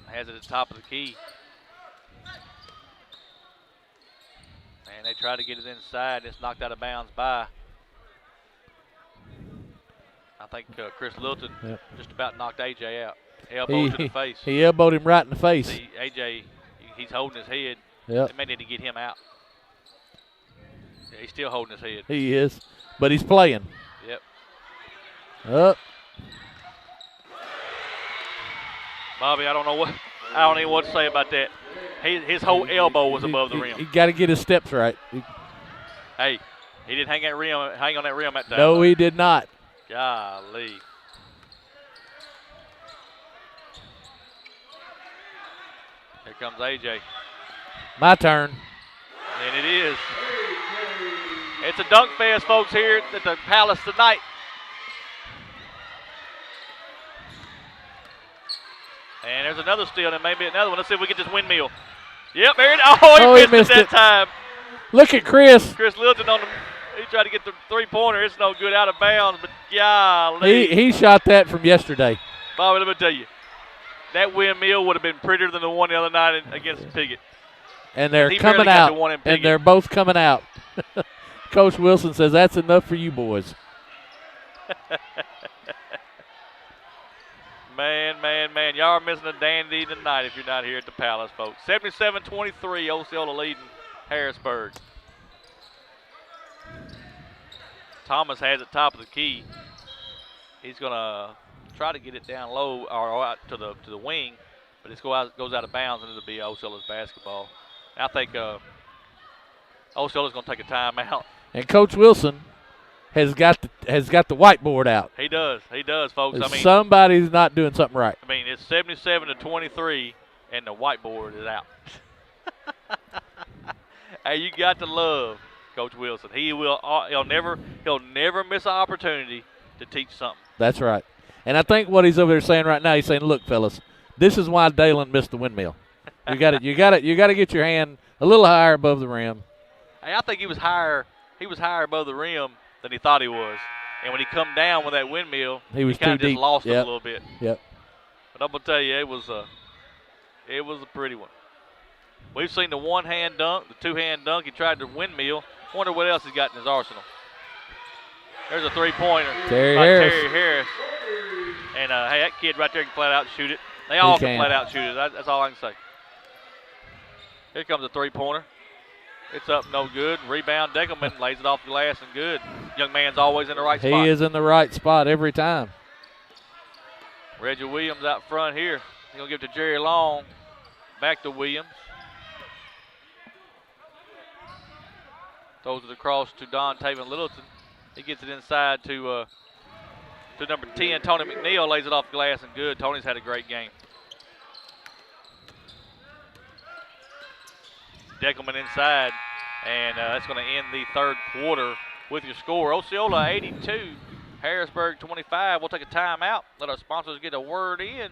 has it at the top of the key. And they try to get it inside. It's knocked out of bounds by, I think, Chris Littleton. Just about knocked A.J. out. Elbow to the face. He elbowed him right in the face. See, A.J., he's holding his head. Yep. They may need to get him out. Yeah, he's still holding his head. He is, but he's playing. Yep. Up. Bobby, I don't even know what to say about that. His whole elbow was above the rim. He got to get his steps right. Hey, he didn't hang on that rim that time. No, he did not. Golly. Here comes A.J. My turn. And it is. It's a dunk fest, folks, here at the Palace tonight. And there's another steal, and maybe another one. Let's see if we get this windmill. Yep, there it is. Oh, he missed it that time. Look at Chris. Chris Littleton on him. He tried to get the three-pointer. It's no good, out of bounds, but golly. He shot that from yesterday. Bobby, let me tell you, that windmill would have been prettier than the one the other night against Piggott. And they're coming out, and they're both coming out. Coach Wilson says, that's enough for you boys. Man. Y'all are missing a dandy tonight if you're not here at the Palace, folks. 77-23, Osceola leading Harrisburg. Thomas has it top of the key. He's going to try to get it down low or out to the wing, but it goes out of bounds, and it'll be Osceola's basketball. I think Osceola's going to take a timeout. And Coach Wilson has got the whiteboard out. He does, folks. Somebody's not doing something right. I mean, it's 77-23, and the whiteboard is out. Hey, you got to love Coach Wilson. He'll never miss an opportunity to teach something. That's right. And I think what he's over there saying right now, he's saying, "Look, fellas, this is why Dalen missed the windmill. You got to get your hand a little higher above the rim." Hey, I think he was higher above the rim than he thought he was. And when he come down with that windmill, He was kind of too just deep. lost him Yep. a little bit. Yep. But I'm gonna tell you, it was a pretty one. We've seen the one-hand dunk, the two-hand dunk. He tried the windmill. Wonder what else he's got in his arsenal. There's a three-pointer Terry by Harris. Terry Harris. And hey, that kid right there can flat out shoot it. They all can flat out shoot it. That's all I can say. Here comes a three-pointer. It's up, no good. Rebound, Deckelman lays it off the glass and good. Young man's always in the right spot. He is in the right spot every time. Reggie Williams out front here. He's going to give it to Jerry Long. Back to Williams. Throws it across to Don Taven Littleton. He gets it inside to number 10, Tony McNeil. Lays it off the glass and good. Tony's had a great game. Deckelman inside, and that's going to end the third quarter with your score. Osceola 82, Harrisburg 25. We'll take a timeout. Let our sponsors get a word in.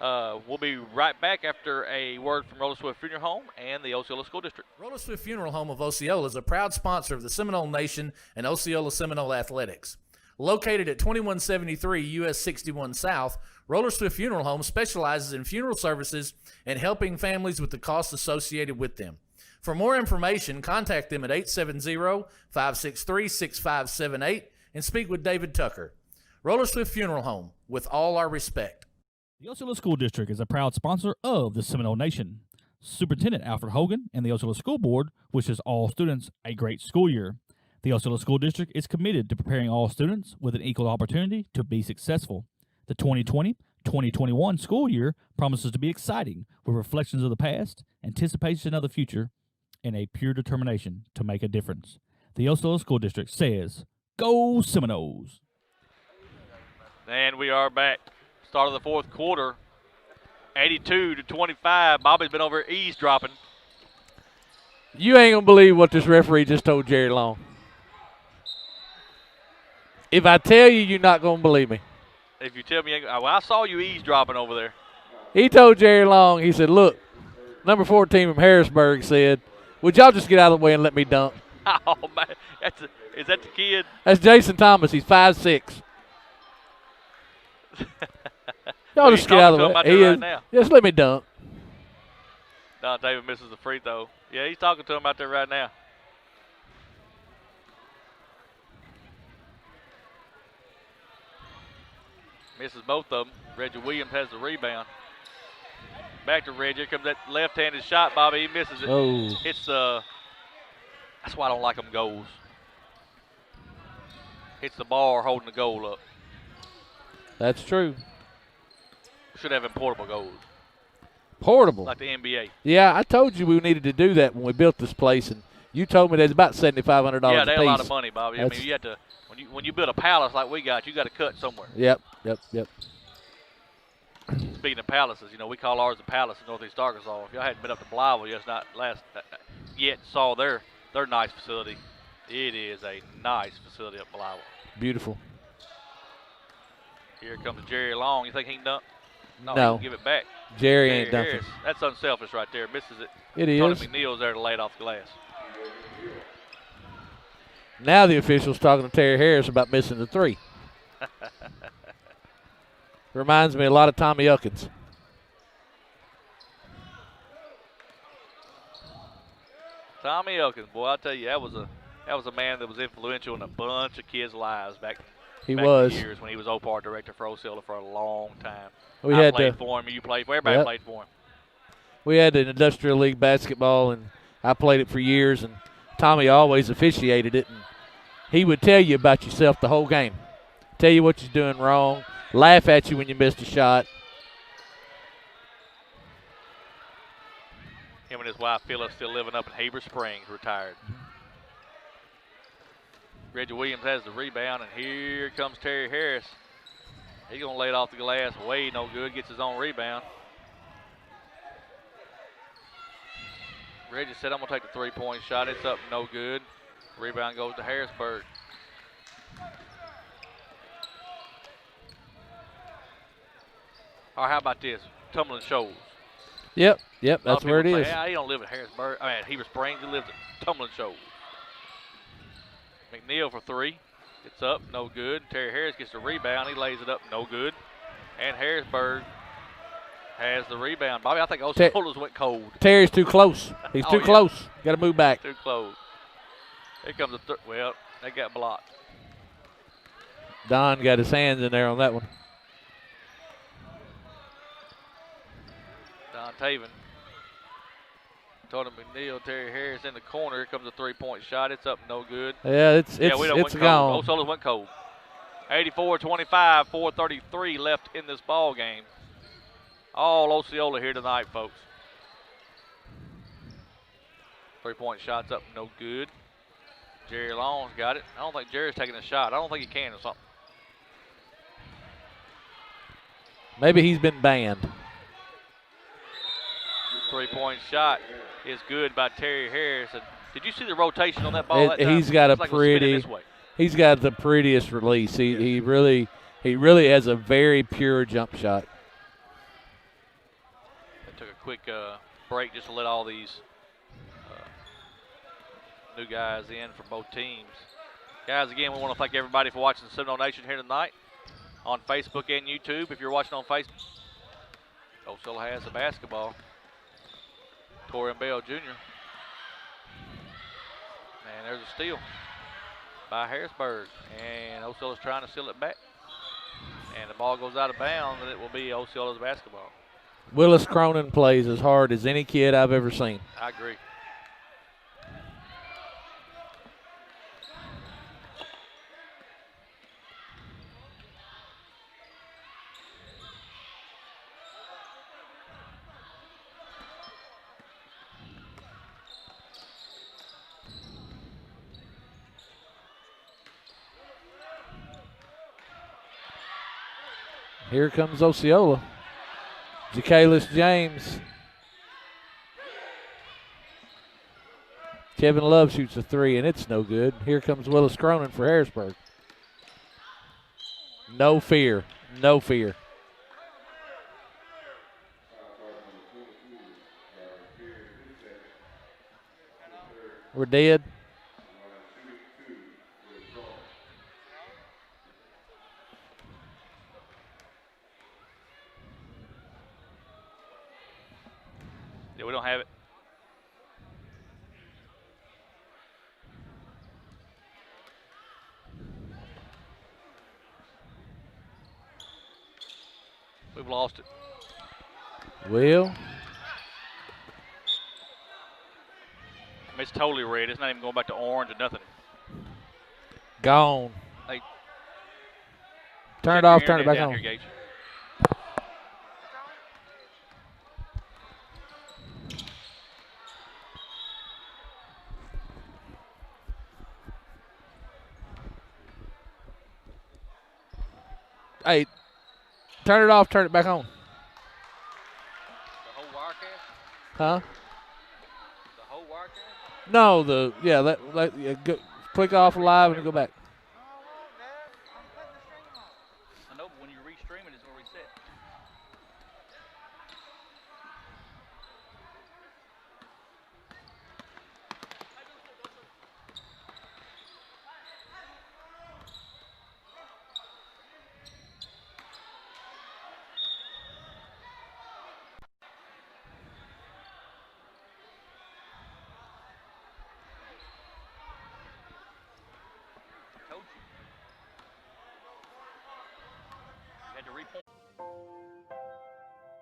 We'll be right back after a word from Roller Swift Funeral Home and the Osceola School District. Roller Swift Funeral Home of Osceola is a proud sponsor of the Seminole Nation and Osceola Seminole Athletics. Located at 2173 US 61 South, Roller Swift Funeral Home specializes in funeral services and helping families with the costs associated with them. For more information, contact them at 870-563-6578 and speak with David Tucker. Roller Swift Funeral Home, with all our respect. The Osceola School District is a proud sponsor of the Seminole Nation. Superintendent Alfred Hogan and the Osceola School Board wishes all students a great school year. The Osceola School District is committed to preparing all students with an equal opportunity to be successful. The 2020-2021 school year promises to be exciting with reflections of the past, anticipation of the future, and a pure determination to make a difference. The Osceola School District says, "Go Seminoles!" And we are back. Start of the fourth quarter, 82-25. Bobby's been over eavesdropping. You ain't going to believe what this referee just told Jerry Long. If I tell you, you're not going to believe me. If you tell me, well, I saw you eavesdropping over there. He told Jerry Long, he said, look, number 14 from Harrisburg said, would y'all just get out of the way and let me dunk? Oh, man. Is that the kid? That's Jason Thomas. He's 5'6". Y'all just get out of the way. He is. Just let me dunk. Don David misses the free throw. Yeah, he's talking to him out there right now. Misses both of them. Reggie Williams has the rebound. Back to Reggie. Here comes that left-handed shot, Bobby. He misses it. Oh. It's that's why I don't like them goals. Hits the bar holding the goal up. That's true. Should have portable goals. Portable. Like the NBA. Yeah, I told you we needed to do that when we built this place, and you told me that's about $7,500 a piece. Yeah, they're a lot of money, Bobby. I mean, you have to when you build a palace like we got, you got to cut somewhere. Yep. Speaking of palaces, we call ours the Palace in Northeast Arkansas. If y'all hadn't been up to Blyville yet saw their nice facility, it is a nice facility up Blyville. Beautiful. Here comes Jerry Long. You think he can dunk? No. He can give it back. Jerry ain't dunking. Harris. That's unselfish right there. Misses it. It is. Tony McNeil's there to lay it off the glass. Now the official's talking to Terry Harris about missing the three. Reminds me a lot of Tommy Elkins. Tommy Elkins, boy, I tell you, that was a man that was influential in a bunch of kids' lives back. He back was. In the years when he was OPAR director for Osceola for a long time. We I had played for him. You played for everybody. Played for him. We had an industrial league basketball, and I played it for years. And Tommy always officiated it, and he would tell you about yourself the whole game. Tell you what you're doing wrong. Laugh at you when you missed a shot. Him and his wife Phyllis still living up in Heber Springs, retired. Reggie Williams has the rebound, and here comes Terry Harris. He's going to lay it off the glass. Way no good. Gets his own rebound. Reggie said, I'm going to take the three-point shot. It's up, no good. Rebound goes to Harrisburg. All right, how about this? Tumbling Shoals. Yep, that's where it is. Yeah, he don't live at Harrisburg. Heber Springs. He lives at Tumbling Shoals. McNeil for three. It's up, no good. Terry Harris gets the rebound. He lays it up, no good. And Harrisburg has the rebound. Bobby, I think Osceola's went cold. Terry's too close. He's too close. Got to move back. Too close. Here comes the third. Well, they got blocked. Don got his hands in there on that one. Don Taven. Tony McNeil, Terry Harris in the corner. Here comes a three-point shot. It's up, no good. Yeah, it's gone. Osceola's went cold. 84-25, 4:33 left in this ball game. All Osceola here tonight, folks. Three-point shot's up, no good. Jerry Long's got it. I don't think Jerry's taking a shot. I don't think he can or something. Maybe he's been banned. Three-point shot is good by Terry Harris. And did you see the rotation on that ball? He's got it's he's got the prettiest release. He really has a very pure jump shot. They took a quick break just to let all these new guys in from both teams. Guys, again, we want to thank everybody for watching the Seminole Nation here tonight on Facebook and YouTube. If you're watching on Facebook, Osceola has the basketball. Torian Bell Jr. And there's a steal by Harrisburg. And Osceola's trying to steal it back. And the ball goes out of bounds, and it will be Osceola's basketball. Willis Cronin plays as hard as any kid I've ever seen. I agree. Here comes Osceola. Jakalis James. Kevin Love shoots a three, and it's no good. Here comes Willis Cronin for Harrisburg. No fear. No fear. We're dead. Yeah, we don't have it. We've lost it. Well, It's totally red. It's not even going back to orange or nothing. gone. Hey, Turn check it off, your turn it internet back down on. here, Gage. Hey, turn it off, turn it back on. The whole Wirecast? Huh? The whole Wirecast? No, yeah, go, click off live and go back.